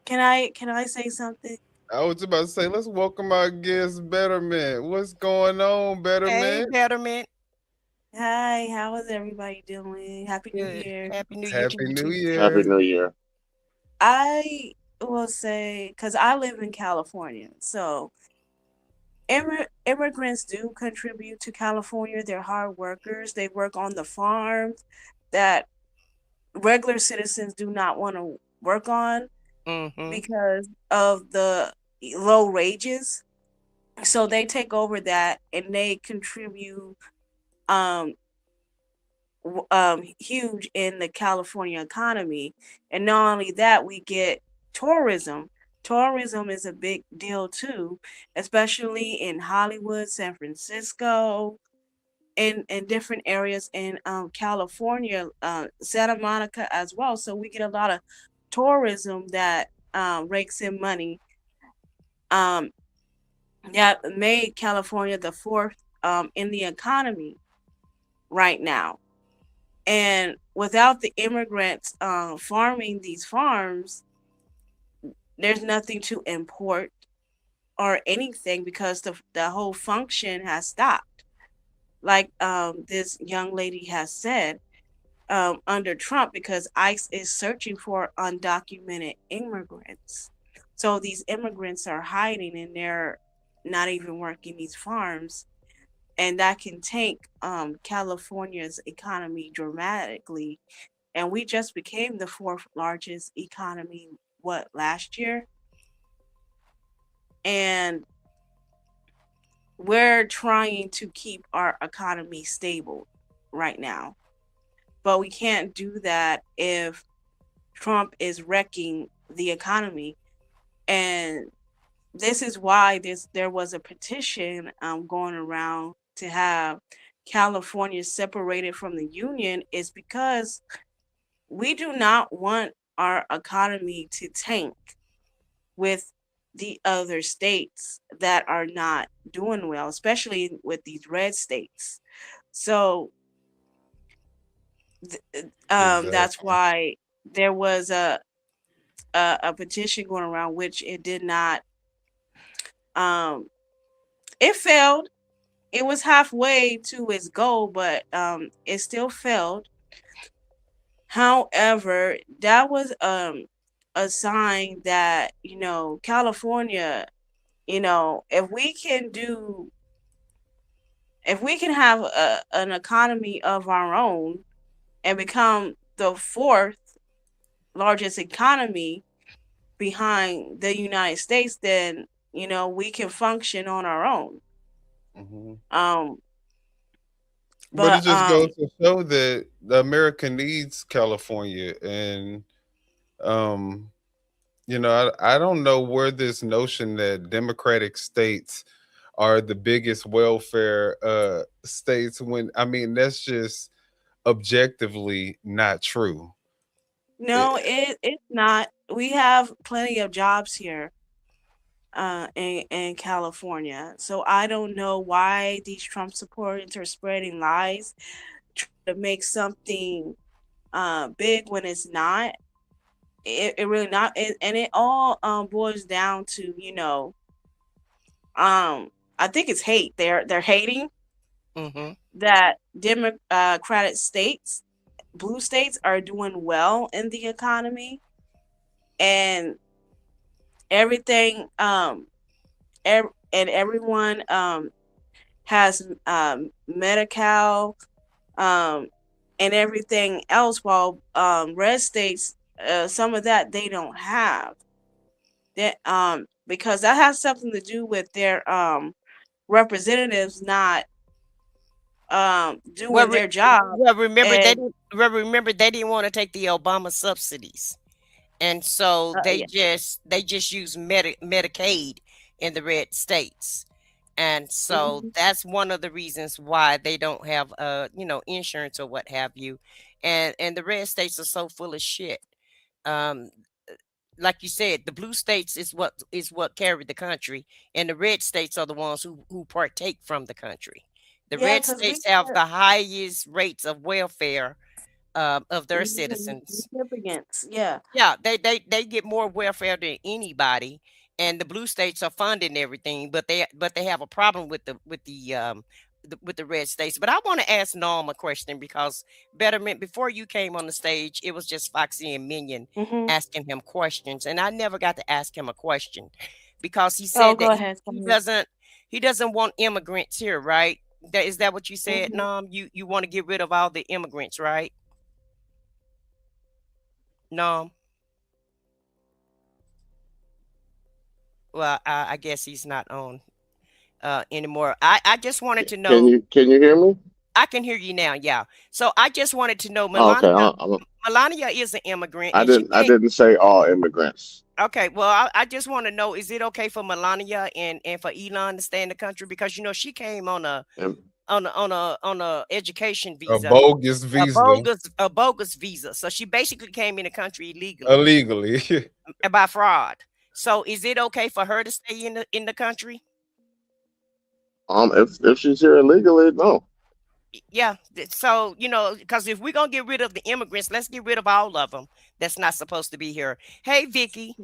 Can I say something? I was about to say, let's welcome our guest, Betterment. What's going on, Hey, Betterment? Betterment. Hi, how is everybody doing? Happy New Good. Year. Happy New Year to Happy you New too. Happy Year. New Year. I will say, because I live in California, so immigrants do contribute to California. They're hard workers. They work on the farms that regular citizens do not want to work on Mm-hmm. because of the low wages. So they take over that and they contribute um huge in the California economy. And not only that, we get tourism. Tourism is a big deal too, especially in Hollywood, San Francisco, in different areas in California, Santa Monica as well. So we get a lot of tourism that rakes in money. That made California the fourth in the economy right now. And without the immigrants farming these farms, there's nothing to import or anything because the whole function has stopped. Like this young lady has said, under Trump, because ICE is searching for undocumented immigrants. So these immigrants are hiding and they're not even working these farms. And that can tank California's economy dramatically. And we just became the fourth largest economy, what, last year? And we're trying to keep our economy stable right now. But we can't do that if Trump is wrecking the economy. And this is why there was a petition going around to have California separated from the union, is because we do not want our economy to tank with the other states that are not doing well, especially with these red states. So that's why there was a petition going around, which it did not. It failed. It was halfway to its goal, but it still failed. However, that was a sign that, California, if we can have an economy of our own and become the fourth largest economy behind the United States, then we can function on our own. But it just goes to show that America needs California, and I don't know where this notion that Democratic states are the biggest welfare states, when that's just objectively not true. No, it's not. We have plenty of jobs here in California. So I don't know why these Trump supporters are spreading lies to make something big when it's not. It really not, and it all boils down to I think it's hate. They're hating that Democratic states, blue states, are doing well in the economy, and everything and everyone has Medi-Cal and everything else, while red states, some of that they don't have. That because that has something to do with their representatives not doing their job. Well, remember they didn't want to take the Obama subsidies, and so they just use Medicaid in the red states, and so that's one of the reasons why they don't have insurance or what have you, and the red states are so full of shit. Like you said, the blue states is what carry the country, and the red states are the ones who partake from the country. The red states have the highest rates of welfare of their citizens. Yeah, they get more welfare than anybody, and the blue states are funding everything, but they have a problem with the red states. But I want to ask Norm a question, because Betterment, before you came on the stage, it was just Foxy and Minion asking him questions, and I never got to ask him a question because he said he doesn't want immigrants here, right? Is that what you said, Norm? You want to get rid of all the immigrants, right? Norm? Well, I guess he's not on anymore. I just wanted to know. Can you hear me? I can hear you now. Yeah. So I just wanted to know, Okay, Melania is an immigrant. I didn't say all immigrants. Okay. Well, I just want to know, is it okay for Melania and for Elon to stay in the country? Because she came on a on a education A visa, bogus visa. a bogus visa. So she basically came in the country illegally. Illegally. By fraud. So is it okay for her to stay in the country? If she's here illegally, no. Yeah. So because if we're gonna get rid of the immigrants, let's get rid of all of them that's not supposed to be here. Hey, Vicky.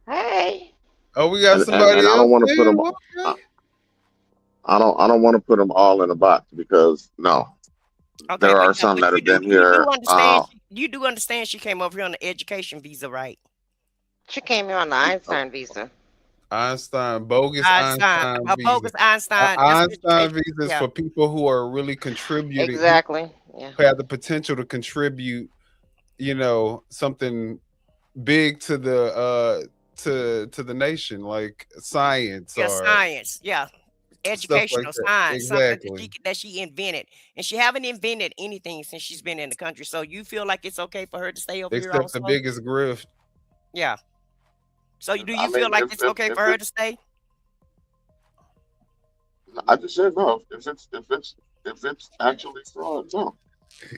Hey. Oh, we got And somebody I else don't want to put there. them. Okay. I don't want to put them all in a box because no, Okay, there but are some that have been you do here. understand. You do understand she came over here on an education visa, right? She came here on the Einstein visa. Bogus Einstein A visa. bogus Einstein. That's Einstein education. visa is Yeah. for people who are really contributing. Exactly. Yeah. Who have the potential to contribute, something big to the to the nation, like science Yeah, or science. Yeah. stuff like Educational that. science, something Exactly. that she invented. And she haven't invented anything since she's been in the country. So you feel like it's okay for her to stay over here Except also? the biggest grift. Yeah. So do I you feel mean, like it's okay for her to stay? I just said no. If it's actually fraud, no.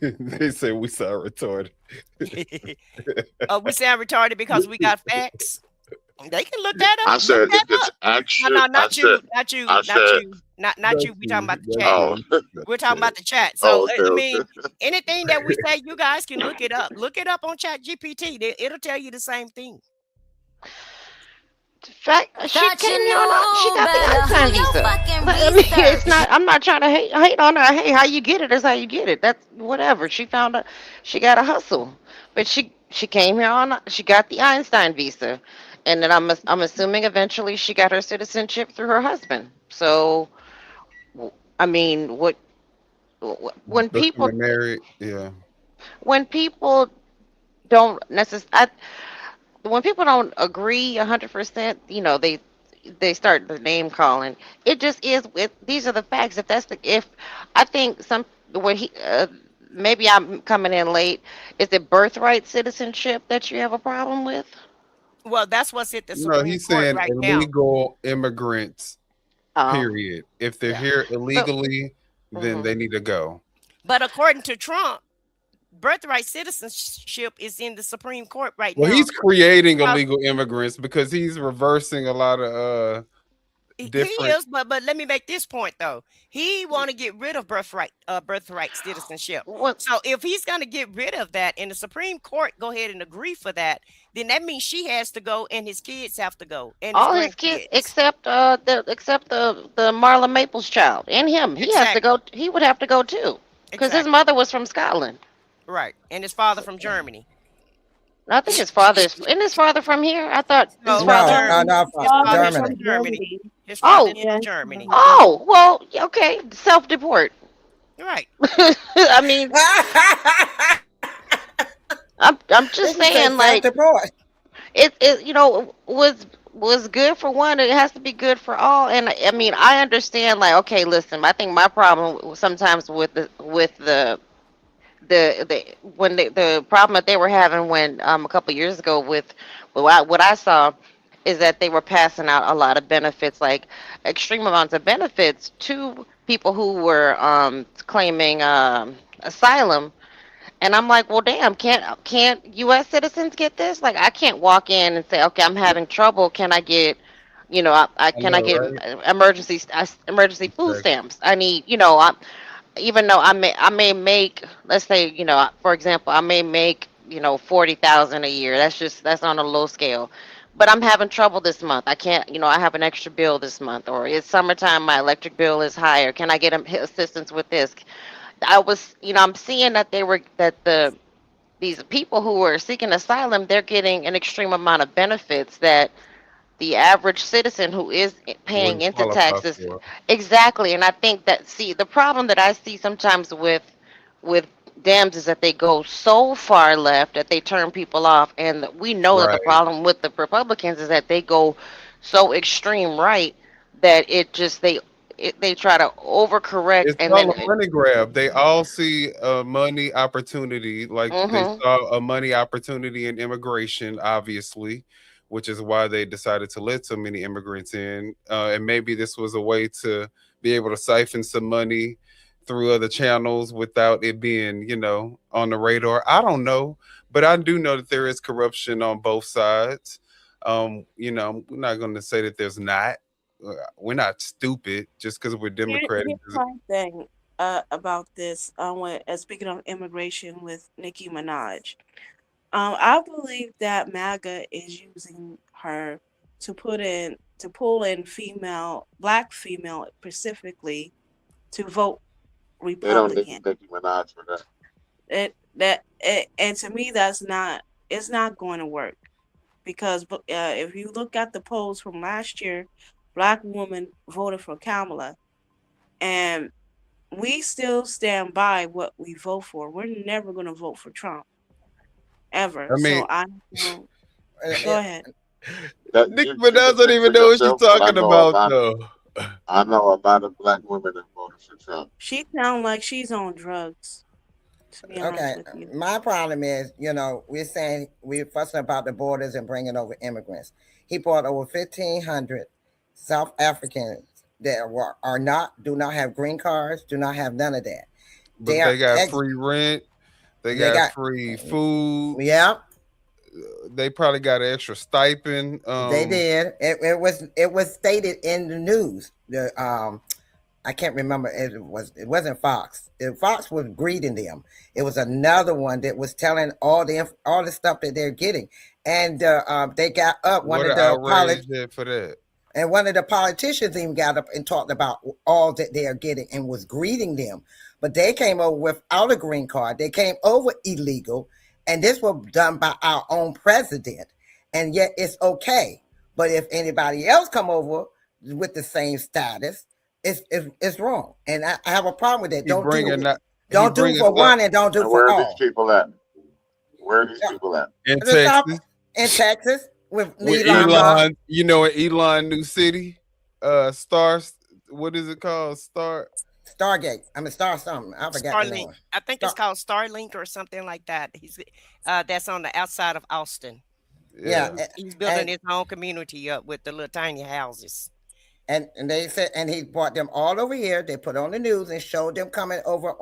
They say we sound retarded. We sound retarded because we got facts. They can look that up. I said Look that if it's up. actually, No, not you, not you, I not said, you, not you. We talking about the chat. oh, We're talking about the chat. oh, So okay, I mean, okay. anything that we say, you guys can look it up. Look it up on Chat GPT. It'll tell you the same thing. Fact, she came here on. She got the Einstein visa. I mean, it's not. I'm not trying to hate on her. Hey, how you get it is how you get it. That's whatever. She found out. She got a hustle, but she came here on. She got the Einstein visa, and then I'm assuming eventually she got her citizenship through her husband. So, I mean, when people Becoming married, yeah. when people don't necessarily when people don't agree 100%, they start the name calling. It just is. These are the facts. If I think what he maybe I'm coming in late. Is it birthright citizenship that you have a problem with? Well, that's what's at the No, Supreme he's Court saying right now. illegal immigrants. Period. If they're Yeah. here illegally, then Mhm. they need to go. But according to Trump, birthright citizenship is in the Supreme Court right Well, now. he's creating Because illegal immigrants because he's reversing a lot of he different. is, but let me make this point though. He want to get rid of birthright citizenship. So if he's going to get rid of that, and the Supreme Court go ahead and agree for that, then that means she has to go, and his kids have to go, and his All his kids grandkids. except the Marla Maples child and him. He has to go. He would have to go too, because his mother was from Scotland. Right, and his father from Germany. I think his father isn't his father from here? I thought his No, father. his father is from Germany. His Oh, father is from Germany. oh, well, okay, self-deport. Right. I mean, I'm just saying, like, it was good for one. It has to be good for all. And I mean, I understand. Like, okay, listen, I think my problem sometimes with the problem that they were having when a couple years ago with what I saw is that they were passing out a lot of benefits, like extreme amounts of benefits to people who were claiming asylum. And I'm like, well, damn, can't U.S. citizens get this? Like, I can't walk in and say, okay, I'm having trouble. Can I get, I get emergency food stamps? I need, even though I may make, let's say, for example, I may make, 40,000 a year. That's on a low scale. But I'm having trouble this month. I can't, I have an extra bill this month, or it's summertime, my electric bill is higher. Can I get assistance with this? I'm seeing that these people who are seeking asylum, they're getting an extreme amount of benefits that the average citizen who is paying Wouldn't into qualify taxes. for. Exactly. And I think that, the problem that I see sometimes with Dems is that they go so far left that they turn people off. And we know that the Right. problem with the Republicans is that they go so extreme right that they try to overcorrect, It's and all then a money grab. They all see a money opportunity, like they Mhm. saw a money opportunity in immigration, obviously, which is why they decided to let so many immigrants in. And maybe this was a way to be able to siphon some money through other channels without it being, on the radar. I don't know, but I do know that there is corruption on both sides. I'm not going to say that there's not. We're not stupid just because we're Democratic. Here's my thing about this. Speaking of immigration with Nicki Minaj, I believe that MAGA is using her to pull in black female specifically to vote They don't need Republican. Nicki Minaj for that. And to me, it's not going to work, because if you look at the polls from last year, black women voted for Kamala, and we still stand by what we vote for. We're never going to vote for Trump ever. I mean, go ahead. Nicki Minaj don't even know what she's talking about, though. I know a lot of black women that voted for Trump. She sounds like she's on drugs. Okay, my problem is, we're fussing about the borders and bringing over immigrants. He brought over 1,500 South Africans that do not have green cards, do not have none of that. But they got free rent. They got free food. Yeah. They probably got an extra stipend. They did. It was stated in the news. I can't remember. It wasn't Fox. Fox was greeting them. It was another one that was telling all the stuff that they're getting, and they got up. What an outrage for that. And one of the politicians even got up and talked about all that they are getting and was greeting them. But they came over without a green card. They came over illegal, and this was done by our own president. And yet it's okay. But if anybody else come over with the same status, it's wrong. And I have a problem with that. Don't do for one and don't do for all. Where are these people at? Where are these people at? In Texas. In Texas. With Elon, Elon new city, what is it called? Stargate. Star something. I forgot the name. I think it's called Starlink or something like that. He's that's on the outside of Austin. Yeah, he's building his own community up with the little tiny houses. And they said, and he brought them all over here. They put on the news and showed them coming over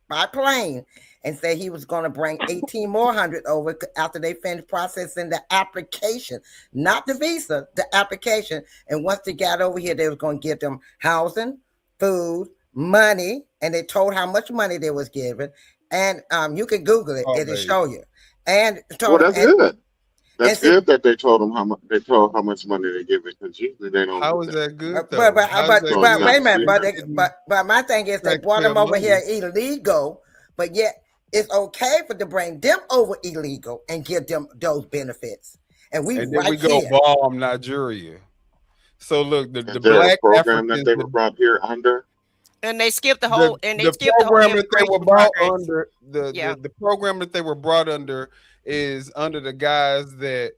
by plane, and said he was going to bring 18 more hundred over after they finished processing the application, not the visa, the application. And once they got over here, they was going to give them housing, food, money, and they told how much money they was giving. And you can Google it; it'll show you. And that's good. That's good that they told them how much. They told how much money they give it, because usually they don't. How is that good? But wait a minute. But my thing is they brought them over here illegal, but yet it's okay to bring them over illegal and give them those benefits. And then we go bomb Nigeria. So look, the black program that they were brought here under. And they skipped the whole. The program that they were brought under. The program that they were brought under is under the guise that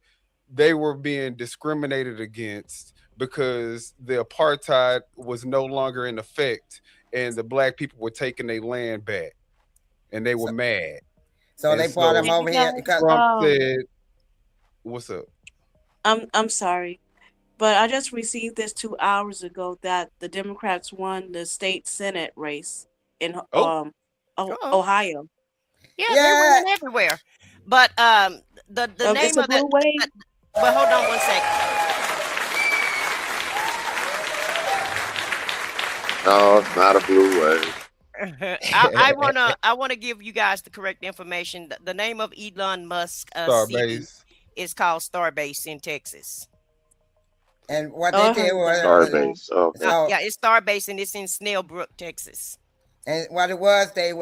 they were being discriminated against because the apartheid was no longer in effect and the black people were taking their land back, and they were mad. So they brought them over here because Trump said, "What's up?" I'm sorry, but I just received this 2 hours ago that the Democrats won the state Senate race in Ohio. Yeah, they're winning everywhere. But the name of the wave. But hold on one second. No, it's not a blue wave. I wanna give you guys the correct information. The name of Elon Musk city is called Starbase in Texas. And what they did was Starbase. Yeah, it's Starbase, and it's in Snellbrook, Texas. And what it was, the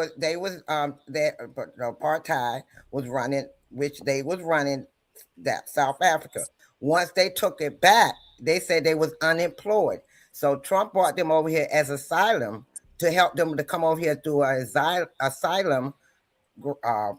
apartheid was running, which they was running that South Africa. Once they took it back, they said they was unemployed. So Trump brought them over here as asylum to help them to come over here through an asylum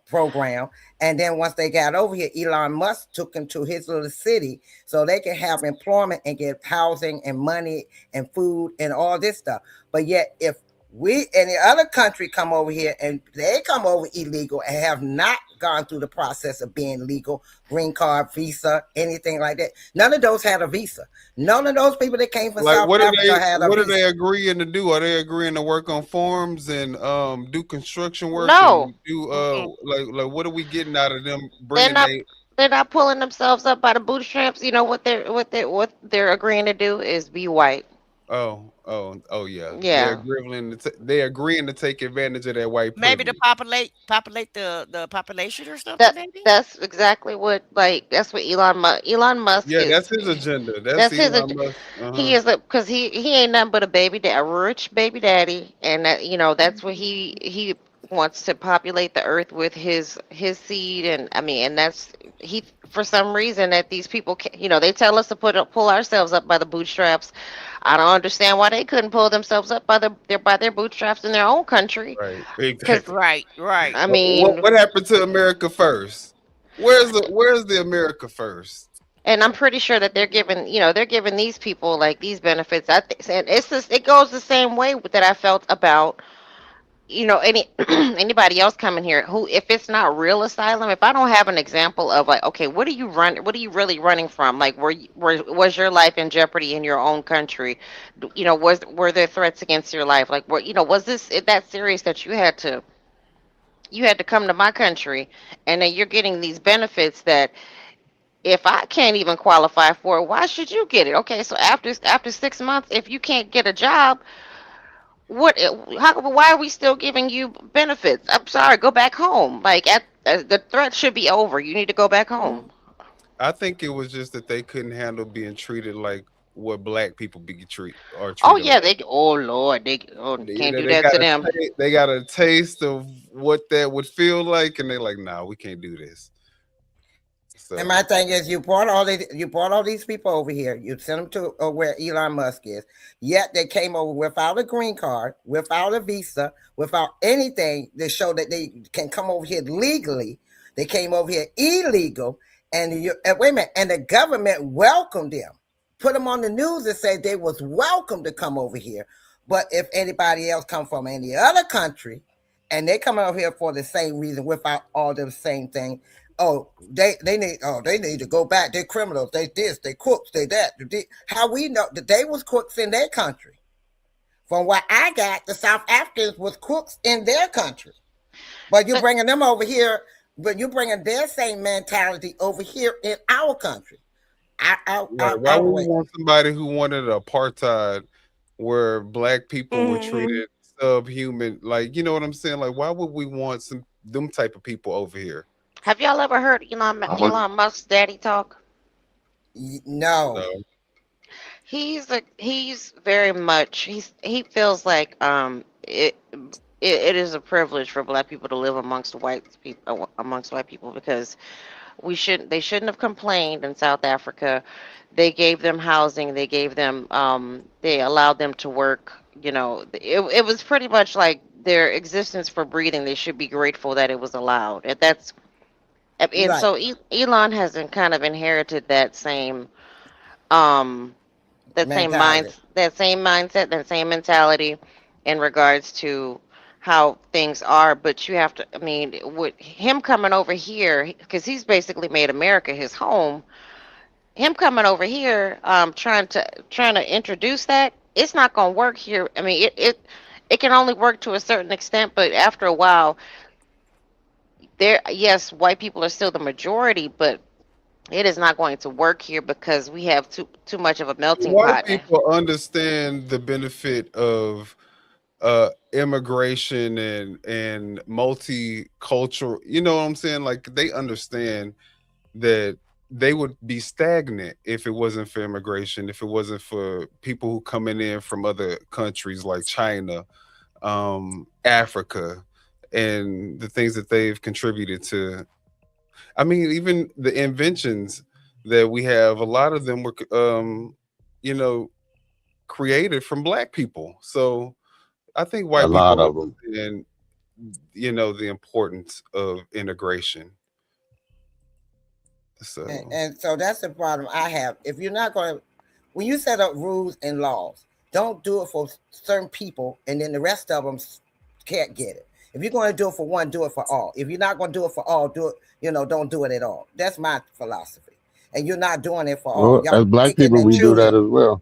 program. And then once they got over here, Elon Musk took them to his little city so they can have employment and get housing and money and food and all this stuff. But yet, if We any other country come over here and they come over illegal and have not gone through the process of being legal, green card, visa, anything like that. None of those had a visa. None of those people that came from Like South Africa had a what are visa. they agreeing to do? Are they agreeing to work on farms and do construction work No, and do mm-mm. like what are we getting out of them they're bringing not. they They're not pulling themselves up by the bootstraps. You know what they're agreeing to do is be white. oh yeah. Yeah. They're agreeing to take advantage of that white Maybe to privilege. populate the population or something. That Maybe. that's exactly what that's what Elon Musk Yeah, is. that's his agenda. That's That's his. Elon Musk. Uh-huh. He is because he ain't nothing but a a rich baby daddy, and that that's what he wants to populate the earth with his seed, and I mean, and that's he for some reason that these people can, they tell us to pull ourselves up by the bootstraps. I don't understand why they couldn't pull themselves up by their bootstraps in their own country, Right. because Exactly. Right. Right. I mean. What happened to America first? Where's the America first? And I'm pretty sure that they're giving these people like these benefits. And it goes the same way that I felt about any anybody else coming here who, if it's not real asylum, if I don't have an example of like, okay, what are you really running from? Like, was your life in jeopardy in your own country? Were there threats against your life? Like, was this that serious that you had to come to my country, and then you're getting these benefits that if I can't even qualify for it, why should you get it? Okay, so after 6 months, if you can't get a job, why are we still giving you benefits? I'm sorry, go back home. Like the threat should be over. You need to go back home. I think it was just that they couldn't handle being treated like what black people are Oh treated yeah, like. they. Oh Lord, can't do that to them. They got a taste of what that would feel like, and they're like, nah, we can't do this. So And my thing is, you brought all these people over here. You sent them to where Elon Musk is. Yet they came over without a green card, without a visa, without anything to show that they can come over here legally. They came over here illegal, and wait a minute, and the government welcomed them, put them on the news and said they was welcome to come over here. But if anybody else come from any other country, and they come over here for the same reason without all the same thing. Oh, they need to go back. They're criminals. They this. They crooks. They that. How we know that they was crooks in their country? From what I got, the South Africans was crooks in their country. But you're bringing them over here. But you're bringing their same mentality over here in our country. why would we want somebody who wanted apartheid, where black people were treated subhuman? Like, you know what I'm saying? Like, why would we want them type of people over here? Have y'all ever heard Elon Musk's daddy talk? No. He's very much he feels like it is a privilege for black people to live amongst white people because they shouldn't have complained in South Africa. They gave them housing, they allowed them to work. It was pretty much like their existence for breathing. They should be grateful that it was allowed. And so Elon has kind of inherited that same mentality. that same mindset, that same mentality in regards to how things are. But you have to, I mean, with him coming over here, because he's basically made America his home. Him coming over here, trying to introduce that, it's not gonna work here. I mean, it can only work to a certain extent, but after a while, yes, white people are still the majority, but it is not going to work here because we have too much of a melting White pot. people understand the benefit of immigration and multicultural. You know what I'm saying? Like, they understand that they would be stagnant if it wasn't for immigration, if it wasn't for people who coming in from other countries like China, Africa, and the things that they've contributed to. I mean, even the inventions that we have, a lot of them were you know, created from black people. So I think white A lot people of them. understand, you know, the importance of integration. So And so that's the problem I have. If you're not going to, when you set up rules and laws, Don't do it for certain people, and then the rest of them can't get it. If you're going to do it for one, do it for all. If you're not going to do it for all, do it. Don't do it at all. That's my philosophy. And you're not doing it for all. Well, as black people, we do that as well.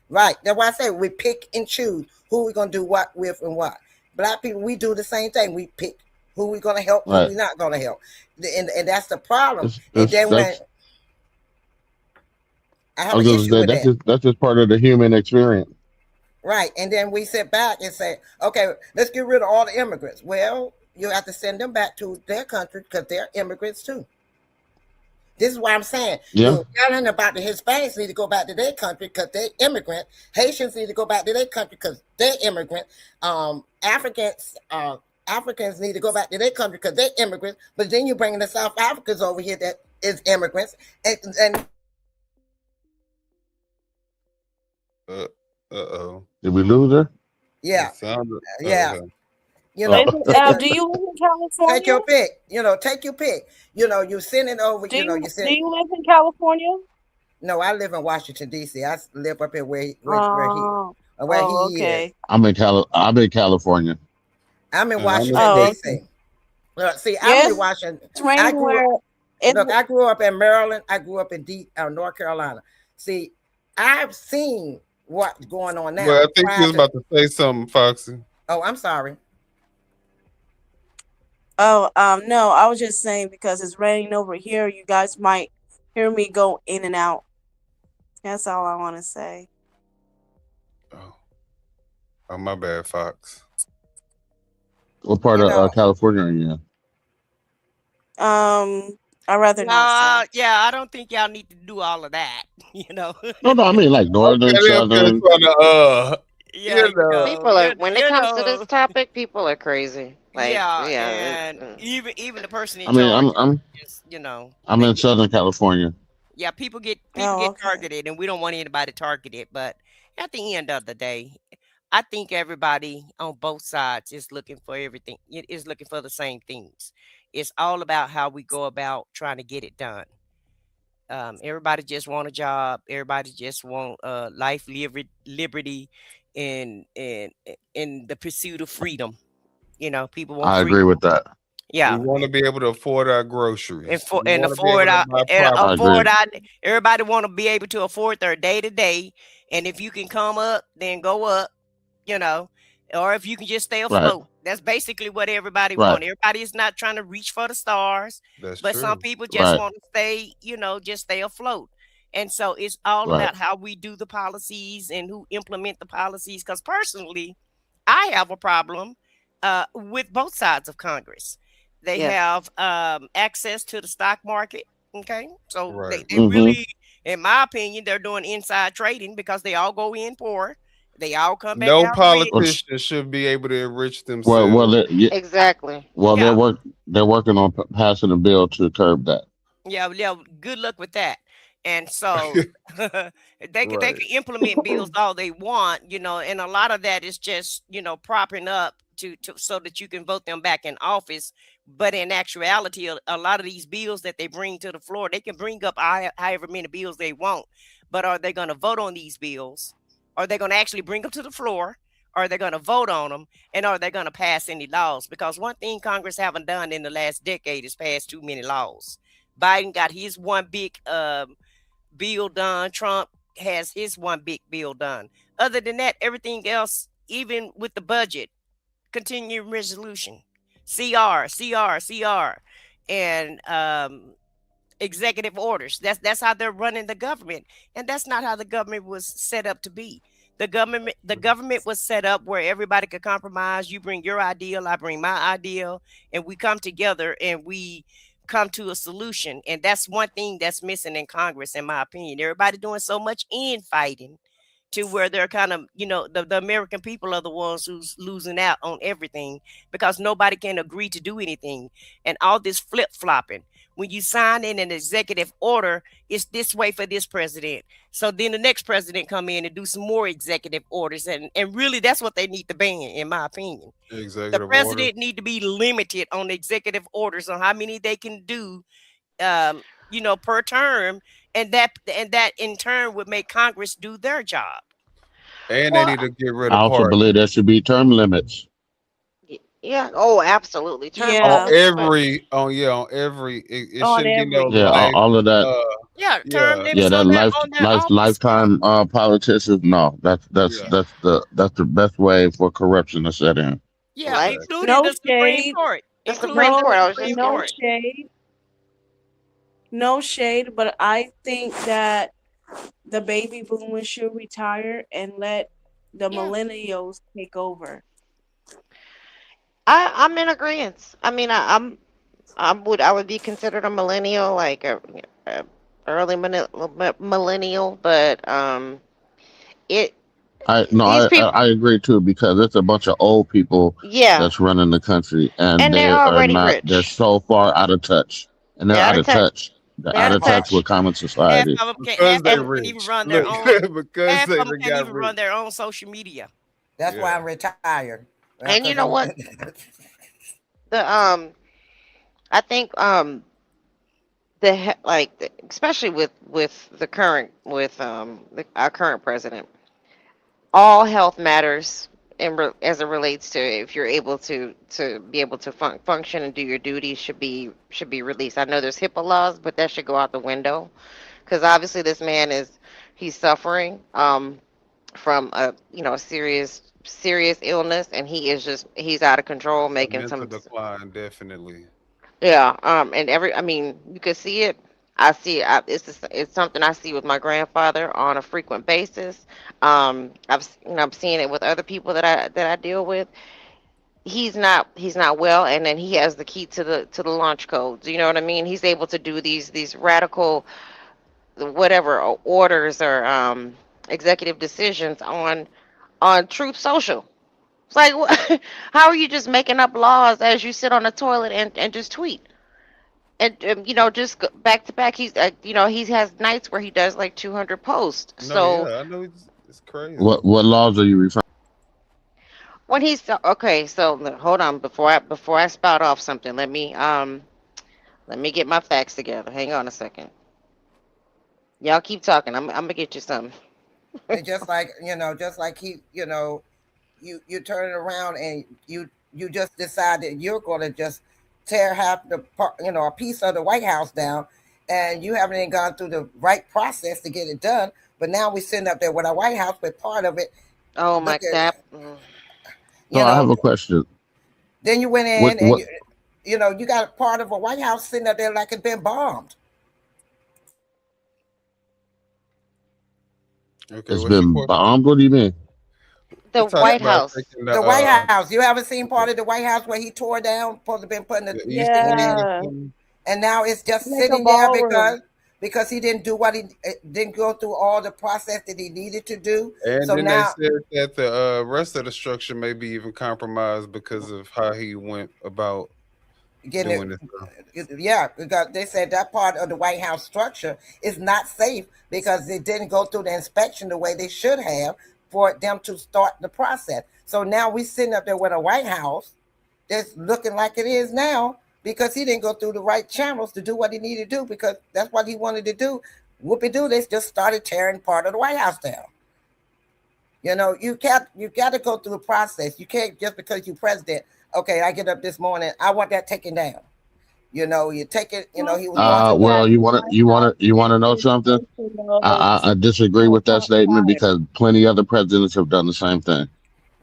Right. That's why I say we pick and choose who we're going to do what with and what. Black people, we do the same thing. We pick who we're going to help, who we're not going to help. And that's the problem. And then when I have an issue with that. That's just part of the human experience. Right. And then we sit back and say, okay, let's get rid of all the immigrants. Well, you have to send them back to their country because they're immigrants too. This is what I'm saying. Yeah. Yelling about the Hispanics need to go back to their country because they're immigrant. Haitians need to go back to their country because they're immigrant. Africans need to go back to their country because they're immigrants. But then you're bringing the South Africans over here that is immigrants. And uh-oh. Did we lose her? Yeah. Yeah. do you live in California? Take your pick. Take your pick. You send it over. Do you live in California? No, I live in Washington D.C. I live up here where he is. I'm in California. I'm in Washington D.C. See, I'm in Washington. I grew up in Maryland. I grew up in North Carolina. See, I've seen what's going on now. Well, I think you was about to say something, Foxy. Oh, I'm sorry. Oh, no, I was just saying because it's raining over here, you guys might hear me go in and out. That's all I want to say. Oh, my bad, Fox. What part of California are you in? I'd rather not say. Yeah, I don't think y'all need to do all of that. No, I mean like northern, southern. People are when it comes to this topic, people are crazy. And even the person in I'm I'm in Southern California. Yeah, people get targeted, and we don't want anybody targeted. But at the end of the day, I think everybody on both sides is looking for everything. It is looking for the same things. It's all about how we go about trying to get it done. Everybody just want a job. Everybody just want life, liberty, and the pursuit of freedom. People want. I agree with that. Yeah, we want to be able to afford our groceries everybody want to be able to afford their day to day, and if you can come up, then go up, or if you can just stay afloat. That's basically what everybody wants. Everybody is not trying to reach for the stars, but some people just want to stay, just stay afloat. And so it's all about how we do the policies and who implement the policies. Because personally, I have a problem with both sides of Congress. They have access to the stock market. Okay. So they really, in my opinion, they're doing inside trading because they all go in poor. They all come back. No politician should be able to enrich themselves. Exactly. Well, they're working on passing a bill to curb that. Yeah. Good luck with that. And so they can implement bills all they want, and a lot of that is just, propping up to so that you can vote them back in office. But in actuality, a lot of these bills that they bring to the floor, they can bring up however many bills they want. But are they going to vote on these bills? Are they going to actually bring them to the floor? Are they going to vote on them? And are they going to pass any laws? Because one thing Congress haven't done in the last decade is pass too many laws. Biden got his one big bill done. Trump has his one big bill done. Other than that, everything else, even with the budget, continuing resolution, CR, and executive orders. That's how they're running the government, and that's not how the government was set up to be. The government was set up where everybody could compromise. You bring your ideal, I bring my ideal, and we come together and we come to a solution. And that's one thing that's missing in Congress, in my opinion. Everybody doing so much infighting to where they're kind of, the American people are the ones who's losing out on everything because nobody can agree to do anything. And all this flip-flopping. When you sign in an executive order, it's this way for this president. So then the next president come in and do some more executive orders. And really, that's what they need to ban, in my opinion. The president need to be limited on executive orders on how many they can do, per term. And that in turn would make Congress do their job. And they Well, need to get rid I of also parties. believe there should be term limits. Yeah. Oh, absolutely. Term On yeah, limits, but every it on shouldn't be no every Yeah, life. all of that. Uh, Yeah, term yeah, Yeah, limits that on their office. lifetime politicians. No, yeah. that's the best way for corruption to set in. Yeah, like including no the Supreme shade, Court. the Including Supreme the Court. no I was Supreme just no gonna. Court. shade, no shade, but I think that the baby boomers should retire and let the Yeah. millennials take over. I'm in agreement. I mean, I would be considered a millennial, like a early millennial, but it I no, these people, I agree too because it's a bunch of old people yeah, that's running the country, and and they're they are already not. They're rich. so far out of touch, and they're They're out out of of touch. touch. They're They're out out of of touch touch. with common Half society. of them can't. Because Half they of them can't even rich. run their Look, own. because Half they of them done can't got even rich. run their own social media. That's why Yeah. I'm retired. And you Because know I'm what? The I think especially with the current with our current president, all health matters as it relates to if you're able to be able to function and do your duties should be released. I know there's HIPAA laws, but that should go out the window because obviously this man he's suffering from a serious illness, and he's out of control A making mental some. decline, definitely. Yeah, and I mean, you could see it. I see it. It's something I see with my grandfather on a frequent basis. I'm seeing it with other people that I deal with. He's not well, and then he has the key to the launch codes. You know what I mean? He's able to do these radical whatever orders or executive decisions on Truth Social. It's like, how are you just making up laws as you sit on the toilet and just tweet? And just back to back. He has nights where he does like 200 posts. No, So yeah, I know it's crazy. What laws are you referring? when he's okay, so hold on before I spout off something. Let me get my facts together. Hang on a second. Y'all keep talking. I'm gonna get you some. and just like he, you turn it around and you just decide that you're going to just tear half the a piece of the White House down, and you haven't even gone through the right process to get it done. But now we sitting up there with our White House, but part of it, Oh my look at, that. So I have a question. then you went What in and what you got a part of a White House sitting up there like it's been bombed. Okay, it's what's your been question? bombed? What do you mean? The We're talking White about House. taking The White House. You haven't seen part of the White House where he tore down, supposed to been putting the the thing East in Wing there, or Yeah, something. and now it's just like a sitting there ballroom. because he didn't do what he didn't go through all the process that he needed to do. And So then they now said that the rest of the structure may be even compromised because of how he went about getting doing this stuff. yeah, because they said that part of the White House structure is not safe because they didn't go through the inspection the way they should have for them to start the process. So now we sitting up there with a White House that's looking like it is now because he didn't go through the right channels to do what he needed to do because that's what he wanted to do. Whoopie do, they just started tearing part of the White House down. You got to go through the process. You can't just because you're president. Okay, I get up this morning. I want that taken down. You take it. He was watching. Well, you want to know something? I disagree with that statement because plenty other presidents have done the same thing.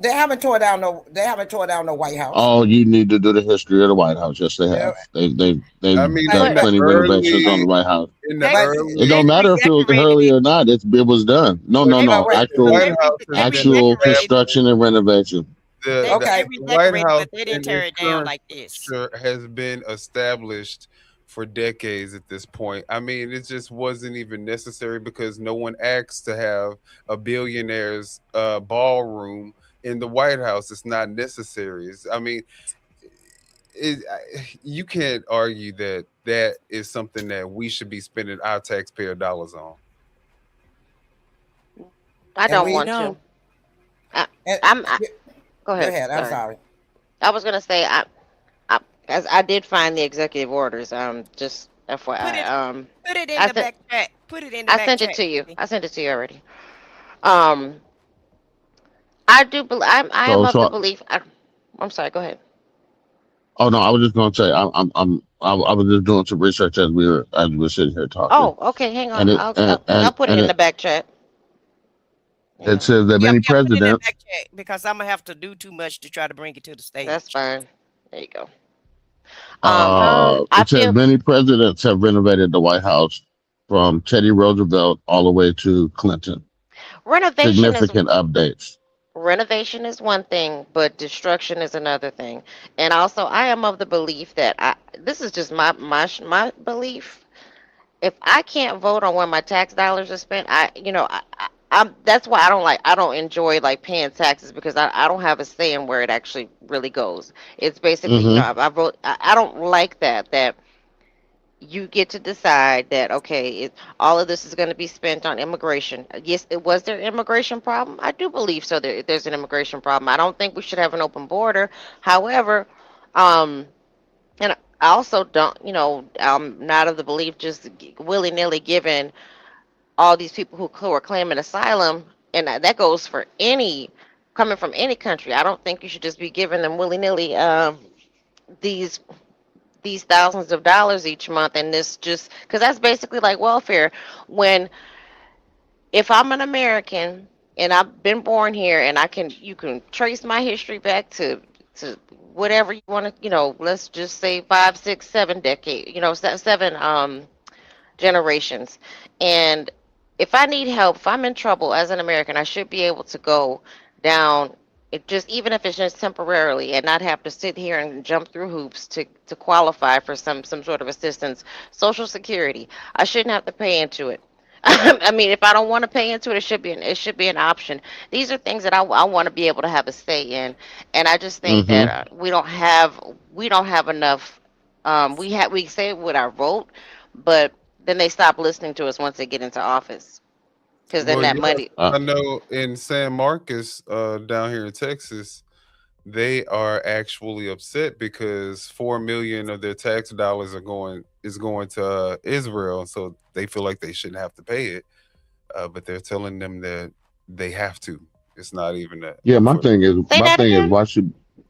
They haven't tore down no. They haven't tore down the White House. Oh, you need to do the history of the White House. Yes, they Yeah. have. They've I mean, done in the plenty of renovations on the early, White House. in the But It don't early, matter if it was Redecorated early it. or not. It was done. No, but no, but no. wait. the Actual White House has They been actual redecorated. construction and renovation. the the Okay. They White redecorated, House but they didn't and tear its it down current like this. structure has been established for decades at this point. I mean, it just wasn't even necessary because no one asked to have a billionaire's ballroom in the White House. It's not necessary. I mean, you can't argue that that is something that we should be spending our taxpayer dollars on. I And don't we want to. No. I, and, I'm. I, Go go ahead. ahead. I'm Sorry. sorry. I was gonna say as I did find the executive orders. Just Put FYI. it put it in I the sent back chat. Put it in the I back sent it chat. to you. Lee. I sent it to you already. Um, I do believe I am So, of the so, belief. I'm sorry. Go ahead. oh no, I was just going to say, I was just doing some research as we were sitting here talking, Oh, okay. Hang on. and it, I'll put it and in the back chat. Hang it on. says that Yeah, many yeah, put it in presidents, back chat because I'm gonna have to do too much to try to bring it to the That's stage. fine. There you go. I it says feel many presidents have renovated the White House from Teddy Roosevelt all the way to Clinton. renovation is Significant updates. renovation is one thing, but destruction is another thing. And also, I am of the belief that this is just my belief. If I can't vote on where my tax dollars are spent, I'm that's why I don't enjoy like paying taxes because I don't have a say in where it actually really goes. It's basically, Hmm. I vote. I don't like that you get to decide that okay, all of this is going to be spent on immigration. Yes, it was there immigration problem. I do believe so. There's an immigration problem. I don't think we should have an open border. However, um, and I also don't, I'm not of the belief just willy nilly giving all these people who are claiming asylum, and that goes for any coming from any country. I don't think you should just be giving them willy nilly these these thousands of dollars each month, and this just because that's basically like welfare. When if I'm an American and I've been born here, and you can trace my history back to whatever you want to, let's just say 5, 6, 7 decades, seven generations. And if I need help, if I'm in trouble as an American, I should be able to go down. It just even if it's just temporarily, and not have to sit here and jump through hoops to qualify for some sort of assistance. Social Security, I shouldn't have to pay into it. I mean, if I don't want to pay into it, it should be an option. These are things that I want to be able to have a say in, and I just think Hmm. that we don't have enough. We say it with our vote, but then they stop listening to us once they get into office, because then Well, that yeah, money. Uh, I know in San Marcos, down here in Texas, they are actually upset because 4 million of their tax dollars is going to Israel, so they feel like they shouldn't have to pay it, but they're telling them that they have to. It's not even yeah, for the. Say my that thing is, again.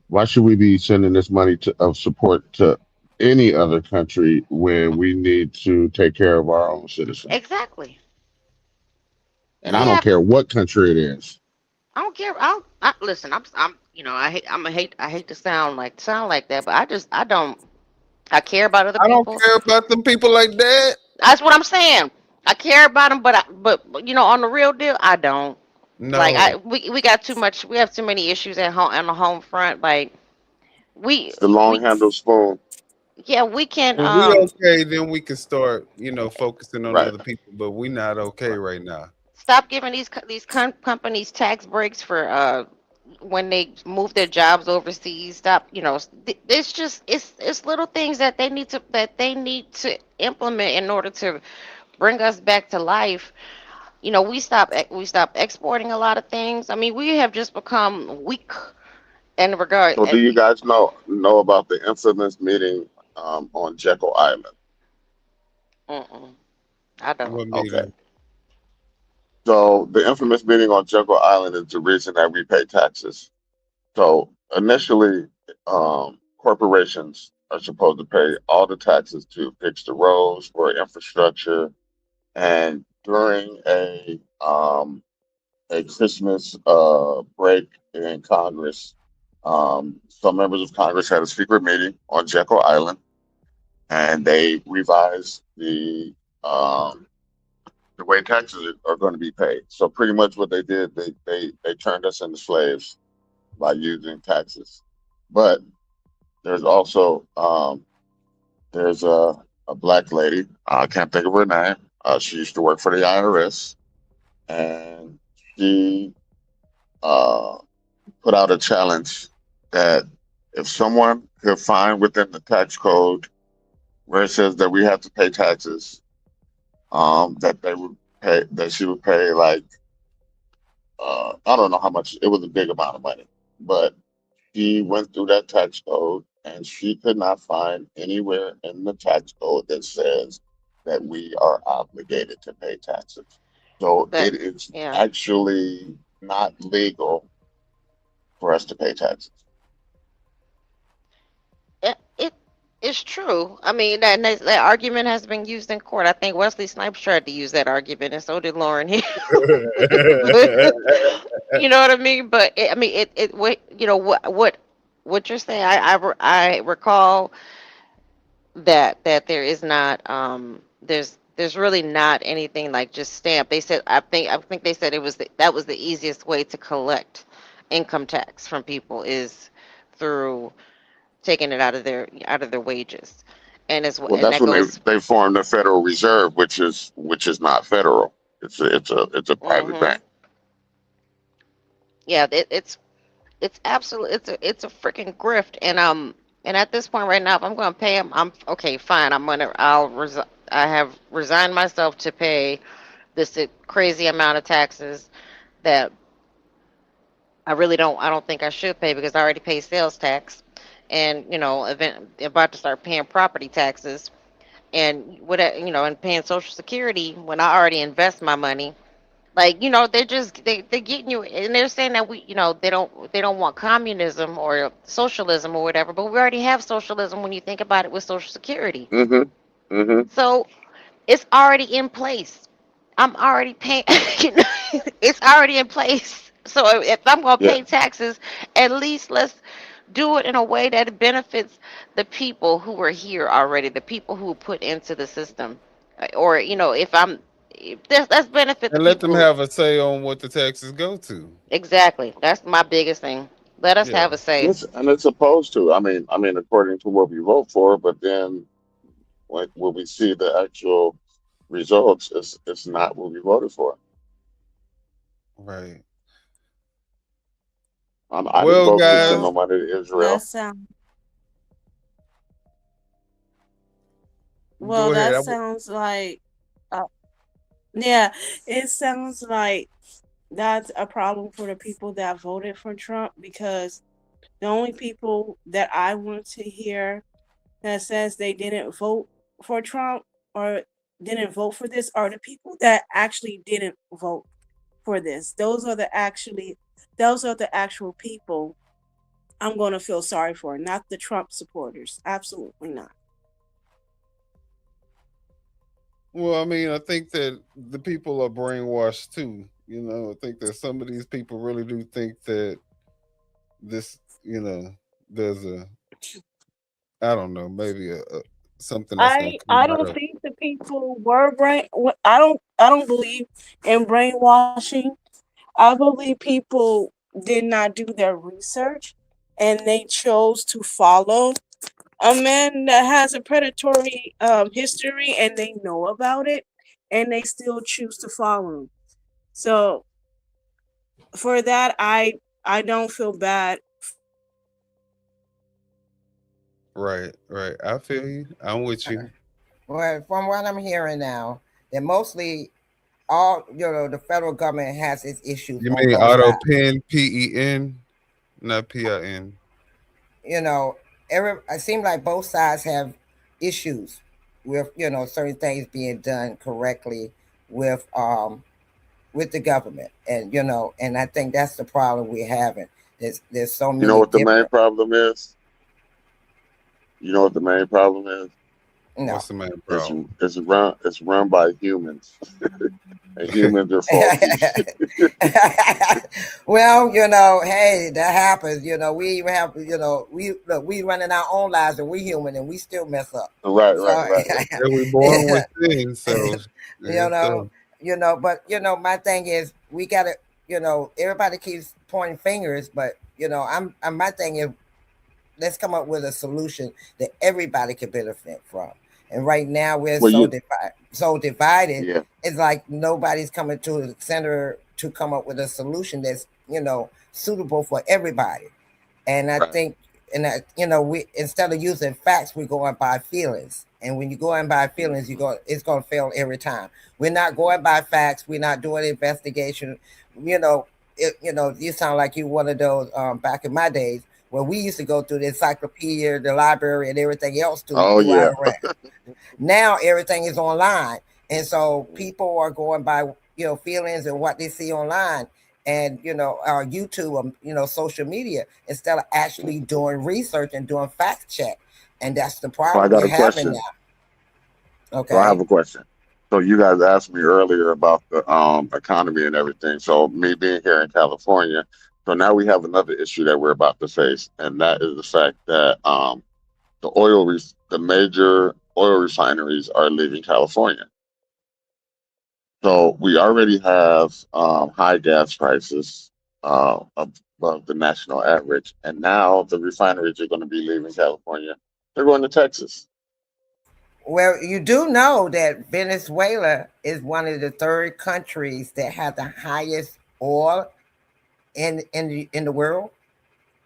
why should we be sending this money of support to any other country when we need to take care of our own citizens? Exactly. And I We don't have. care what country it is. I don't care. Listen. I'm. I hate to sound like that, but I don't. I care about other I don't people. care about them people like that. That's what I'm saying. I care about them, but on the real deal, I don't. Like No, we got too much. We have too many issues at home on the home front. Like we It's the long we handled spoon. yeah, we can when we okay, then we can start, focusing on Right. other people. But we not okay Right. right now. stop giving companies tax breaks for when they move their jobs overseas. Stop. It's just it's little things that they need to implement in order to bring us back to life. We stop exporting a lot of things. I mean, we have just become weak in regard. So, do you guys know about the infamous meeting on Jekyll Island? Mm-mm, I don't. What Okay. meeting? So, the infamous meeting on Jekyll Island is the reason that we pay taxes. So, initially, corporations are supposed to pay all the taxes to fix the roads for infrastructure. And during a Christmas break in Congress, some members of Congress had a secret meeting on Jekyll Island, and they revised the way taxes are going to be paid. So pretty much what they did, they turned us into slaves by using taxes. But there's also there's a black lady. I can't think of her name. She used to work for the IRS, and she uh, put out a challenge that if someone could find within the tax code where it says that we have to pay taxes, that she would pay like I don't know how much. It was a big amount of money, but she went through that tax code and she could not find anywhere in the tax code that says that we are obligated to pay taxes. So But it is yeah, actually not legal for us to pay taxes. It's true. I mean, that argument has been used in court. I think Wesley Snipes tried to use that argument, and so did Lauren Hill. You know what I mean? But I mean, what you know what you're saying. I recall that there is not there's really not anything like just stamp. They said I think they said that was the easiest way to collect income tax from people is through taking it out of their wages, Well, and that's that when goes. they formed the Federal Reserve, which is not federal. It's a private Hmm. bank. Yeah, it's absolutely it's a freaking grift, and at this point right now, if I'm going to pay them, I'm okay. Fine, I have resigned myself to pay this crazy amount of taxes that I don't think I should pay because I already pay sales tax, and about to start paying property taxes and and paying Social Security when I already invest my money. Like, they're getting you, and they're saying that they don't want communism or socialism or whatever, but we already have socialism when you think about it with Social Security. Mm-hmm. Mm-hmm. So it's already in place. I'm already paying. It's already in place. So if I'm gonna Yeah. pay taxes, at least let's do it in a way that benefits the people who are here already, the people who put into the system, or if that's benefit the And let people them who have a say on what the taxes go to. exactly. That's my biggest thing. Let us Yeah. have a say. And it's supposed to. I mean, according to what we vote for, but then when we see the actual results, it's not what we voted for. Right. I didn't Well, vote to guys, send no Well, money to that Israel. sounds go ahead. that sounds like uh, yeah, it sounds like that's a problem for the people that voted for Trump because the only people that I want to hear that says they didn't vote for Trump or didn't vote for this are the people that actually didn't vote for this. Those are the actual people I'm going to feel sorry for, not the Trump supporters. Absolutely not. Well, I mean, I think that the people are brainwashed too. I think that some of these people really do think that this, there's I don't know, maybe a something that's going to I come out don't of. think the people were I don't believe in brainwashing. I believe people did not do their research and they chose to follow a man that has a predatory history and they know about it and they still choose to follow him. So for that I don't feel bad. Right, right. I feel you. I'm with you. Well, from what I'm hearing now, that mostly the federal government has its issues You on mean both auto sides. pen, PEN, not PIN. You know, it seems like both sides have issues with certain things being done correctly with the government, and and I think that's the problem we're having. There's so You know many what the main different. problem is? You know what the main problem is? No. What's the main It's problem? run by humans, and humans are faulty. Well, hey, that happens. We even have, we running our own lives and we human and we still mess up. Right, So, right, right. Yeah, we born with sin, so you yeah, know, so but my thing is we gotta, everybody keeps pointing fingers, but my thing is let's come up with a solution that everybody can benefit from. And right now we're Well, so divided. yeah, It's like nobody's coming to the center to come up with a solution that's suitable for everybody. And I right, think, and that we instead of using facts, we're going by feelings. And when you go in by feelings, it's going to fail every time. We're not going by facts. We're not doing investigation. You sound like you one of those back in my days where we used to go through the encyclopedia, the library, and everything else to oh do yeah, our record. Now everything is online, and so people are going by feelings and what they see online, and YouTube, social media, instead of actually doing research and doing fact check. And that's the So I problem got we're a having question. now. So I have Okay. a question. So you guys asked me earlier about the economy and everything. So me being here in California, so now we have another issue that we're about to face, and that is the fact that the major oil refineries are leaving California. So we already have high gas prices above the national average, and now the refineries are going to be leaving California. They're going to Texas. Well, you do know that Venezuela is one of the third countries that have the highest oil in the world. Okay.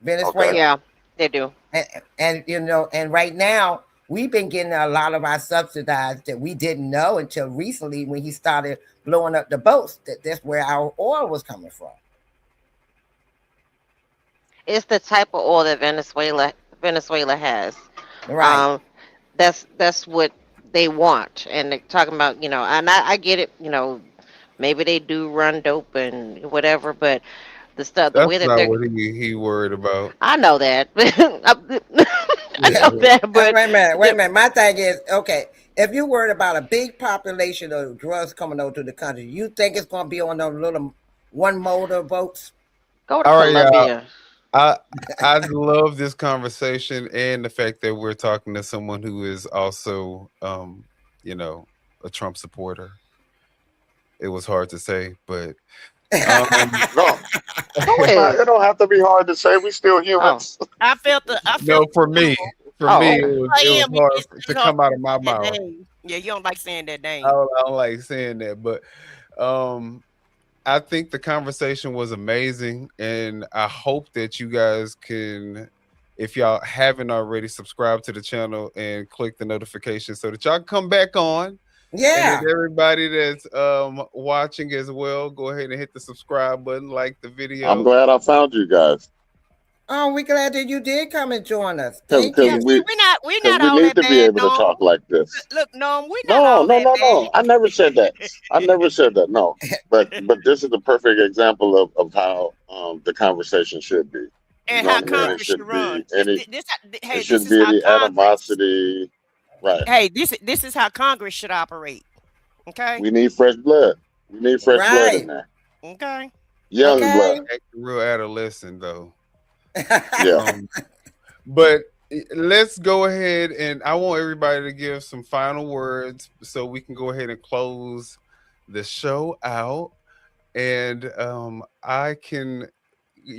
Venezuela. Yeah, they do. And right now we've been getting a lot of our subsidized that we didn't know until recently when he started blowing up the boats. That's where our oil was coming from. It's the type of oil that Venezuela has. Right. Um, that's what they want, and they're talking about, and I get it. Maybe they do run dope and whatever, but the That's way that not they're, what he worried about. I know that, I Yeah. know that, but Wait a minute. Wait a minute. My thing is, okay, if you're worried about a big population of drugs coming over to the country, you think it's going to be on those little one motor boats? go to All right, y'all. Colombia. I I love this conversation and the fact that we're talking to someone who is also, a Trump supporter. It was hard to say, but No, Who is? it don't have to be hard to say. We still Oh, humans. I no, felt the for pull. me, oh, it okay. was I it was am. hard It's to hard come for out you of to my say that mouth. name. Yeah, you don't like saying that I name. don't, I don't like saying that, but um, I think the conversation was amazing, and I hope that you guys can, if y'all haven't already, subscribe to the channel and click the notification so that y'all can come back on. And then Yeah. everybody that's watching as well, go ahead and hit the subscribe button, like the I'm video. glad I found you guys Oh, we're glad that you did come and join us. because Thank because Yeah, you. see, we we're because not we all need that to be bad, able to Norm. talk like this. Look, Norm, we're not No, all no, that no, bad. no. I never said that. I never said that. No, but this is the perfect example of how the conversation should be. You And know how what I'm saying? It Congress should should run. be any. It Hey, this shouldn't is be how any Congress. animosity. Right. Hey, this is how Congress should operate. Okay, We need fresh blood. We need fresh blood in Right. there. okay. Young Okay. blood. Act real adolescent though. Yeah. But let's go ahead and I want everybody to give some final words so we can go ahead and close the show out. And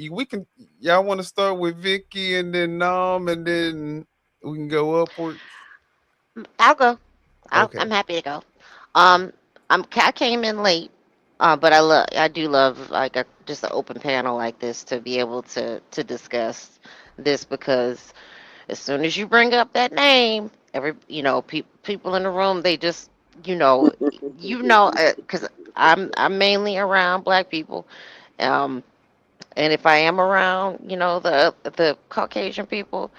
we can, y'all want to start with Vicky and then Nam and then we can go upwards. I'll go. Okay. I'm happy to go. Um, I came in late, but I do love like just an open panel like this to be able to discuss this because as soon as you bring up that name, people in the room they just you know because I'm mainly around black people, um, and if I am around the Caucasian people,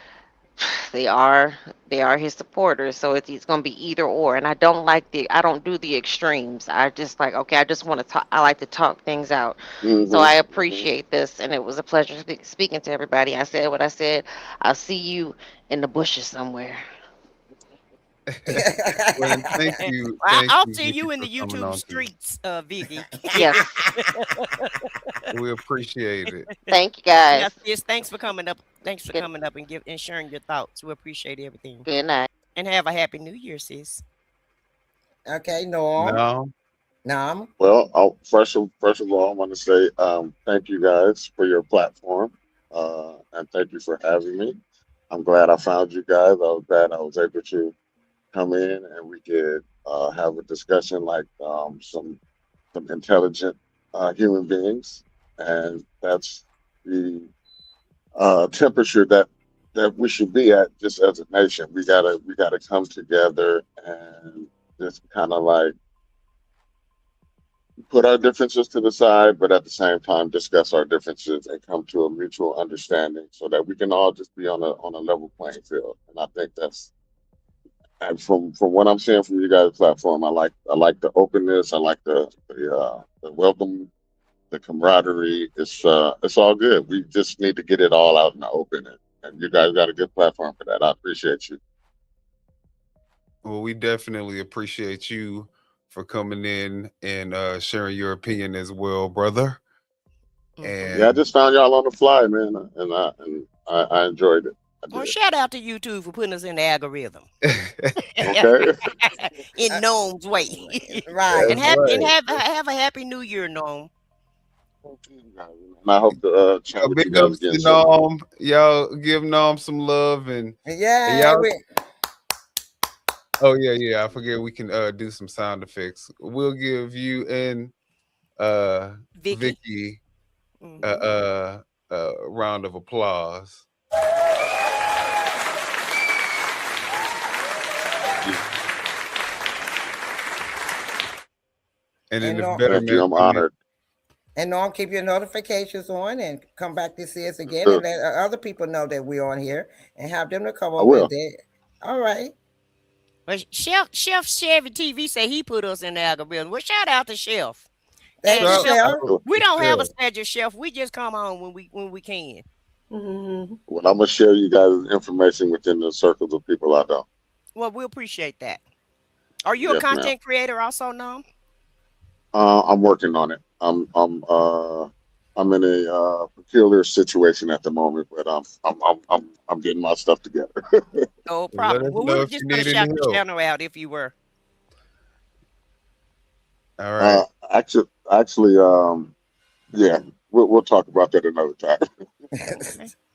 they are they are his supporters, so it's going to be either or. And I don't do the extremes. I just like, okay, I just want to talk. I like to talk things out. So I appreciate this, and it was a pleasure speaking to everybody. I said what I said. I'll see you in the bushes somewhere. Well, I'll thank you, see Vicky, you in for the coming YouTube on to. streets, Vicky. Yes. We appreciate it. Thank you guys. Yes, yes. Thanks for coming up. Thanks for coming up and sharing your thoughts. We appreciate everything. Good night. And have a happy New Year, sis. Okay, Norm. No. Nom. Well, first of all, I want to say thank you guys for your platform, and thank you for having me. I'm glad I found you guys. I was glad I was able to come in and we could have a discussion like some intelligent human beings, and that's the temperature that we should be at just as a nation. We gotta come together and just kind of like put our differences to the side, but at the same time discuss our differences and come to a mutual understanding so that we can all just be on a level playing field. And I think that's and from what I'm seeing from you guys' platform, I like the openness. I like the welcome the camaraderie. It's all good. We just need to get it all out in the open, and you guys got a good platform for that. I appreciate you. Well, we definitely appreciate you for coming in and sharing your opinion as well, brother. And Yeah, I just found y'all on the fly, man, and I enjoyed it. Well, shout out to you too for putting us in the algorithm. Okay. In Gnome's way. Right. And have a happy new year, Gnome. And I hope to chat with you big guys ups again to soon. Nom. Y'all give Nom some love and Yeah. y'all. Oh yeah. I forget we can do some sound effects. We'll give you and Vicky a round of applause. And then the Thank you. I'm honored. And Norm, keep your notifications on and come back to see us again and let other people know that we're on here and have them to come over will. there. All right. Well, Chef Chevy TV say he put us in the algorithm. Well, shout out to Chef. Thank you, Chef. We don't have a schedule, Chef. We just come on when we can. Well, I'm gonna share you guys' information within the circles of people I know. Well, we appreciate that. Are you a Yes, ma'am. content creator also, Nom? I'm working on it. I'm in a peculiar situation at the moment, but I'm getting my stuff together. No problem. Well, we were just going to shout your channel out if you were. All right. Actually, yeah, we'll talk about that another time.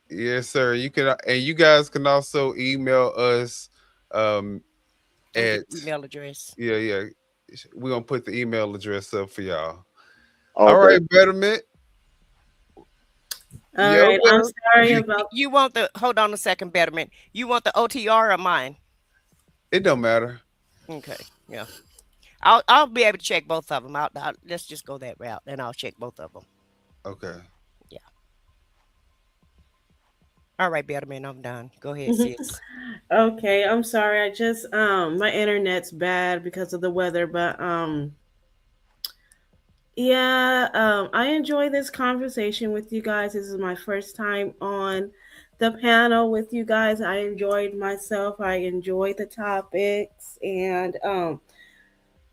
Yes, sir. You can, and you guys can also email us at email address. Yeah. We're gonna put the email address up for y'all. Okay. All right, Betterment. All right, I'm sorry about. You want the? Hold on a second, Betterment. You want the OTR or mine? It don't matter. Okay. Yeah. I'll be able to check both of them. Let's just go that route, and I'll check both of them. Okay. Yeah. All right, Betterman, I'm done. Go ahead, sis. Okay, I'm sorry. I just my internet's bad because of the weather, but yeah, I enjoy this conversation with you guys. This is my first time on the panel with you guys. I enjoyed myself. I enjoyed the topics, and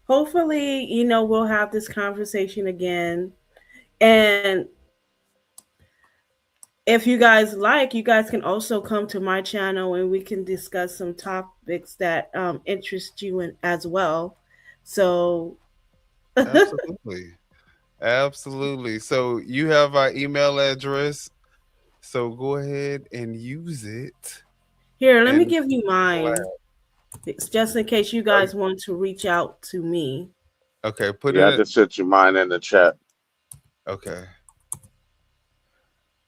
hopefully, we'll have this conversation again. And if you guys like, you guys can also come to my channel and we can discuss some topics that interest you as well. So Absolutely. So you have our email address. So go ahead and use it. Here, let me give you mine. It's just in case you guys want to reach out to me. Okay, I just sent you mine in the chat. Okay.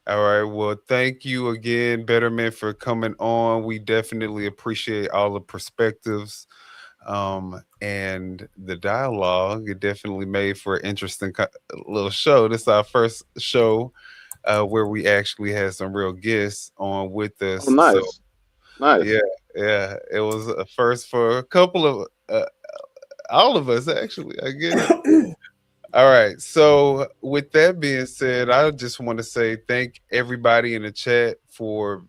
All right. Well, thank you again, Betterment, for coming on. We definitely appreciate all the perspectives and the dialogue. It definitely made for an interesting little show. This is our first show where we actually had some real guests on with us. Oh, nice. So, nice. Yeah. It was a first for a couple of all of us, actually. I get it. All right. So with that being said, I just want to say thank everybody in the chat for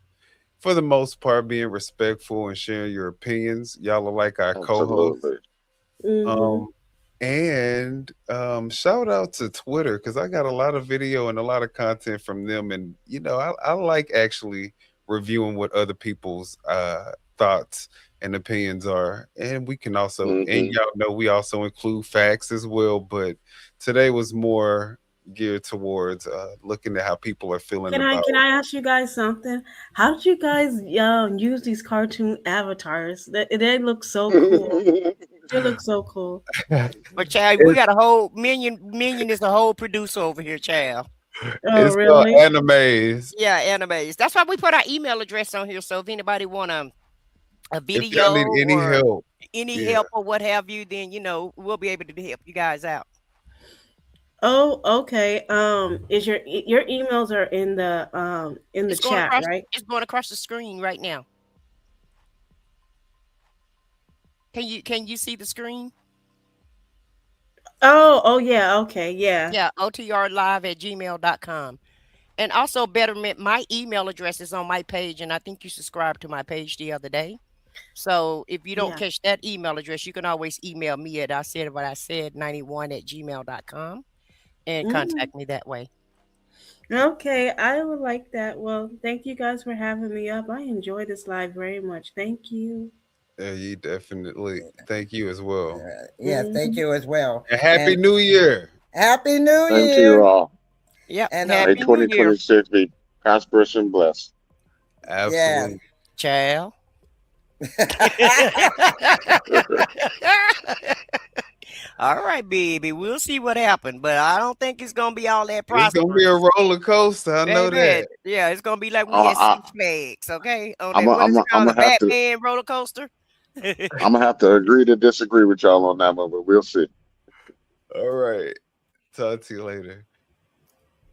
the most part being respectful and sharing your opinions. Y'all are like our co-hosts. And shout out to Twitter because I got a lot of video and a lot of content from them. And I like actually reviewing what other people's thoughts and opinions are, and we can also and y'all know we also include facts as well, but today was more geared towards looking at how people are feeling. Can I ask you guys something? How did you guys use these cartoon avatars? They look so cool. They look so cool. But child, we got a whole Minion is a whole producer over here, child. Oh, it's really? called animes. Yeah, animes. That's why we put our email address on here. So if anybody want a video if y'all need any help, help or what have you, then we'll be able to help you guys out. Oh, okay. Is your emails are in the chat, right? It's going across the screen right now. Can you see the screen? Oh, yeah. Okay. Yeah. Yeah, otrlive@gmail.com. And also Betterment, my email address is on my page, and I think you subscribed to my page the other day. So if you don't Yeah. catch that email address, you can always email me at I said what I said 91@gmail.com and Mm. contact me that way. Okay, I would like that. Well, thank you guys for having me up. I enjoyed this live very much. Thank you. Yeah, you definitely. Thank you as well. Yes, thank you as well. And Happy And New Year. Happy New Same to Year. you all. Yep. And May Happy New Year. 2026 be prosperous and blessed. Absolutely. Child. All right, baby. We'll see what happens, but I don't think it's gonna be all that It's prosperous. gonna be a roller coaster. I know Baby, that. yeah, it's gonna be like we Oh, at Six Flags, okay? On I'm that, what is it called? gonna A have to Batman roller coaster? I'm gonna have to agree to disagree with y'all on that one, but we'll see. All right. Talk to you later.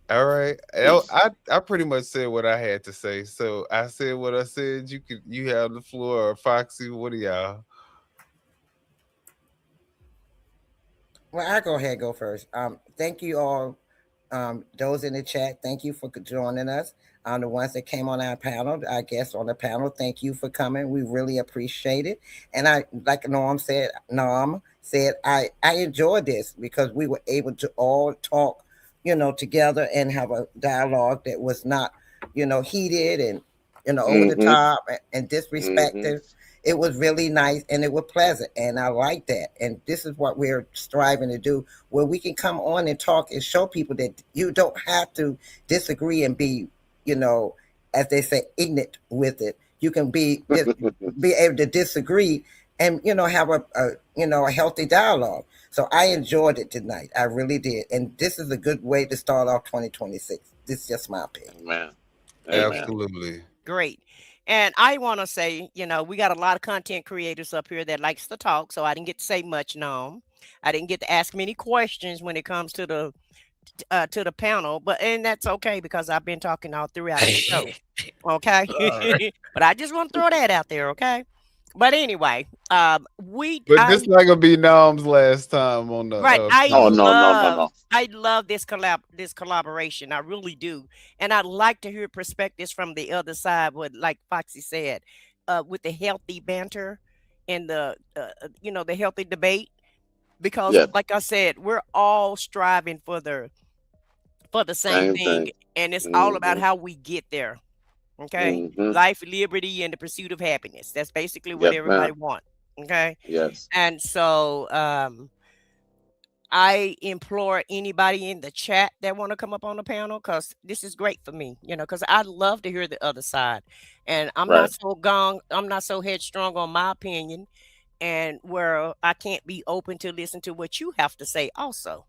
All right. Peace. I pretty much said what I had to say. So I said what I said. You have the floor. Foxy, what do y'all? Well, I go ahead, go first. Thank you all, those in the chat. Thank you for joining us. The ones that came on our panel, I guess on the panel, thank you for coming. We really appreciate it. And I, like Norm said, I enjoyed this because we were able to all talk, together and have a dialogue that was not, heated and, over the top and disrespectful. It was really nice and it was pleasant. And I like that. And this is what we're striving to do, where we can come on and talk and show people that you don't have to disagree and be, as they say, ignorant with it. You can be able to disagree and, have a healthy dialogue. So I enjoyed it tonight. I really did. And this is a good way to start off 2026. This is just my opinion. Amen. Absolutely. Great. And I want to say, we got a lot of content creators up here that likes to talk, so I didn't get to say much, no. I didn't get to ask many questions when it comes to the panel, and that's okay because I've been talking all throughout the show. Okay. Right. But I just want to throw that out there, okay? But anyway, But this not gonna be Norm's last time on the right. No. I love this collaboration. I really do. And I'd like to hear perspectives from the other side, like Foxy said, with the healthy banter and the healthy debate. Because like I said, we're all striving for the same thing. And it's all about how we get there. Okay. Life, liberty, and the pursuit of happiness. That's basically what everybody wants. Okay. Yes. And so I implore anybody in the chat that want to come up on the panel, because this is great for me, because I love to hear the other side. And I'm not so headstrong on my opinion, and where I can't be open to listen to what you have to say also.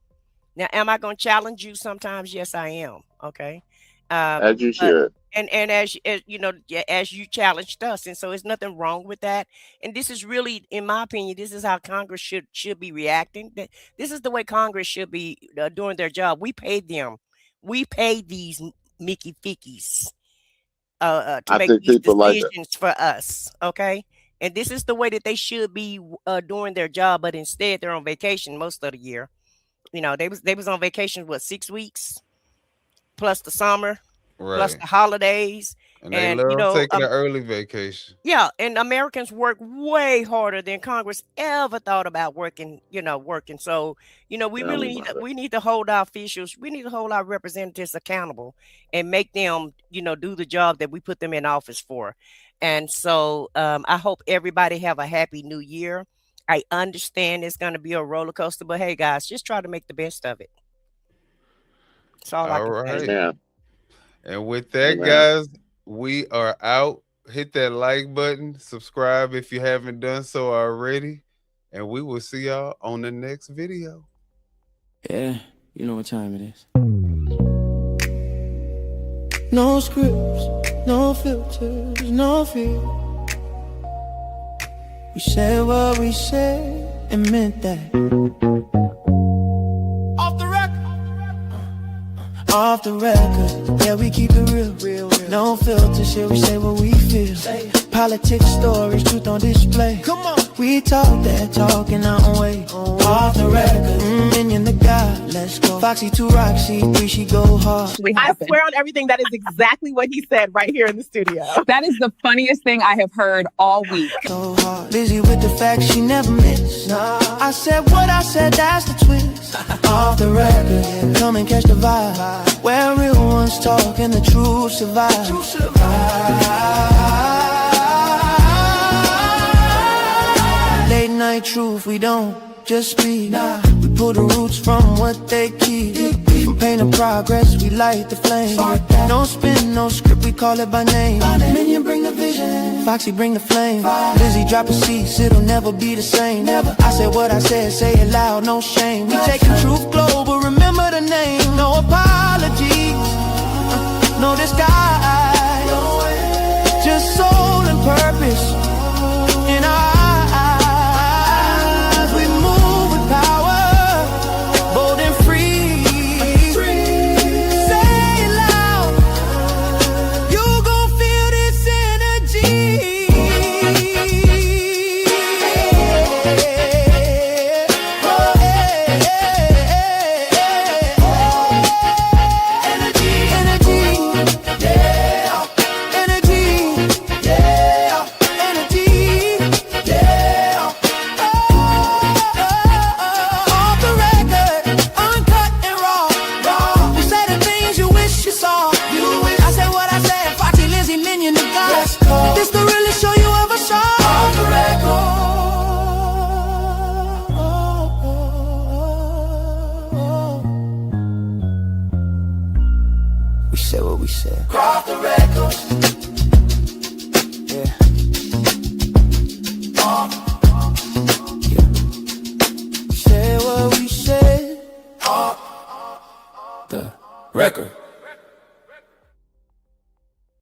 Now, am I going to challenge you sometimes? Yes, I am. Okay. As you should. And as you challenged us, and so there's nothing wrong with that. And this is really, in my opinion, this is how Congress should be reacting. This is the way Congress should be doing their job. We pay them. We pay these Mickey Fickies to make these decisions for us. Okay, and this is the way that they should be doing their job. But instead, they're on vacation most of the year. They was on vacation 6 weeks, plus the summer. Right. Plus the holidays. And they love taking an early vacation. Yeah, and Americans work way harder than Congress ever thought about working. So, we need to hold our officials, we need to hold our representatives accountable and make them, do the job that we put them in office for. And so I hope everybody have a happy new year. I understand it's going to be a roller coaster, but hey guys, just try to make the best of it. That's all I can say. Yeah. And with that, guys, we are out. Hit that like button. Subscribe if you haven't done so already. And we will see y'all on the next video. Yeah, you know what time it is. No scripts, no filters, no fear. We said what we said and meant that. Off the record, yeah, we keep it real. No filter shit, we say what we feel. Politics, stories, truth on display. Come on, we talk that talk in our own way. Off the record, and you Let's go. Foxy 2 Roxy 3, she go hard. I swear on everything, that is exactly what he said right here in the studio. That is the funniest thing I have heard all week. So hard. Busy with the facts she never missed. Nah. I said what I said, that's the twist. Off the record, yeah. Come and catch the vibe. Where real ones talk and the truth survive. Late night truth, we don't just speak. We pull the roots from what they keep. From pain to progress, we light the flame. No spin, no script, we call it by name. Minion bring the vision, Foxy bring the flame. Lizzie drop a cease, it'll never be the same. I said what I said, say it loud, no shame. We taking truth global, remember the name. No apologies, no disguise. Just soul and purpose.